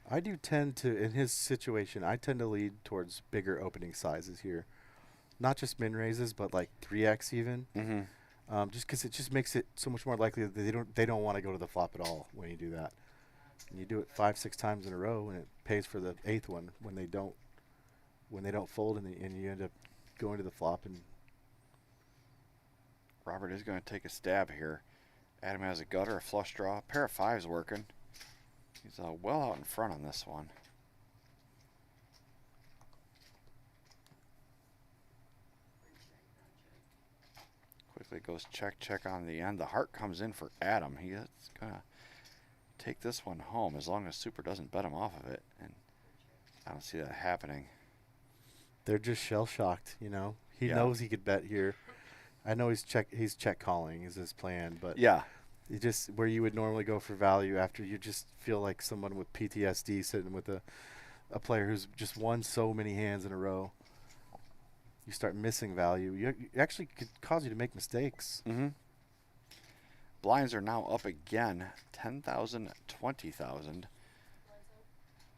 I do tend to, in his situation, I tend to lead towards bigger opening sizes here. Not just min raises, but like 3x even. Mm-hmm. Just because it just makes it so much more likely that they don't want to go to the flop at all when you do that. And you do it 5-6 times in a row, and it pays for the 8th one when they don't fold, and you end up going to the flop. And Robert is going to take a stab here. Adam has a gutter, a flush draw, a pair of 5s working. He's well out in front on this one. Quickly goes check on the end. The heart comes in for Adam. He is going to take this one home as long as Super doesn't bet him off of it. And I don't see that happening. they're just shell shocked. He Yeah. knows he could bet here. I know he's check calling is his plan, but Yeah. You just where you would normally go for value after you just feel like someone with PTSD sitting with a player who's just won so many hands in a row. You start missing value. You actually could cause you to make mistakes. Mm-hmm. Blinds are now up again, 10,000, 20,000.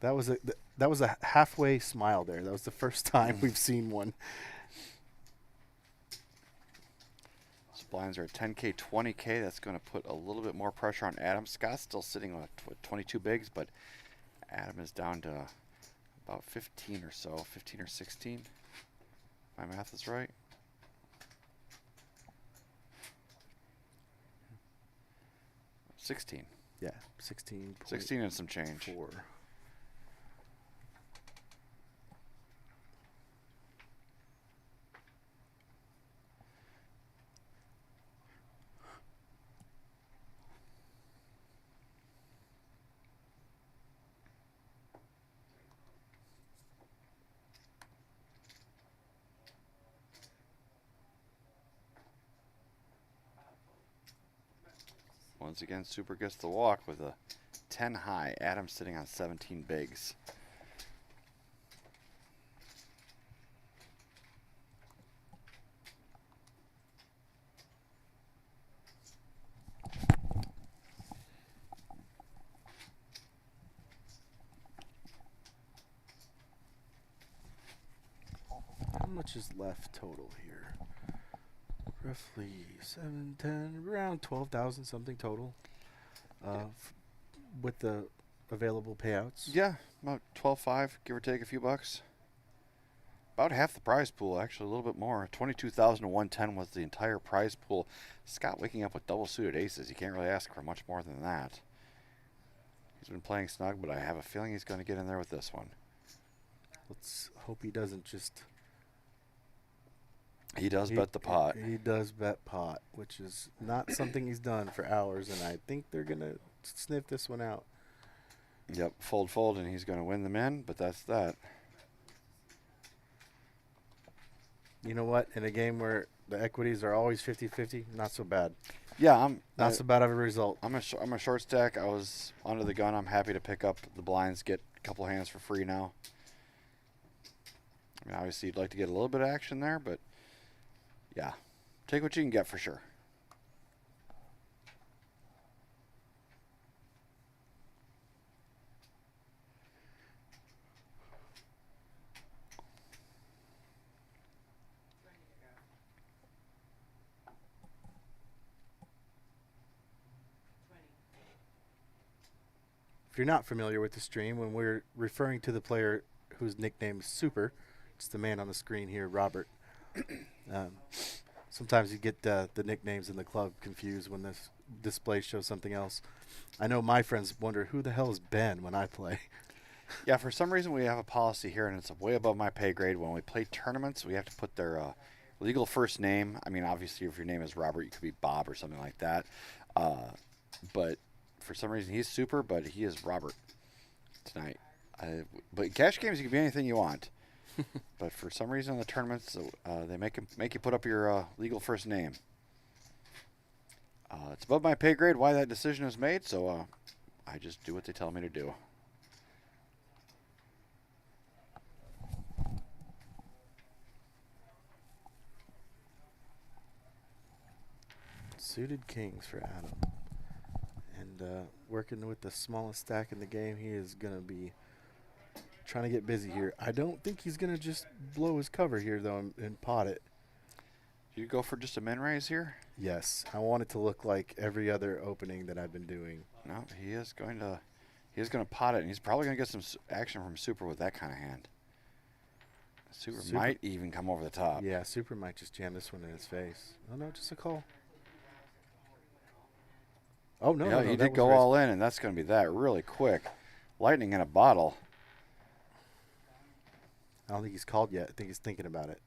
That was a halfway smile there. That was the first time we've seen one. So blinds are at 10K, 20K. That's going to put a little bit more pressure on Adam. Scott's still sitting with 22 bigs, but Adam is down to about 15 or so, 15 or 16. My math is right. $16. Yeah, 16. 16 and some change. 4. Once again, Super gets the walk with a 10 high. Adam sitting on 17 bigs. How much is left total here? Roughly 7, 10, around 12,000 something total. With the available payouts. Yeah, about 12.5, give or take a few bucks. About half the prize pool, actually a little bit more. 22,110 was the entire prize pool. Scott waking up with double suited aces. You can't really ask for much more than that. He's been playing snug, but I have a feeling he's going to get in there with this one. Let's hope he doesn't just. He does bet the pot. He does bet pot, which is not something he's done for hours, and I think they're going to sniff this one out. Yep, fold, and he's going to win them in, but that's that. You know what? In a game where the equities are always 50-50, not so bad. Yeah, I'm not so bad of a result. I'm a short stack. I was under the gun. I'm happy to pick up the blinds, get a couple hands for free now. I mean, obviously you'd like to get a little bit of action there, but yeah, take what you can get for sure. If you're not familiar with the stream, when we're referring to the player whose nickname is Super, it's the man on the screen here, Robert. Sometimes you get the nicknames in the club confused when this display shows something else. I know my friends wonder who the hell is Ben when I play. Yeah, for some reason we have a policy here, and it's way above my pay grade. When we play tournaments, we have to put their legal first name. I mean, obviously, if your name is Robert, you could be Bob or something like that. But for some reason, he's Super, but he is Robert tonight. But cash games, you can be anything you want. But for some reason, in the tournaments, they make you put up your legal first name. It's above my pay grade why that decision is made, so I just do what they tell me to do. Suited kings for Adam. And working with the smallest stack in the game, he is going to be trying to get busy here. I don't think he's going to just blow his cover here, though, and pot it. You go for just a min raise here? Yes. I want it to look like every other opening that I've been doing. No, he is going to pot it, and he's probably going to get some action from Super with that kind of hand. Super might even come over the top. Yeah, Super might just jam this one in his face. Oh, no, just a call. Oh, no, yeah, no, he that did was go raised. all in, and that's going to be that really quick. Lightning in a bottle. I don't think he's called yet. I think he's thinking about it.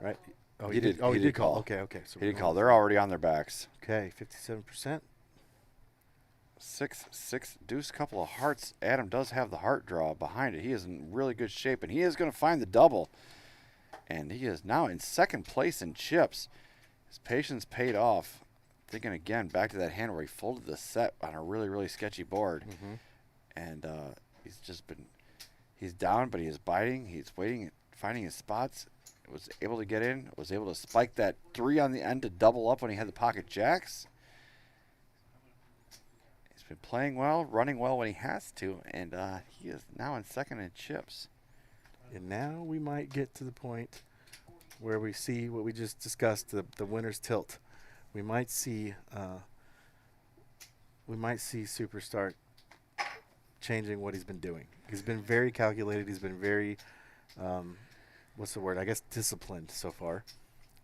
Right? Oh, He did. Oh, he did call. Okay. So he did call. They're already on their backs. Okay, 57%. 6-6 deuce, couple of hearts. Adam does have the heart draw behind it. He is in really good shape, and he is going to find the double. And he is now in second place in chips. His patience paid off. thinking again back to that hand where he folded the set on a really, really sketchy board. And he's down, but he is biting. He's waiting, finding his spots. Was able to get in. Was able to spike that 3 on the end to double up when he had the pocket jacks. He's been playing well, running well when he has to, and he is now in second in chips. And now we might get to the point where we see what we just discussed, the winner's tilt. We might see Superstar changing what he's been doing. He's been very calculated. He's been very, what's the word? I guess disciplined so far.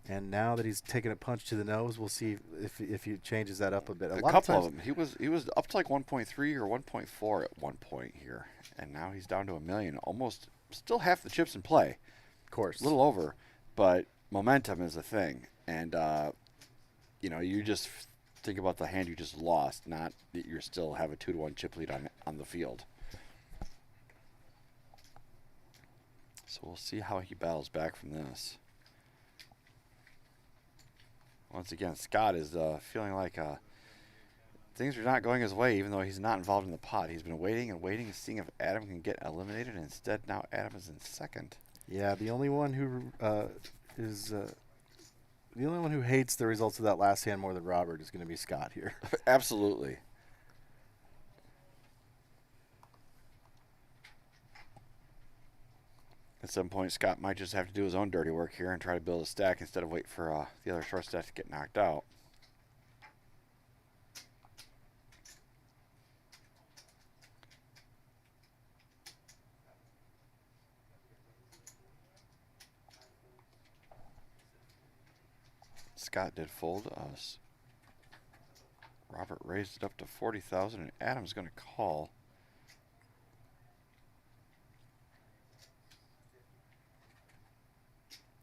And now that he's taken a punch to the nose, we'll see if he changes that up a bit. A couple of them. He was up to like 1.3 or 1.4 at one point here, and now he's down to $1 million. Almost still half the chips in play. Of course, a little over, but momentum is a thing. And you just think about the hand you just lost, not that you still have a 2-1 chip lead on the field. So we'll see how he battles back from this. Once again, Scott is feeling like things are not going his way, even though he's not involved in the pot. He's been waiting and waiting and seeing if Adam can get eliminated. And instead, now Adam is in second. Yeah, the only one who the only one who hates the results of that last hand more than Robert is going to be Scott here. Absolutely. At some point, Scott might just have to do his own dirty work here and try to build a stack instead of wait for the other short stack to get knocked out. Scott did fold us. Robert raised it up to 40,000, and Adam's going to call.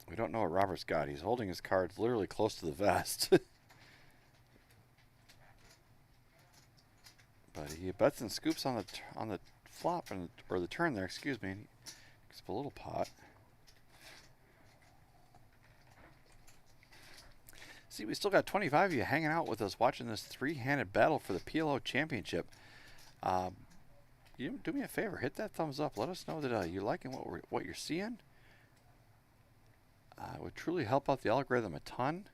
We don't know what Robert's got. He's holding his cards literally close to the vest. But he bets and scoops on the flop or the turn there, excuse me. And he picks up a little pot. See, we still got 25 of you hanging out with us watching this 3-handed battle for the PLO Championship. You do me a favor, hit that thumbs up. Let us know that you're liking what you're seeing. It would truly help out the algorithm a ton.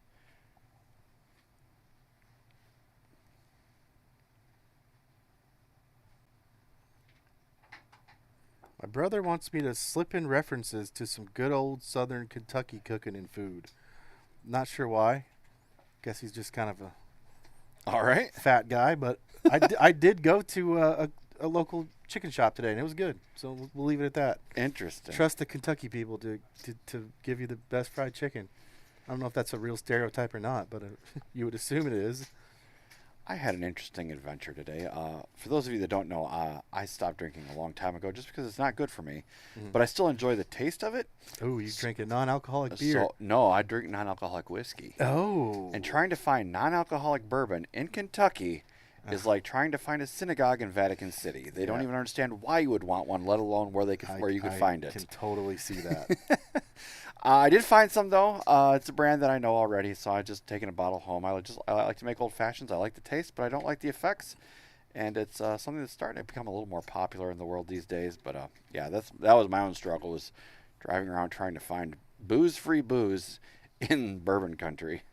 My brother wants me to slip in references to some good old Southern Kentucky cooking and food. Not sure why. Guess he's just kind of a fat guy, but I did go to a local chicken shop today, and it was good. So we'll leave it at that. Interesting. Trust the Kentucky people to give you the best fried chicken. I don't know if that's a real stereotype or not, but you would assume it is. I had an interesting adventure today. For those of you that don't know, I stopped drinking a long time ago just because it's not good for me. But I still enjoy the taste of it. Oh, you drink a non-alcoholic beer? So, no, I drink non-alcoholic whiskey. Oh. And trying to find non-alcoholic bourbon in Kentucky is like trying to find a synagogue in Vatican City. They don't even understand why you would want one, let alone where you could find it. I can totally see that. I did find some though. It's a brand that I know already, so I just taken a bottle home. I like to make old fashions. I like the taste, but I don't like the effects. And it's something that's starting to become a little more popular in the world these days. But yeah, that was my own struggle, was driving around trying to find booze-free booze in bourbon country.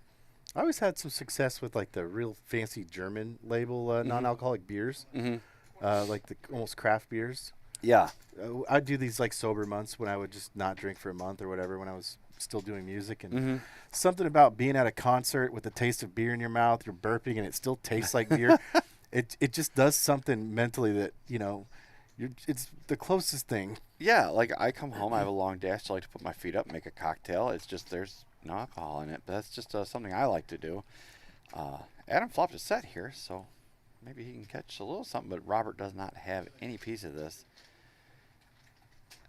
I always had some success with like the real fancy German label non-alcoholic beers, like the almost craft beers. Yeah. I'd do these like sober months when I would just not drink for a month or whatever when I was still doing music. And something about being at a concert with the taste of beer in your mouth, you're burping and it still tastes like beer. It just does something mentally that, it's the closest thing. Yeah, like I come home, I have a long day. I still like to put my feet up, make a cocktail. It's just there's no alcohol in it, but that's just something I like to do. Adam flopped a set here, so maybe he can catch a little something, but Robert does not have any piece of this.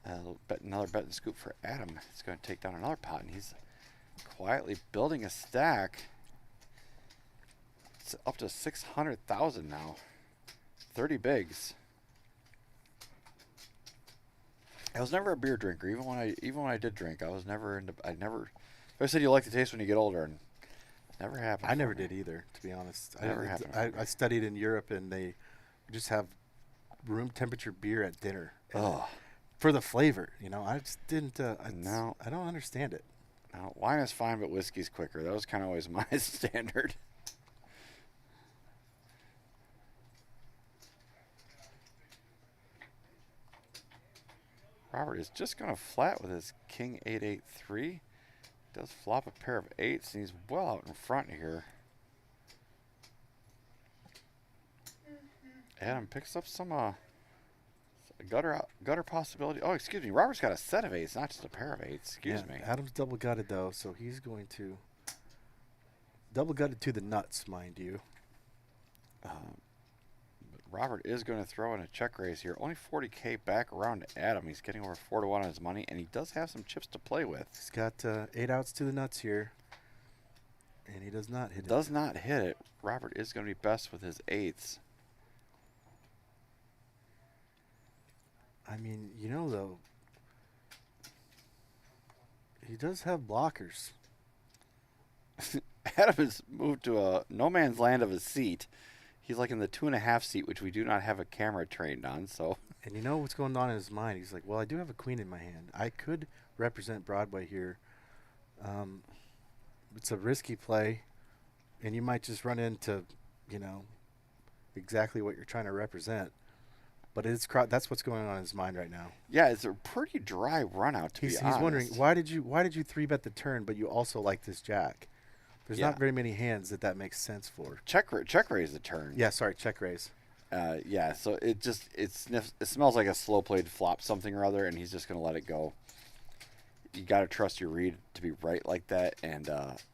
Another bet and scoop for Adam. He's going to take down another pot, and he's quietly building a stack. It's up to 600,000 now. 30 bigs. I was never a beer drinker, even when I did drink. I was never into. If I said you like the taste when you get older, and Never happened. I never for me. did either, to be honest. Never happened for me. I studied in Europe, and they just have room temperature beer at dinner. Oh. For the flavor, you know, I just didn't. No. I don't understand it. Now, wine is fine, but whiskey's quicker. That was kind of always my standard. Robert is just going to flat with his king 8-8-3. Does flop a pair of eights, and he's well out in front here. Adam picks up some gutter possibility. Oh, excuse me. Robert's got a set of eights, not just a pair of eights. Excuse me. Adam's double gutted though, so he's going to double gutted to the nuts, mind you. But Robert is going to throw in a check raise here. Only 40K back around to Adam. He's getting over 4-1 on his money, and he does have some chips to play with. He's got 8 outs to the nuts here, and he does not hit it. Does not hit it. Robert is going to be best with his eights. I mean, you know, though, he does have blockers. Adam has moved to a no man's land of a seat. He's like in the 2.5 seat, which we do not have a camera trained on. So, And you know what's going on in his mind? He's like, well, I do have a queen in my hand. I could represent Broadway here. It's a risky play, and you might just run into, you know, exactly what you're trying to represent. But that's what's going on in his mind right now. yeah, it's a pretty dry run out, to be honest. He's wondering, why did you 3-bet the turn, but you also like this jack? There's Yeah. not very many hands that makes sense for. Check raise the turn. Yeah, sorry, check raise. Yeah, so it smells like a slow played flop something or other, and he's just going to let it go. You got to trust your read to be right like that, and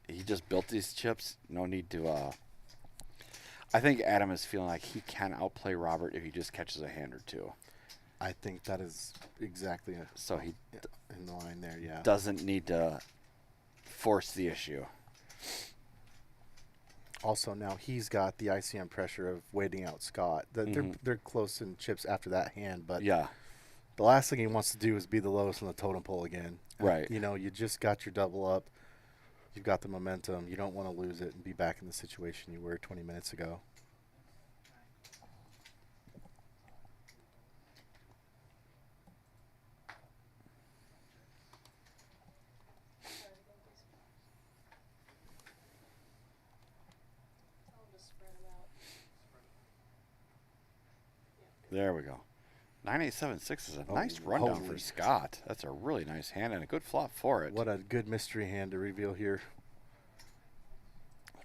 he just built these chips. No need to. I think Adam is feeling like he can outplay Robert if he just catches a hand or two. I think that is exactly So he in the line there, yeah. doesn't need to force the issue. Also, now he's got the ICM pressure of waiting out Scott. They're close in chips after that hand, but Yeah, the last thing he wants to do is be the lowest on the totem pole again. Right. You know, you just got your double up. You've got the momentum. You don't want to lose it and be back in the situation you were 20 minutes ago. there we go. 9-8-7-6 is a nice rundown for holy. Scott. That's a really nice hand and a good flop for it. What a good mystery hand to reveal here.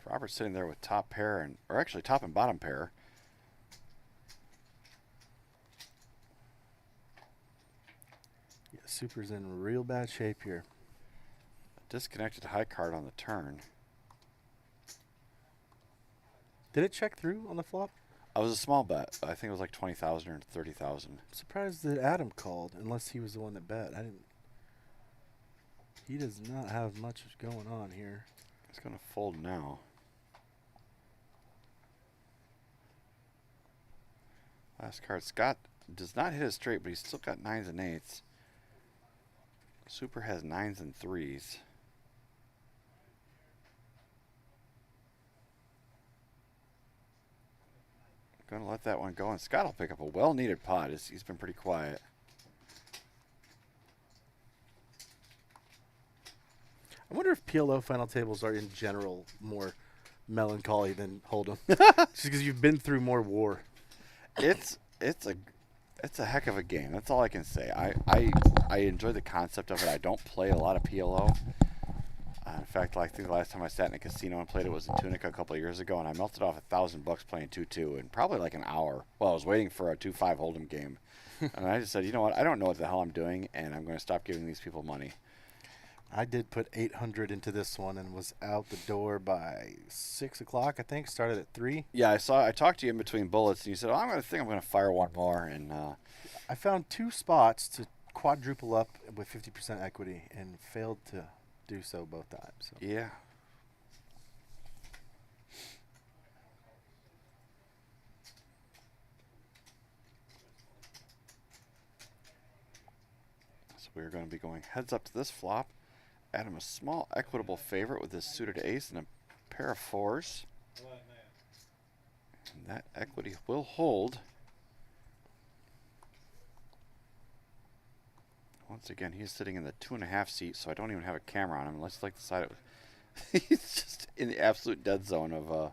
Robert's sitting there with top pair or actually top and bottom pair. Yeah, Super's in real bad shape here. Disconnected high card on the turn. Did it check through on the flop? I was a small bet. I think it was like 20,000 or 30,000. I'm surprised that Adam called, unless he was the one that bet. He does not have much going on here. He's going to fold now. Last card. Scott does not hit a straight, but he's still got 9s and 8s. Super has 9s and 3s. Going to let that one go, and Scott will pick up a well-needed pot. He's been pretty quiet. I wonder if PLO final tables are in general more melancholy than Hold'em. Just because you've been through more war. It's a heck of a game. That's all I can say. I enjoy the concept of it. I don't play a lot of PLO. In fact, I think the last time I sat in a casino and played it was in Tunica a couple of years ago, and I melted off $1,000 playing 2-2 in probably like an hour. Well, I was waiting for a 2-5 Hold'em game, and I just said, you know what? I don't know what the hell I'm doing, and I'm going to stop giving these people money. I did put 800 into this one and was out the door by 6 o'clock, I think. Started at 3. Yeah, I talked to you in between bullets, and you said, I'm going to fire one more, and I found 2 spots to quadruple up with 50% equity and failed to do so both times. So. yeah. So we're going to be going heads up to this flop. Adam, a small equitable favorite with his suited ace and a pair of fours. And that equity will hold. Once again, he's sitting in the 2.5 seat, so I don't even have a camera on him. Let's like the side of he's just in the absolute dead zone of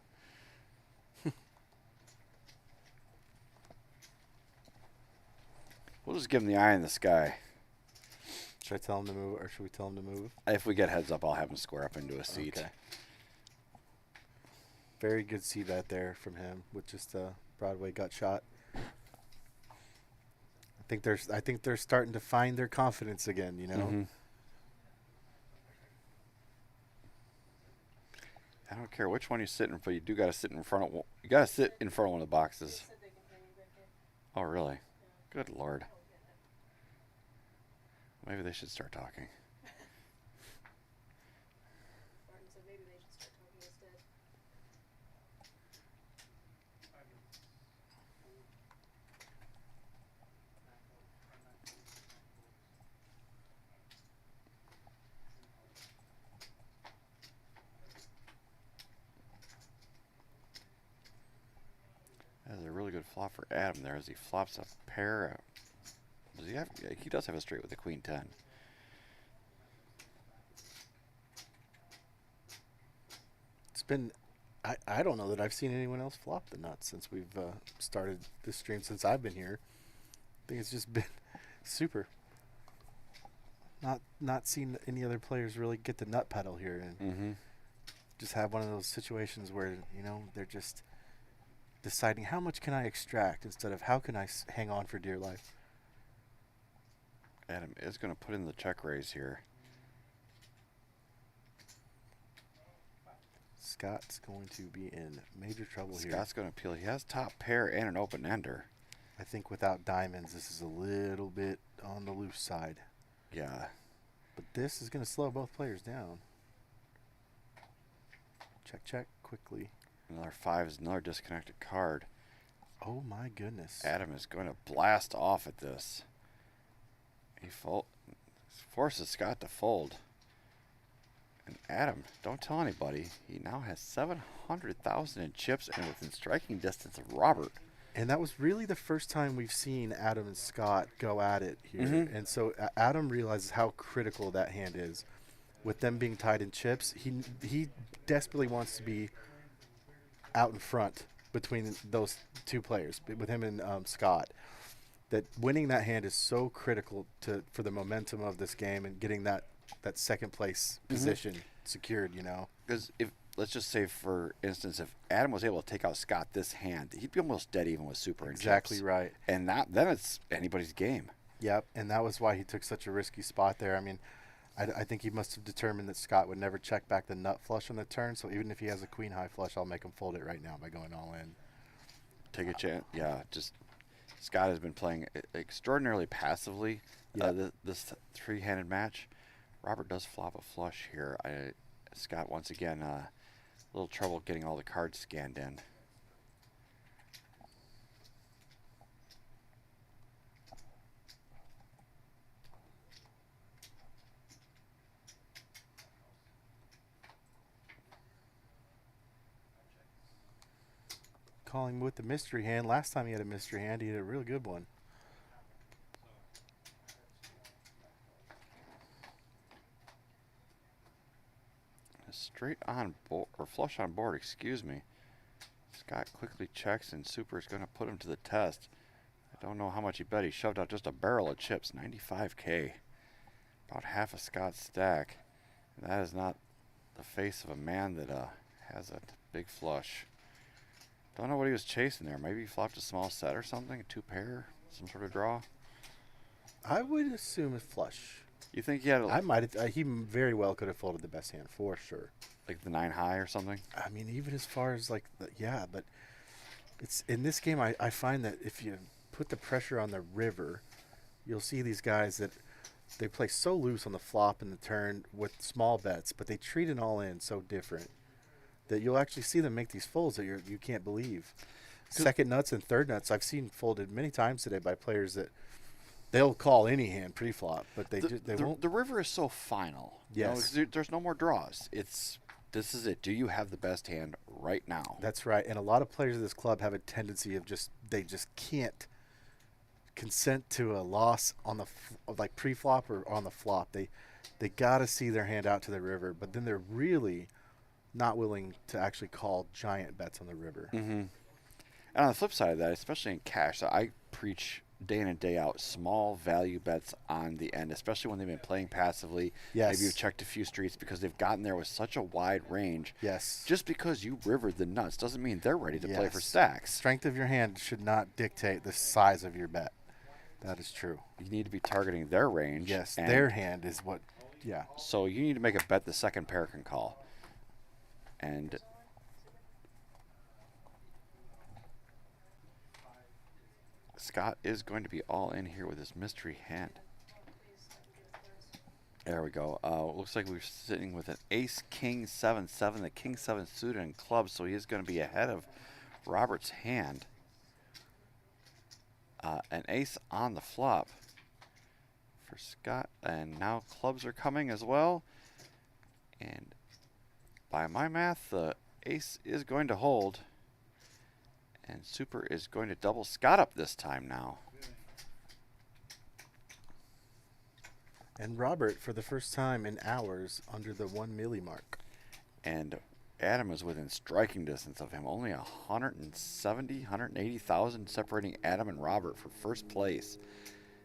we'll just give him the eye in the sky. Should I tell him to move, or should we tell him to move? If we get heads up, I'll have him square up into a seat. Okay. Very good seat out there from him with just Broadway gut shot. I think they're starting to find their confidence again, you know. Mm-hmm. I don't care which one you sit in, but you do got to sit in front of. You got to sit in front of one of the boxes. Oh, really? Good Lord. Maybe they should start talking. That's a really good flop for Adam there as he flops a pair. Does he have? Yeah, he does have a straight with a queen 10. It's been, I don't know that I've seen anyone else flop the nuts since we've started this stream, since I've been here. I think it's just been super. Not seen any other players really get the nut pedal here and just have one of those situations where, you know, they're just deciding how much can I extract instead of how can I hang on for dear life. Adam is going to put in the check raise here. Scott's going to be in major trouble here. Scott's going to appeal. He has top pair and an open ender. I think without diamonds, this is a little bit on the loose side. Yeah. But this is going to slow both players down. Check, check, quickly. Another 5 is another disconnected card. Oh my goodness. Adam is going to blast off at this. He forces Scott to fold. And Adam, don't tell anybody, he now has 700,000 in chips and within striking distance of Robert. And that was really the first time we've seen Adam and Scott go at it here. And so Adam realizes how critical that hand is. With them being tied in chips, he desperately wants to be out in front between those two players, with him and Scott. That winning that hand is so critical for the momentum of this game and getting that second place position secured, you know. Because if, let's just say, for instance, if Adam was able to take out Scott this hand, he'd be almost dead even with super and Exactly chips. right. And then it's anybody's game. Yep, and that was why he took such a risky spot there. I mean, I think he must have determined that Scott would never check back the nut flush on the turn, so even if he has a queen high flush, I'll make him fold it right now by going all in. Take a chance. Yeah, just Scott has been playing extraordinarily passively this three-handed match. Robert does flop a flush here. Scott, once again, a little trouble getting all the cards scanned in. Calling with the mystery hand. Last time he had a mystery hand, he had a real good one. Straight on board, or flush on board, excuse me. Scott quickly checks, and Super is going to put him to the test. I don't know how much he bet. He shoved out just a barrel of chips, 95K. About half a Scott's stack. And that is not the face of a man that has a big flush. Don't know what he was chasing there. Maybe he flopped a small set or something, a two pair, some sort of draw. I would assume a flush. You think he had I might have, he very well could have folded the best hand for sure. like the 9 high or something? I mean, even as far as like, yeah, but it's in this game, I find that if you put the pressure on the river, you'll see these guys that they play so loose on the flop and the turn with small bets, but they treat an all in so different that you'll actually see them make these folds that you can't believe. Second nuts and third nuts I've seen folded many times today by players that they'll call any hand pre-flop, but they won't. The river is so final. Yes. You know, there's no more draws. It's This is it. Do you have the best hand right now? That's right. And a lot of players of this club have a tendency of they just can't consent to a loss on the like pre-flop or on the flop. They got to see their hand out to the river, but then they're really not willing to actually call giant bets on the river. Mm-hmm. And on the flip side of that, especially in cash, I preach day in and day out small value bets on the end, especially when they've been playing passively. Yes. Maybe you've checked a few streets because they've gotten there with such a wide range. Yes. Just because you rivered the nuts doesn't mean they're ready to play for Yes. stacks. Strength of your hand should not dictate the size of your bet. That is true. You need to be targeting their range. Yes, and their hand is what, yeah. So you need to make a bet the second pair can call. And Scott is going to be all in here with his mystery hand. There we go. Looks like we're sitting with an ace, king, 7-7, the king 7 suited and clubs, so he is going to be ahead of Robert's hand. An ace on the flop for Scott, and now clubs are coming as well. And by my math, the ace is going to hold, and Super is going to double Scott up this time now. And Robert, for the first time in hours, under the 1 milli mark. And Adam is within striking distance of him. Only 170, 180,000 separating Adam and Robert for first place.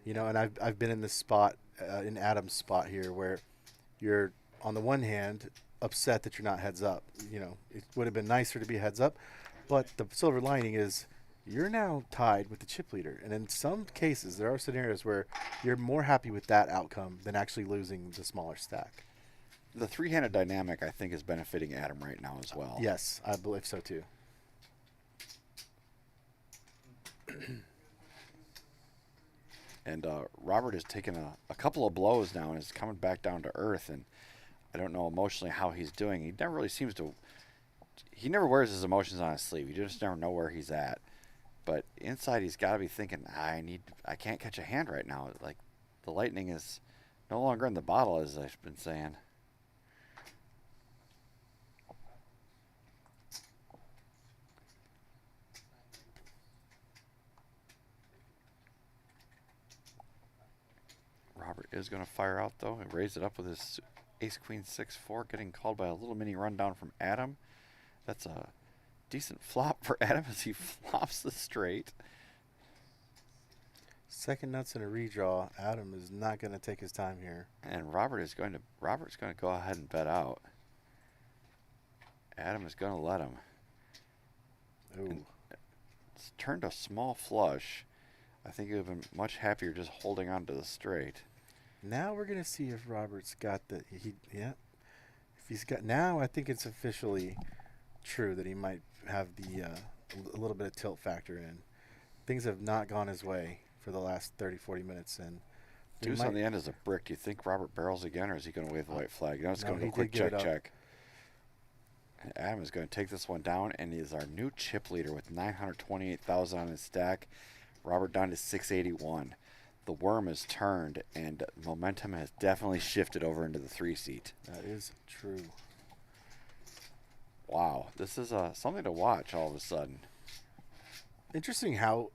You know, and I've been in this spot, in Adam's spot here, where you're, on the one hand, upset that you're not heads up. You know, it would have been nicer to be heads up, but the silver lining is you're now tied with the chip leader. And in some cases, there are scenarios where you're more happy with that outcome than actually losing the smaller stack. The three-handed dynamic, I think, is benefiting Adam right now as well. Yes, I believe so too. And Robert has taken a couple of blows now and is coming back down to earth. And I don't know emotionally how he's doing. He never really seems to. He never wears his emotions on his sleeve. You just never know where he's at. But inside, he's got to be thinking, I can't catch a hand right now. Like, the lightning is no longer in the bottle, as I've been saying. Robert is going to fire out, though, and raise it up with his ace, queen, 6-4, getting called by a little mini rundown from Adam. That's a decent flop for Adam as he flops the straight. Second nuts in a redraw. Adam is not going to take his time here. And Robert's going to go ahead and bet out. Adam is going to let him. Ooh. It's turned a small flush. I think he would have been much happier just holding on to the straight. Now we're going to see if Robert's got the, If he's got, now I think it's officially true that he might have the, a little bit of tilt factor in. Things have not gone his way for the last 30, 40 minutes. And Deuce on the end is a brick. Do you think Robert barrels again, or is he going to wave the white flag? No, it's No, going to he go quick did give it check, up. check. And Adam is going to take this one down, and he is our new chip leader with 928,000 on his stack. Robert down to 681. The worm is turned, and momentum has definitely shifted over into the 3-seat. that is true. Wow, this is something to watch all of a sudden. Interesting how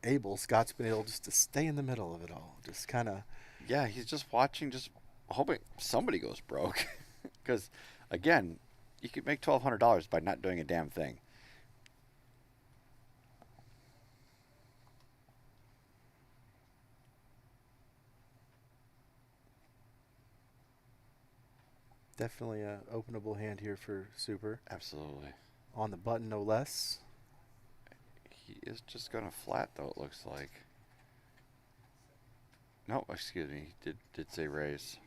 able Scott's been able just to stay in the middle of it all. Just kind of. Yeah, he's just watching, just hoping somebody goes broke. Because, again, you could make $1,200 by not doing a damn thing. Definitely a openable hand here for Super. Absolutely. On the button, no less. He is just going to flat, though, it looks like. No, excuse me. He did say raise.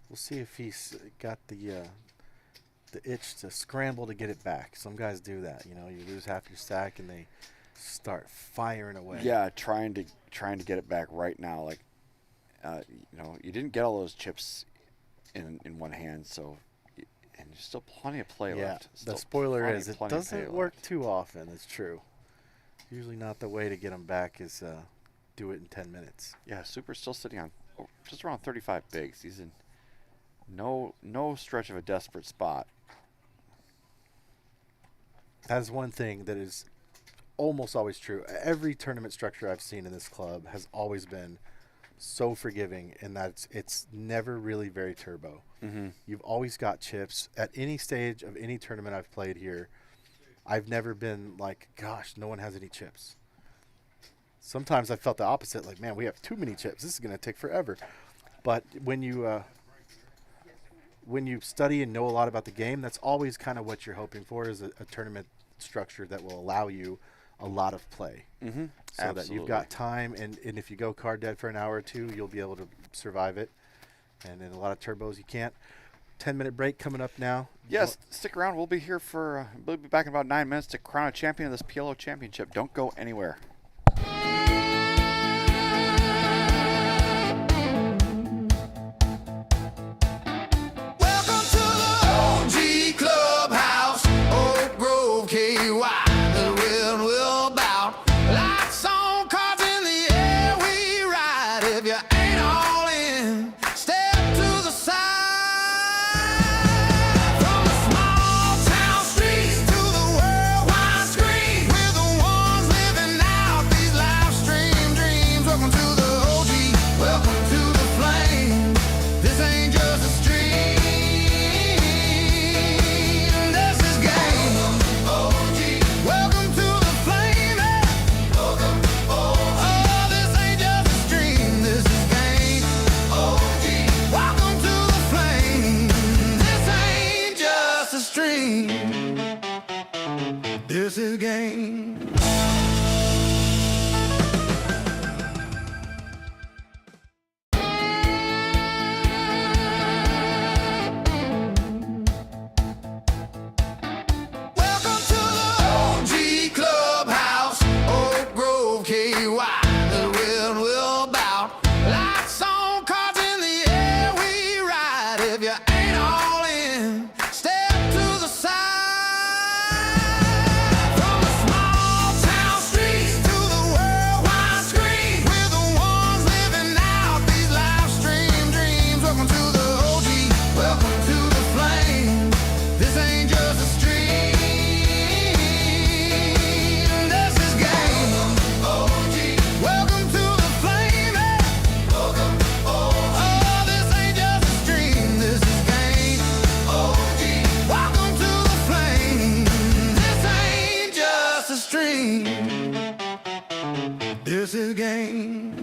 We'll see if he's got the itch to scramble to get it back. Some guys do that. You know, you lose half your stack and they start firing away. Yeah, trying to get it back right now. Like, you know, you didn't get all those chips in one hand, so And there's still plenty of play Yeah, left. the Still spoiler plenty, is it plenty of pay doesn't work left. too often. It's true. Usually not the way to get them back is do it in 10 minutes. Yeah, Super's still sitting on just around 35 bigs. He's in no stretch of a desperate spot. That's one thing that is almost always true. Every tournament structure I've seen in this club has always been so forgiving, in that it's never really very turbo. You've always got chips at any stage of any tournament I've played here. I've never been like, gosh, no one has any chips. Sometimes I felt the opposite, like, man, we have too many chips. This is going to take forever. But when you study and know a lot about the game, that's always kind of what you're hoping for, is a tournament structure that will allow you a lot of play. So that you've got time, and if you go card dead for an hour or two, you'll be able to survive it. And in a lot of turbos, you can't. 10-minute break coming up now. Yes, stick around. We'll be here for, we'll be back in about 9 minutes to crown a champion of this PLO Championship. Don't go anywhere. Welcome to the OG Clubhouse, Oak Grove, KY. The wind will bout. Lights on, cards in the air, we ride. If you ain't all in, step to the side. From the small town streets to the worldwide screen, we're the ones living out these live stream dreams. Welcome to the OG, welcome to the flame. This ain't just a stream. This is game. Welcome to the OG Clubhouse, Oak Grove, KY. The wind will bout. Lights on, cards in the air, we ride. If you ain't all in, step to the side. From the small town streets to the worldwide screen, we're the ones living out these live stream dreams. Welcome to the OG, welcome to the flame. This ain't just a stream, this is game. OG, welcome to the flame. Welcome, oh, this ain't just a stream, this is game. OG, welcome to the flame. This ain't just a stream, this is game.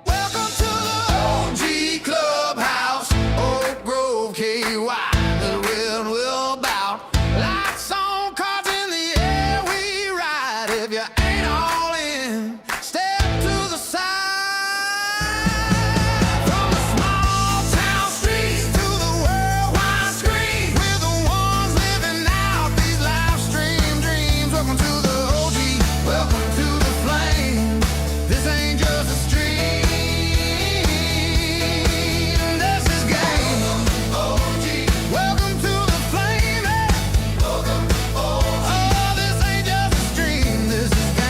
Welcome to the OG Clubhouse, Oak Grove, KY. The wind will bout. Lights on, cards in the air, we ride. If you ain't all in, step to the side. From the small town streets to the worldwide screen, we're the ones living out these live stream dreams. Welcome to the OG, welcome to the flame. This ain't just a stream. This is game. OG, welcome to the flame. Welcome, oh, this ain't just a stream. This is game.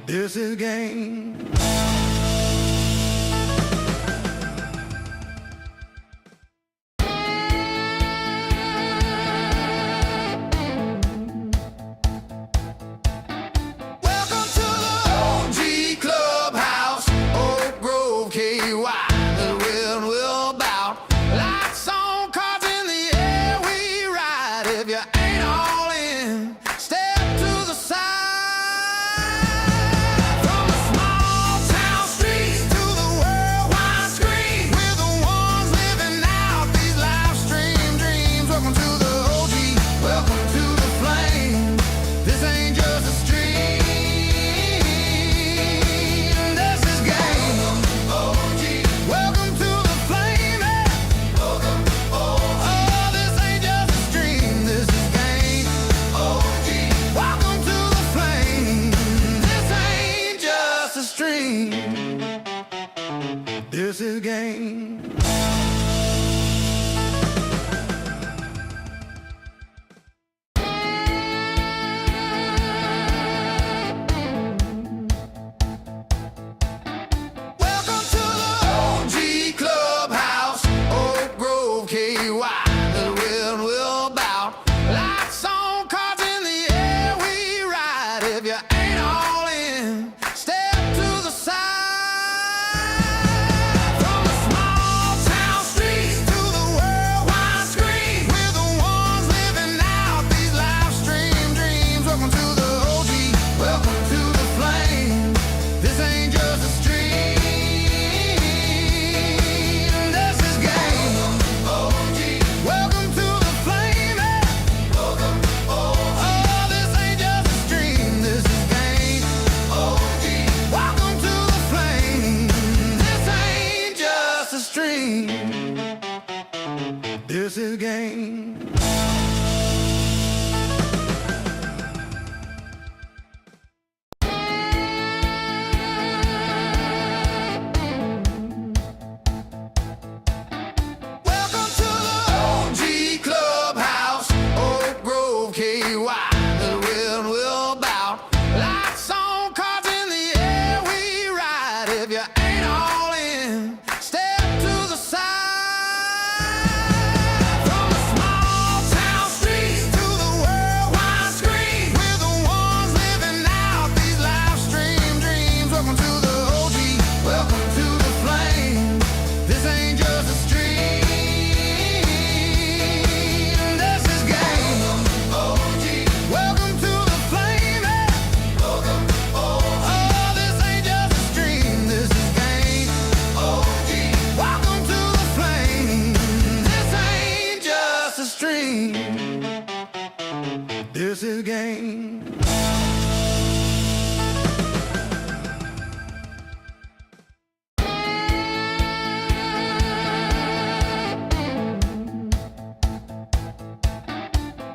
This is game. Welcome to the OG Clubhouse, Oak Grove, KY. The wind will bout. Lights on, cards in the air, we ride. If you ain't all in, step to the side. From the small town streets to the worldwide screen, we're the ones living out these live stream dreams. Welcome to the OG, welcome to the flame. This ain't just a stream. This is game. OG. Welcome to the flame. Welcome. Oh, this ain't just a stream. This is game. OG. Welcome to the flame. This ain't just a stream. This is game. Welcome to the OG Clubhouse, Oak Grove, KY. The wind will bout. Lights on, cards in the air, we ride. If you ain't all in, step to the side. From the small town streets to the worldwide screen, we're the ones living out these live stream dreams. Welcome to the OG, welcome to the flame. This ain't just a stream. This is game. OG. Welcome to the flame. Welcome. Oh, this ain't just a stream. This is game. OG. Welcome to the flame. This ain't just a stream. This is game. Welcome to the OG Clubhouse, Oak Grove, KY. The wind will bout. Lights on, cards in the air, we ride. If you ain't all in, step to the side. From the small town streets to the worldwide screen, we're the ones living out these live stream dreams. Welcome to the OG, welcome to the flame. This ain't just a stream. This is game. OG. Welcome to the flame. Welcome. Oh, this ain't just a stream. This is game. OG. Welcome to the flame. This ain't just a stream. This is game.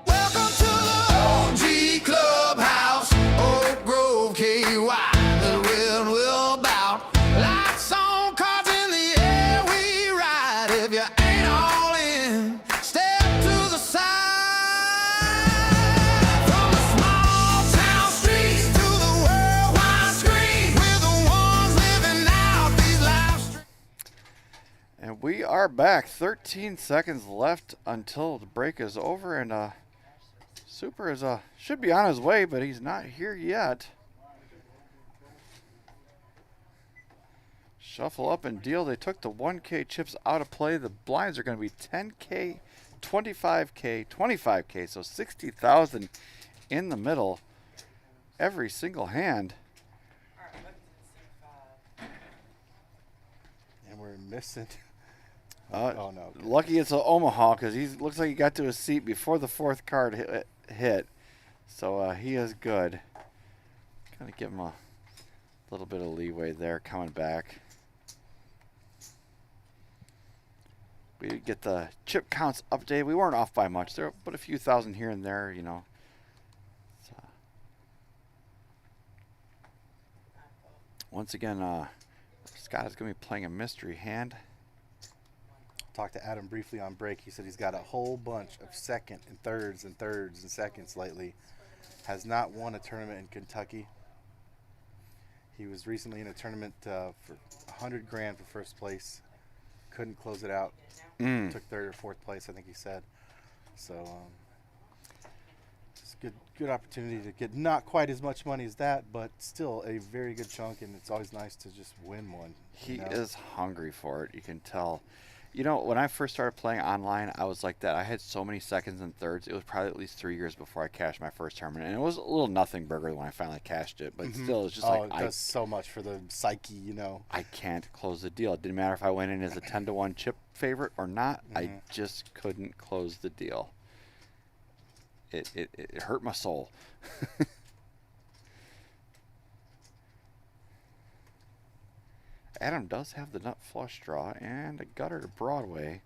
Welcome to the OG Clubhouse, Oak Grove, KY. The wind will bout. Lights on, cards in the air, we ride. If you ain't all in, step to the side. From the small town streets to the worldwide screen, we're the ones living out these live streams. And we are back. 13 seconds left until the break is over, and Super is should be on his way, but he's not here yet. Shuffle up and deal. They took the 1K chips out of play. The blinds are going to be 10K, 25K, 25K, so 60,000 in the middle every single hand. And we're missing. Oh no. Lucky it's a Omaha, because he looks like he got to his seat before the fourth card hit. So he is good. Gotta give him a little bit of leeway there coming back. We did get the chip counts update. We weren't off by much. There, but a few thousand here and there, you know. So, once again, Scott is going to be playing a mystery hand. Talked to Adam briefly on break. He said he's got a whole bunch of second and thirds and seconds lately. Has not won a tournament in Kentucky. He was recently in a tournament for 100 grand for first place. Couldn't close it out. Took third or fourth place, I think he said. So it's a good opportunity to get not quite as much money as that, but still a very good chunk, and it's always nice to just win one. He is hungry for it. You can tell. You know, when I first started playing online, I was like that. I had so many seconds and thirds. It was probably at least 3 years before I cashed my first tournament, and it was a little nothing burger when I finally cashed it. But still, it's just it does so much for the psyche, you know. I can't close the deal. It didn't matter if I went in as a 10-1 chip favorite or not. I just couldn't close the deal. It hurt my soul. Adam does have the nut flush draw and a gutter to Broadway.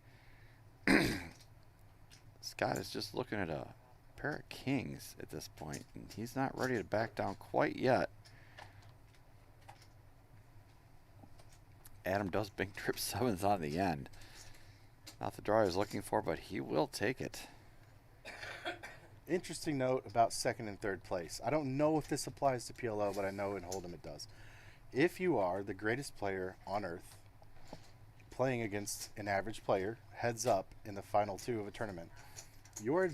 Scott is just looking at a pair of kings at this point, and he's not ready to back down quite yet. Adam does big trip sevens on the end. Not the draw he was looking for, but he will take it. Interesting note about second and third place. I don't know if this applies to PLO, but I know in Hold'em it does. If you are the greatest player on earth playing against an average player, heads up in the final two of a tournament, your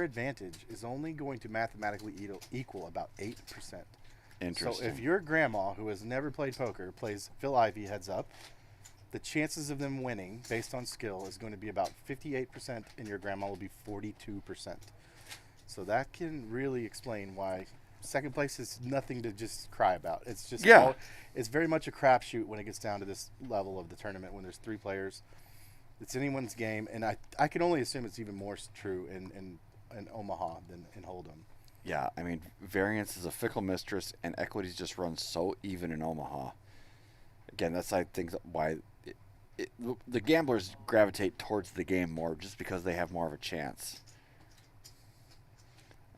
advantage is only going to mathematically equal about 8%. Interesting. So if your grandma, who has never played poker, plays Phil Ivey heads up, the chances of them winning based on skill is going to be about 58%, and your grandma will be 42%. So that can really explain why second place is nothing to just cry about. It's just it's very much a crapshoot when it gets down to this level of the tournament when there's three players. It's anyone's game, and I can only assume it's even more true in Omaha than in Hold'em. Yeah, I mean, variance is a fickle mistress, and equities just run so even in Omaha. Again, that's, I think, why the gamblers gravitate towards the game more, just because they have more of a chance.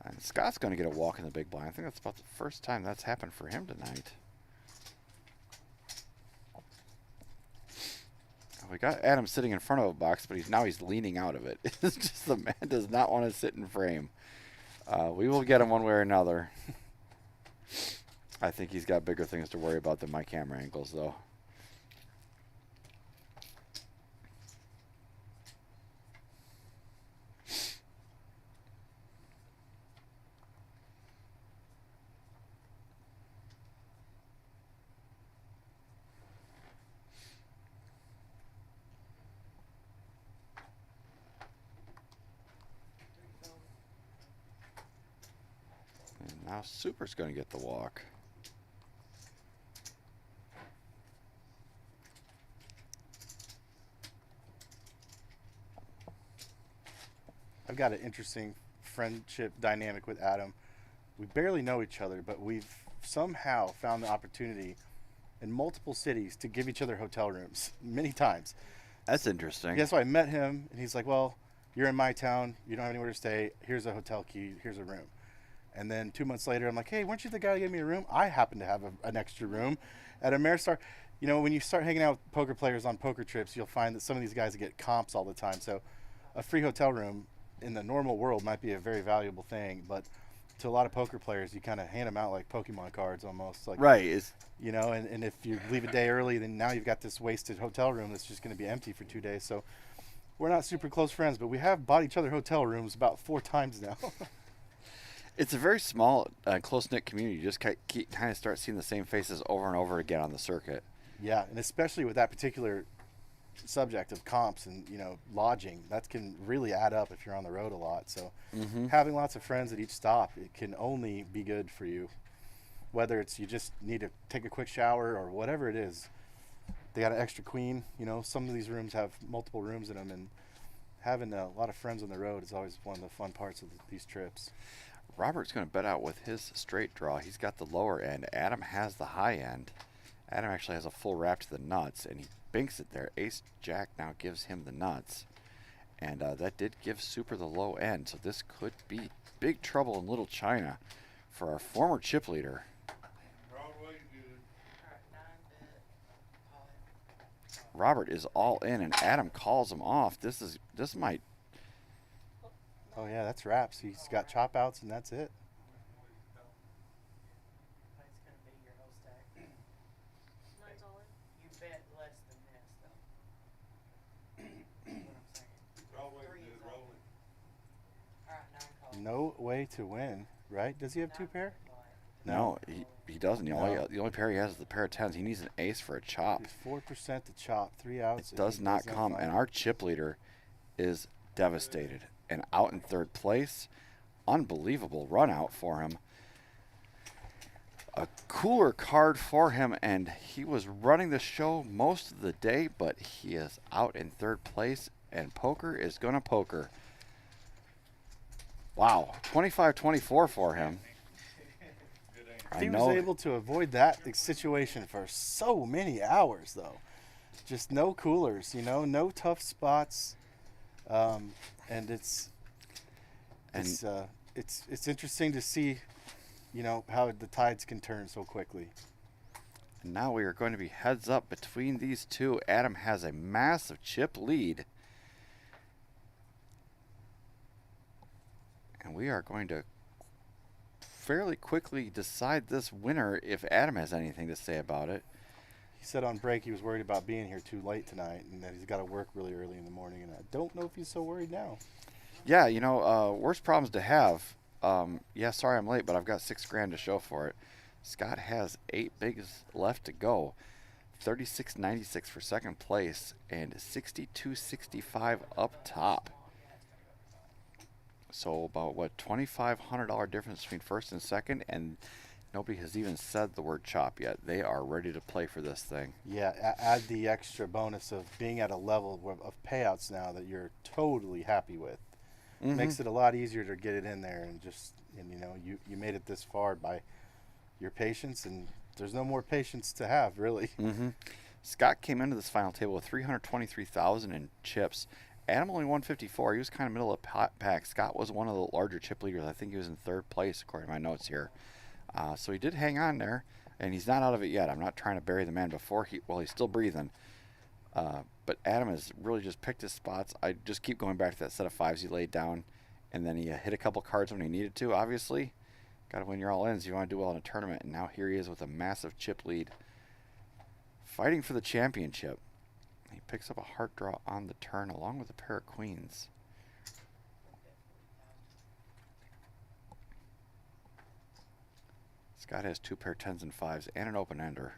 And Scott's going to get a walk in the big blind. I think that's about the first time that's happened for him tonight. We got Adam sitting in front of a box, but he's leaning out of it. It's just the man does not want to sit in frame. We will get him one way or another. I think he's got bigger things to worry about than my camera angles, though. Now Super's going to get the walk. I've got an interesting friendship dynamic with Adam. We barely know each other, but we've somehow found the opportunity in multiple cities to give each other hotel rooms many times. That's interesting. Yeah, so I met him, and he's like, well, you're in my town. You don't have anywhere to stay. Here's a hotel key. Here's a room. And then 2 months later, I'm like, hey, weren't you the guy who gave me a room? I happen to have an extra room at Ameristar. You know, when you start hanging out with poker players on poker trips, you'll find that some of these guys get comps all the time. So a free hotel room in the normal world might be a very valuable thing, but to a lot of poker players, you kind of hand them out like Pokemon cards almost. Like, right. You know, and if you leave a day early, then now you've got this wasted hotel room that's just going to be empty for 2 days. So we're not super close friends, but we have bought each other hotel rooms about 4 times now. It's a very small, close-knit community. You just kind of start seeing the same faces over and over again on the circuit. Yeah, and especially with that particular subject of comps and, you know, lodging, that can really add up if you're on the road a lot. So having lots of friends at each stop, it can only be good for you. Whether it's you just need to take a quick shower or whatever it is. They got an extra queen. You know, some of these rooms have multiple rooms in them, and having a lot of friends on the road is always one of the fun parts of these trips. Robert's going to bet out with his straight draw. He's got the lower end. Adam has the high end. Adam actually has a full wrap to the nuts, and he binks it there. Ace-Jack now gives him the nuts. And that did give Super the low end, so this could be big trouble in Little China for our former chip leader. Robert is all in, and Adam calls him off. This might... Oh, yeah, that's wraps. He's got chop outs, and that's it. You bet less than this, though. That's what I'm saying. 3 is all. Alright, 9 calls. No way to win, right? Does he have 2 pair? No, he doesn't. The only pair he has is the pair of 10s. He needs an ace for a chop. He's 4% to chop, 3 outs. It does not come, and our chip leader is devastated and out in 3rd place. Unbelievable run out for him. A cooler card for him, and he was running the show most of the day, but he is out in 3rd place, and poker is going to poker. Wow, 25-24 for him. He was able to avoid that situation for so many hours, though. Just no coolers, no tough spots, and it's interesting to see, how the tides can turn so quickly. And now we are going to be heads up between these two. Adam has a massive chip lead, and we are going to fairly quickly decide this winner if Adam has anything to say about it. He said on break he was worried about being here too late tonight and that he's got to work really early in the morning, and I don't know if he's so worried now. Yeah, worst problems to have. Yeah, sorry I'm late, but I've got $6,000 to show for it. Scott has 8 bigs left to go. 36.96 for 2nd place and 62.65 up top. So about $2,500 difference between 1st and 2nd, and nobody has even said the word chop yet. They are ready to play for this thing. Yeah, add the extra bonus of being at a level of payouts now that you're totally happy with. Mm-hmm. Makes it a lot easier to get it in there, and you made it this far by your patience, and there's no more patience to have, really. Mm-hmm. Scott came into this final table with 323,000 in chips. Adam only 154. He was kind of middle of pack. Scott was one of the larger chip leaders. I think he was in 3rd place according to my notes here. So he did hang on there, and he's not out of it yet. I'm not trying to bury the man before he's still breathing. But Adam has really just picked his spots. I just keep going back to that set of 5s he laid down, and then he hit a couple cards when he needed to. Obviously, got to win your all-ins. You want to do well in a tournament, and now here he is with a massive chip lead, fighting for the championship. He picks up a heart draw on the turn along with a pair of queens. Scott has 2 pair of 10s and 5s and an open-ender.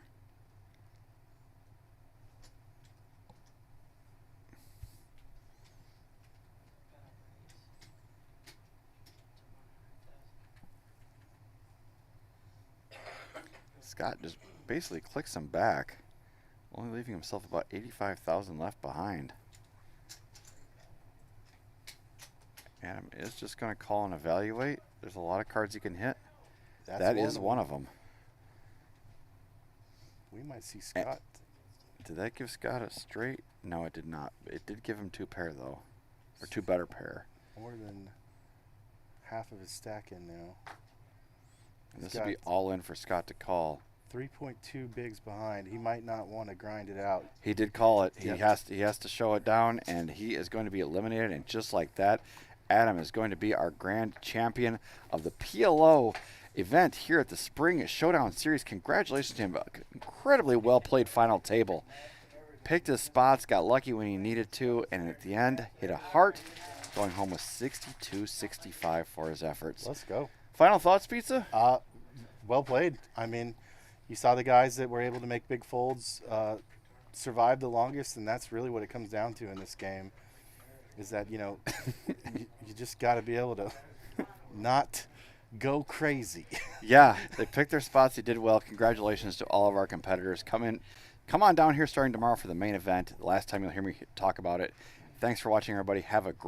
Scott just basically clicks him back, only leaving himself about 85,000 left behind. Adam is just going to call and evaluate. There's a lot of cards he can hit. That is one of them. We might see Scott. Did that give Scott a straight? No, it did not. It did give him 2 pair, though. Or 2 better pair. More than half of his stack in now. And this would be all in for Scott to call. 3.2 bigs behind. He might not want to grind it out. He did call it. Yep. He has to show it down, and he is going to be eliminated. And just like that, Adam is going to be our grand champion of the PLO event here at the Spring Showdown Series. Congratulations to him. Incredibly well played final table. Picked his spots, got lucky when he needed to, and at the end hit a heart, going home with 62.65 for his efforts. Let's go. Final thoughts, Pizza? Well played. I mean, you saw the guys that were able to make big folds survive the longest, and that's really what it comes down to in this game, is that, you just got to be able to not go crazy. Yeah, they picked their spots. They did well. Congratulations to all of our competitors. Come on down here starting tomorrow for the main event. The last time you'll hear me talk about it. Thanks for watching, everybody. Have a great